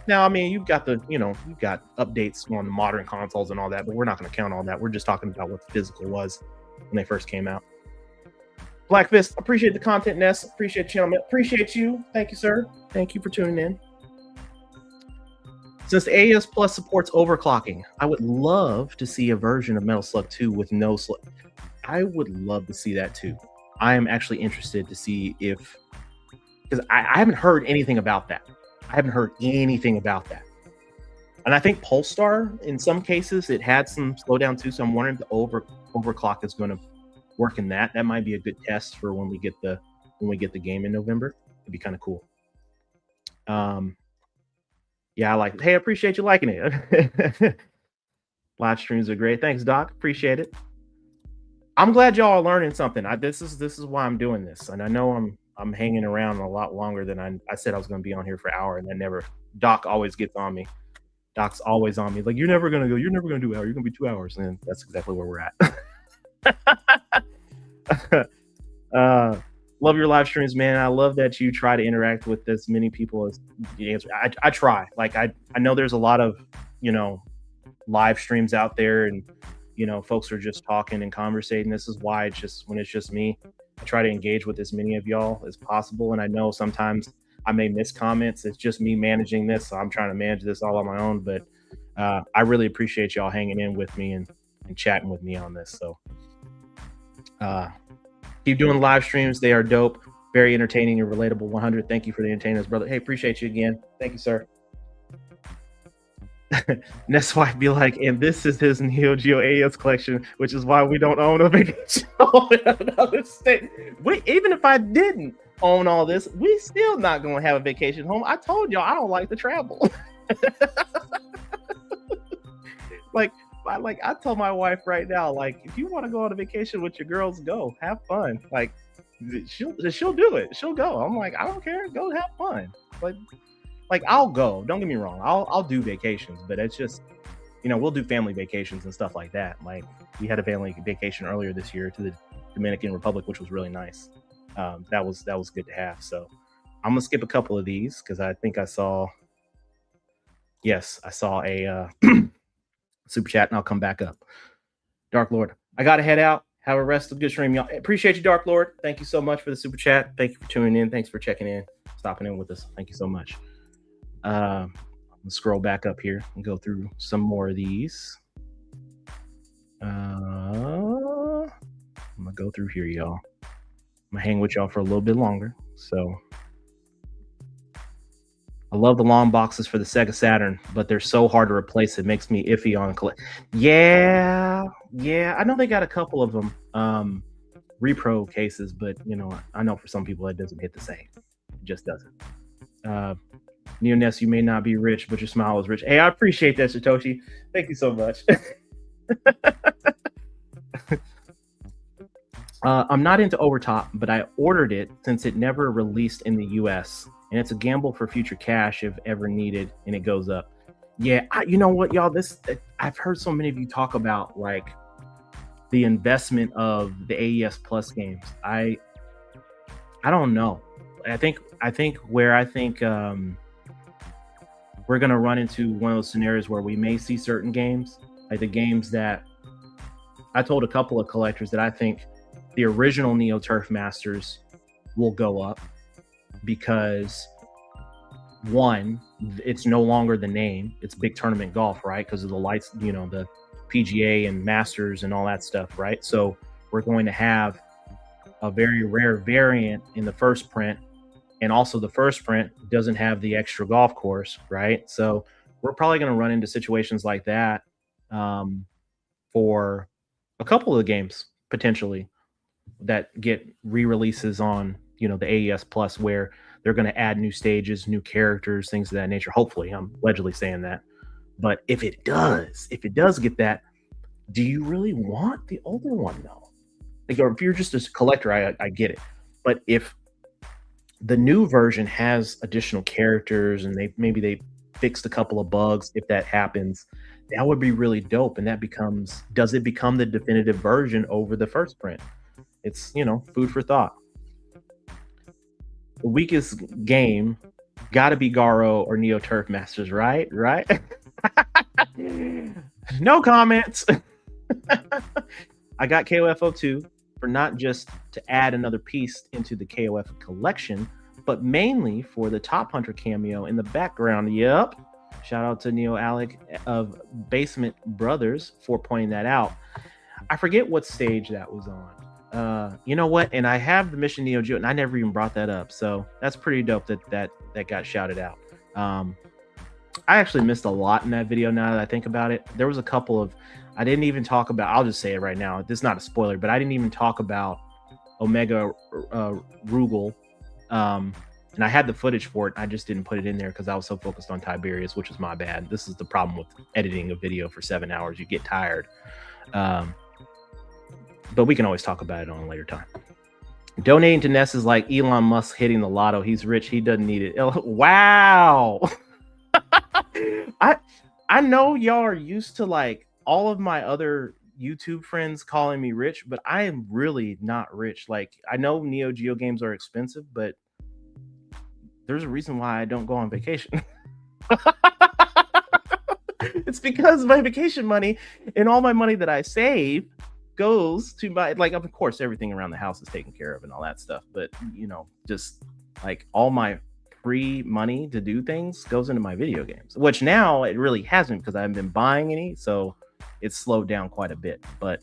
Now, I mean, you've got you've got updates on the modern consoles and all that, but we're not going to count all that. We're just talking about what the physical was when they first came out. Black Fist, appreciate the content, Ness. Appreciate you, gentlemen. Appreciate you. Thank you, sir. Thank you for tuning in. Since the AES Plus supports overclocking, I would love to see a version of Metal Slug 2 with no slug. I would love to see that too. I am actually interested to see if, because I haven't heard anything about that. And I think Polestar, in some cases, it had some slowdown too. So I'm wondering if the overclock is going to work in that. That might be a good test for when we get the when we get the game in November. It'd be kind of cool. Yeah, I like it. Hey, I appreciate you liking it. Live streams are great. Thanks, Doc. Appreciate it. I'm glad y'all are learning something. This is why I'm doing this, and I know I'm hanging around a lot longer than I said I was going to be on here for an hour, and then never. Doc always gets on me. Doc's always on me. Like, you're never gonna go. You're never gonna do an hour. You're gonna be 2 hours, and that's exactly where we're at. Love your live streams, man. I love that you try to interact with as many people as you answer. I try. Like, I know there's a lot of, live streams out there, and folks are just talking and conversating. This is why when it's just me, I try to engage with as many of y'all as possible. And I know sometimes I may miss comments. It's just me managing this, so I'm trying to manage this all on my own. But I really appreciate y'all hanging in with me and chatting with me on this. So keep doing live streams. They are dope, very entertaining and relatable. 100. Thank you for the entertainers, brother. Hey, appreciate you again. Thank you, sir. Ness wife be like, and this is his Geo AES collection, which is why we don't own a vacation home in another state. Even if I didn't own all this, we still not gonna have a vacation home. I told y'all I don't like to travel. I told my wife right now, like, if you want to go on a vacation with your girls, go have fun. Like, she'll do it. She'll go. I'm like, I don't care. Go have fun. Like I'll go. Don't get me wrong. I'll do vacations, but it's just, we'll do family vacations and stuff like that. Like, we had a family vacation earlier this year to the Dominican Republic, which was really nice. That was good to have. So I'm gonna skip a couple of these because I think I saw a super chat, and I'll come back up. Dark Lord, I gotta head out. Have a rest of good stream, y'all. Appreciate you, Dark Lord. Thank you so much for the super chat. Thank you for tuning in. Thanks for checking in, stopping in with us. Thank you so much. I'm gonna scroll back up here and go through some more of these. I'm gonna go through here, y'all. I'm gonna hang with y'all for a little bit longer. So I love the long boxes for the Sega Saturn, but they're so hard to replace. It makes me iffy on collect. Yeah. I know they got a couple of them repro cases, but I know for some people it doesn't hit the same. It just doesn't. Ness, you may not be rich, but your smile is rich. Hey, I appreciate that, Satoshi. Thank you so much. I'm not into Overtop, but I ordered it since it never released in the US, and it's a gamble for future cash if ever needed, and it goes up. Yeah, you know what, y'all? I've heard so many of you talk about like the investment of the AES Plus games. I don't know. I think we're gonna run into one of those scenarios where we may see certain games, like the games that I told a couple of collectors that I think the original Neo Turf Masters will go up because, one, it's no longer the name. It's big tournament golf, right? Because of the lights, the PGA and Masters and all that stuff, right? So we're going to have a very rare variant in the first print, and also the first print doesn't have the extra golf course, right? So we're probably going to run into situations like that for a couple of the games potentially that get re-releases on the AES Plus, where they're going to add new stages, new characters, things of that nature. Hopefully, I'm allegedly saying that. But if it does get that, do you really want the older one though? Like, or if you're just a collector, I get it. But if the new version has additional characters and they fixed a couple of bugs, if that happens, that would be really dope. And does it become the definitive version over the first print? It's, food for thought. The weakest game gotta be Garo or Neo Turf Masters, right? No comments. I got KOF02 for not just to add another piece into the KOF collection, but mainly for the Top Hunter cameo in the background. Yep. Shout out to Neo Alec of Basement Brothers for pointing that out. I forget what stage that was on. You know what? And I have the Mission Neo Geo, and I never even brought that up. So that's pretty dope that got shouted out. I actually missed a lot in that video now that I think about it. There was a couple of, I didn't even talk about, I'll just say it right now. This is not a spoiler, but I didn't even talk about Omega Rugal. And I had the footage for it. I just didn't put it in there because I was so focused on Tiberius, which was my bad. This is the problem with editing a video for 7 hours. You get tired. But we can always talk about it on a later time. Donating to Ness is like Elon Musk hitting the lotto. He's rich. He doesn't need it. Wow. I know y'all are used to like all of my other YouTube friends calling me rich, but I am really not rich. Like, I know Neo Geo games are expensive, but there's a reason why I don't go on vacation. It's because my vacation money and all my money that I save goes to my, like, of course, everything around the house is taken care of and all that stuff. But, you know, just like all my free money to do things goes into my video games, which now it really hasn't because I haven't been buying any. So it's slowed down quite a bit. But,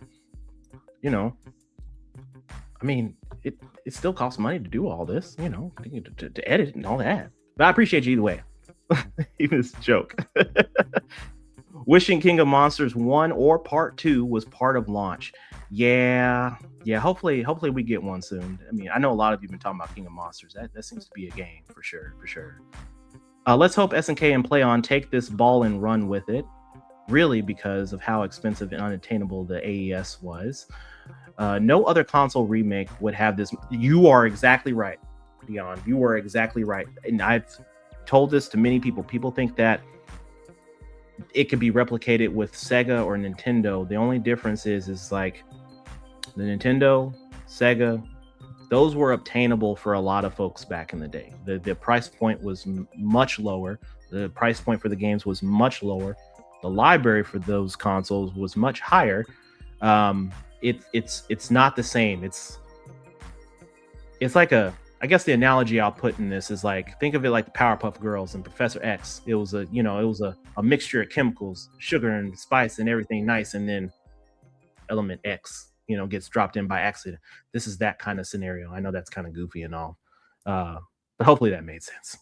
you know, I mean, it still costs money to do all this, you know, to edit and all that. But I appreciate you either way. Even this joke. Wishing King of Monsters 1 or Part 2 was part of launch. Yeah. Hopefully we get one soon. I mean, I know a lot of you have been talking about King of Monsters. That seems to be a game for sure. Let's hope SNK and PlayOn take this ball and run with it. Really, because of how expensive and unattainable the AES was. No other console remake would have this. You are exactly right, Dion. You are exactly right. And I've told this to many people. People think that it could be replicated with Sega or Nintendo. The only difference is like the Nintendo, Sega, those were obtainable for a lot of folks back in the day. The price point was much lower. The price point for the games was much lower. The library for those consoles was much higher. It's not the same. It's like a, I guess the analogy I'll put in this is like, think of it like the Powerpuff Girls and Professor X. It was a mixture of chemicals, sugar and spice and everything nice, and then element X, gets dropped in by accident. This is that kind of scenario. I know that's kind of goofy and all, but hopefully that made sense.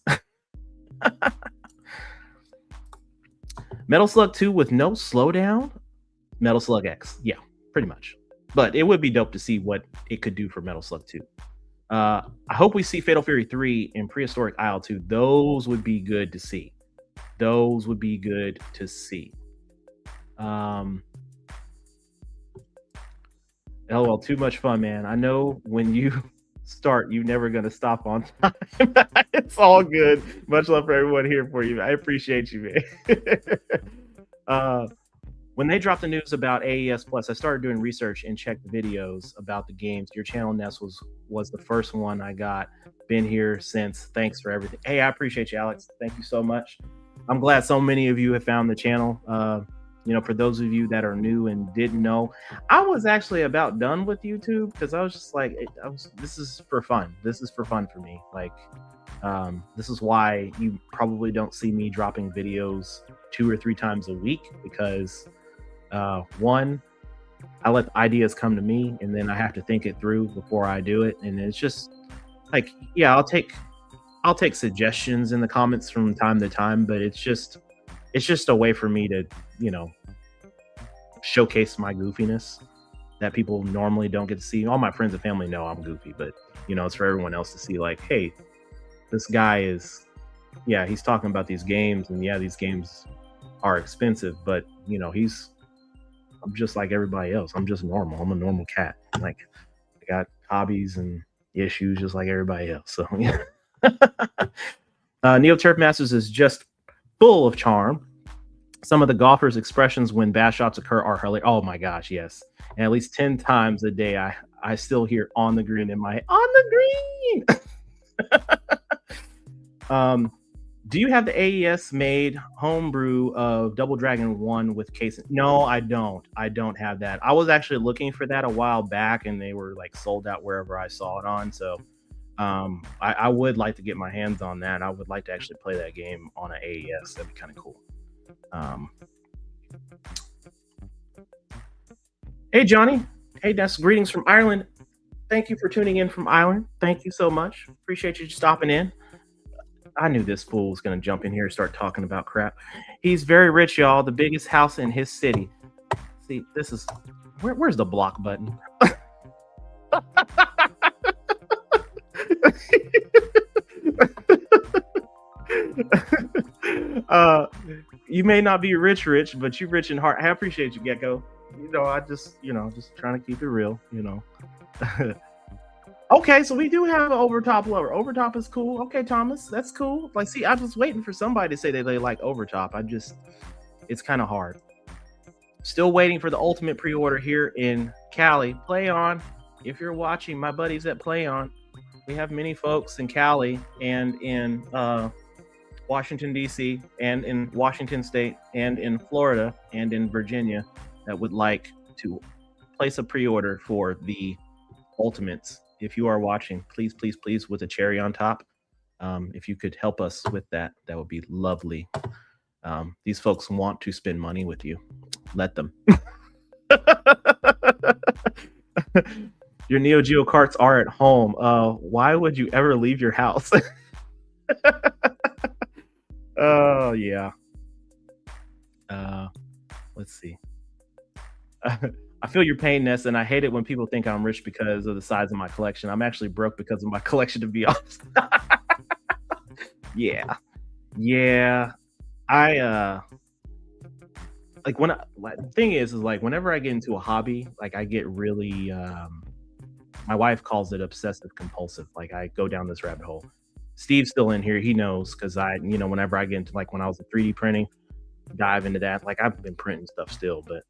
Metal Slug 2 with no slowdown? Metal Slug X. Yeah, pretty much. But it would be dope to see what it could do for Metal Slug 2. I hope we see Fatal Fury 3 and Prehistoric Isle 2. Those would be good to see. LOL, too much fun, man. I know when you start, you're never going to stop on time. It's all good. Much love for everyone here for you. I appreciate you, man. When they dropped the news about AES Plus, I started doing research and checked the videos about the games. Your channel, Ness, was the first one I got. Been here since. Thanks for everything. Hey, I appreciate you, Alex. Thank you so much. I'm glad so many of you have found the channel. For those of you that are new and didn't know, I was actually about done with YouTube because I was just like, this is for fun. This is for fun for me. Like, this is why you probably don't see me dropping videos 2 or 3 times a week, because one, I let the ideas come to me and then I have to think it through before I do it. And it's just like, yeah, I'll take suggestions in the comments from time to time, but it's just a way for me to, showcase my goofiness that people normally don't get to see. All my friends and family know I'm goofy, but it's for everyone else to see, like, hey, this guy is, yeah, he's talking about these games, and yeah, these games are expensive, but I'm just like everybody else. I'm just normal. I'm a normal cat. Like, I got hobbies and issues just like everybody else. So yeah. Neo Turf Masters is just full of charm. Some of the golfers' expressions when bad shots occur are hilarious. Oh my gosh, yes. And at least 10 times a day, I still hear "on the green" in my head. On the green. Do you have the AES made homebrew of Double Dragon 1 with case? No, I don't. I don't have that. I was actually looking for that a while back, and they were like sold out wherever I saw it on. So I would like to get my hands on that. I would like to actually play that game on an AES. That'd be kind of cool. Hey, Johnny. Hey, Ness. Greetings from Ireland. Thank you for tuning in from Ireland. Thank you so much. Appreciate you stopping in. I knew this fool was going to jump in here and start talking about crap. He's very rich, y'all. The biggest house in his city. See, this is... Where's the block button? uh, you may not be rich, but you rich in heart. I appreciate you, Gecko. I just, just trying to keep it real. Okay, so we do have an Overtop lover. Overtop is cool. Okay, Thomas, that's cool. Like, see, I was waiting for somebody to say that they like Overtop. It's kind of hard. Still waiting for the ultimate pre-order here in Cali. Play on. If you're watching, my buddies at Play On, we have many folks in Cali and in Washington, D.C., and in Washington State, and in Florida, and in Virginia that would like to place a pre-order for the Ultimates. If you are watching, please, please, please, with a cherry on top, if you could help us with that, that would be lovely. These folks want to spend money with you. Let them. Your Neo Geo carts are at home. Why would you ever leave your house? Oh, yeah. Let's see. I feel your pain, Ness, and I hate it when people think I'm rich because of the size of my collection. I'm actually broke because of my collection, to be honest. Yeah. Yeah. I like the thing is like whenever I get into a hobby, like I get really my wife calls it obsessive compulsive. Like I go down this rabbit hole. Steve's still in here. He knows because whenever I get into like when I was 3D printing, dive into that. Like I've been printing stuff still, but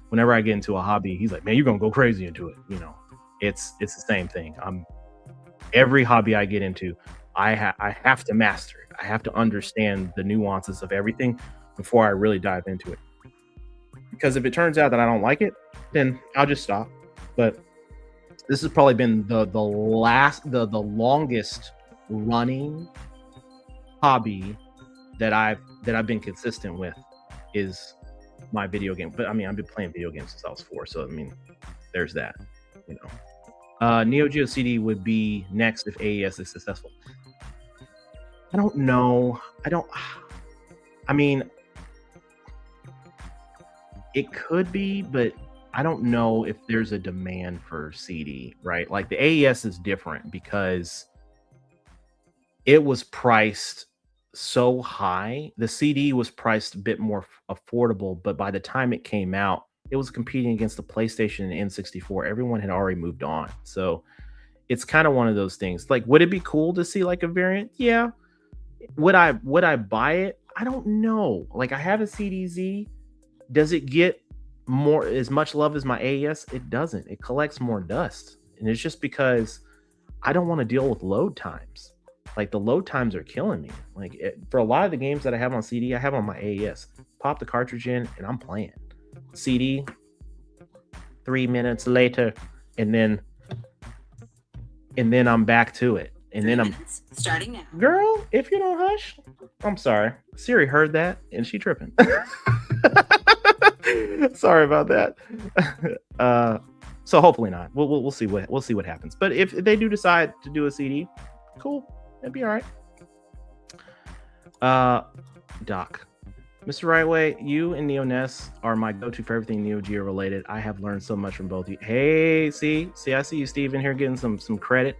whenever I get into a hobby, he's like, man, you're gonna go crazy into it. It's the same thing. Every hobby I get into, I have to master it. I have to understand the nuances of everything before I really dive into it. Because if it turns out that I don't like it, then I'll just stop. But this has probably been the longest running hobby that I've been consistent with is my video game. But I mean, I've been playing video games since I was 4, so I mean, there's that. Neo Geo CD would be next if AES is successful. I don't know. I mean, it could be, but I don't know if there's a demand for CD, right? Like the AES is different because it was priced so high. The CD was priced a bit more affordable, but by the time it came out, it was competing against the PlayStation and N64. Everyone had already moved on. So it's kind of one of those things. Like, would it be cool to see like a variant? Yeah. Would I buy it? I don't know. Like I have a CDZ. Does it get as much love as my AES? It doesn't. It collects more dust. And it's just because I don't want to deal with load times. Like the load times are killing me. Like for a lot of the games that I have on CD, I have on my AES. Pop the cartridge in and I'm playing. CD, 3 minutes later, and then I'm back to it. And then I'm starting now. Girl, if you don't hush, I'm sorry. Siri heard that and she tripping. Sorry about that. So hopefully not. We'll see what happens. But if they do decide to do a CD, cool. That'd be all right. Doc. Mr. Rightway, you and Neo Ness are my go-to for everything Neo Geo related. I have learned so much from both of you. Hey, see, I see you, Steve, in here getting some credit.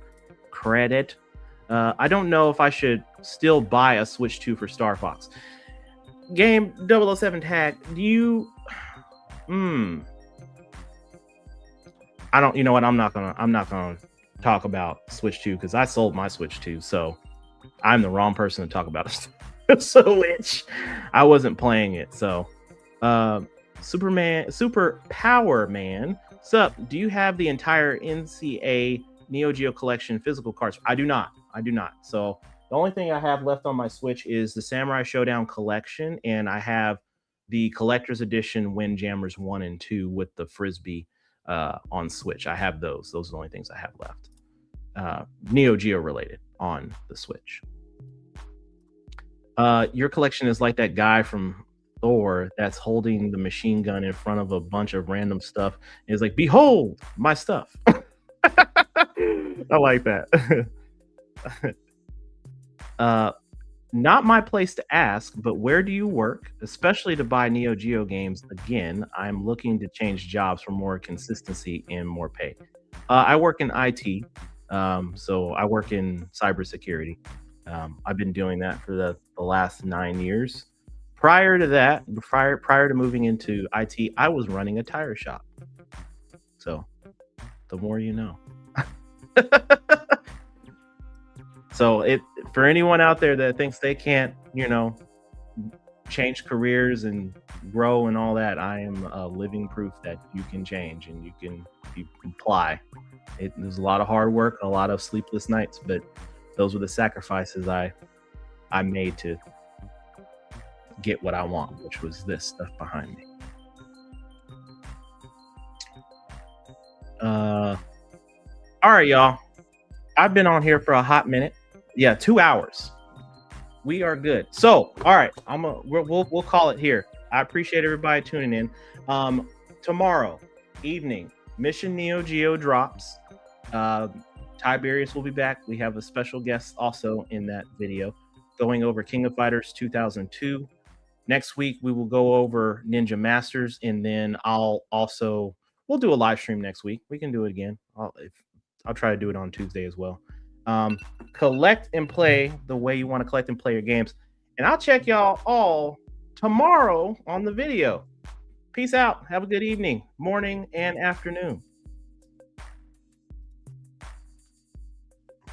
I don't know if I should still buy a Switch 2 for Star Fox. Game 007 tag. Do you? I don't. You know what? I'm not gonna talk about Switch 2 because I sold my Switch 2, so I'm the wrong person to talk about it. Switch. I wasn't playing it, so Super Power Man. Sup? Do you have the entire NCA Neo Geo collection physical cards? I do not. So the only thing I have left on my Switch is the Samurai Showdown collection, and I have the collector's edition Windjammers 1 and 2 with the Frisbee on Switch. I have those. Those are the only things I have left. Neo Geo related on the Switch. Your collection is like that guy from Thor that's holding the machine gun in front of a bunch of random stuff. And it's like, behold, my stuff. I like that. Not my place to ask, but where do you work, especially to buy Neo Geo games? Again, I'm looking to change jobs for more consistency and more pay. I work in IT, so I work in cybersecurity. I've been doing that for the last 9 years. Prior to that, prior to moving into IT, I was running a tire shop. So the more you know. So it for anyone out there that thinks they can't, change careers and grow and all that, I am living proof that you can change and you can apply. There's a lot of hard work, a lot of sleepless nights, but those were the sacrifices I made to get what I want, which was this stuff behind me. All right, y'all. I've been on here for a hot minute. Yeah, 2 hours. We are good. So, all right, we'll call it here. I appreciate everybody tuning in. Tomorrow evening, Mission Neo Geo drops. Tiberius will be back. We have a special guest also in that video, going over King of Fighters 2002. Next week we will go over Ninja Masters, and then we'll do a live stream next week. We can do it again. I'll try to do it on Tuesday as well. Collect and play the way you want to collect and play your games. And I'll check y'all all tomorrow on the video. Peace out. Have a good evening, morning, and afternoon.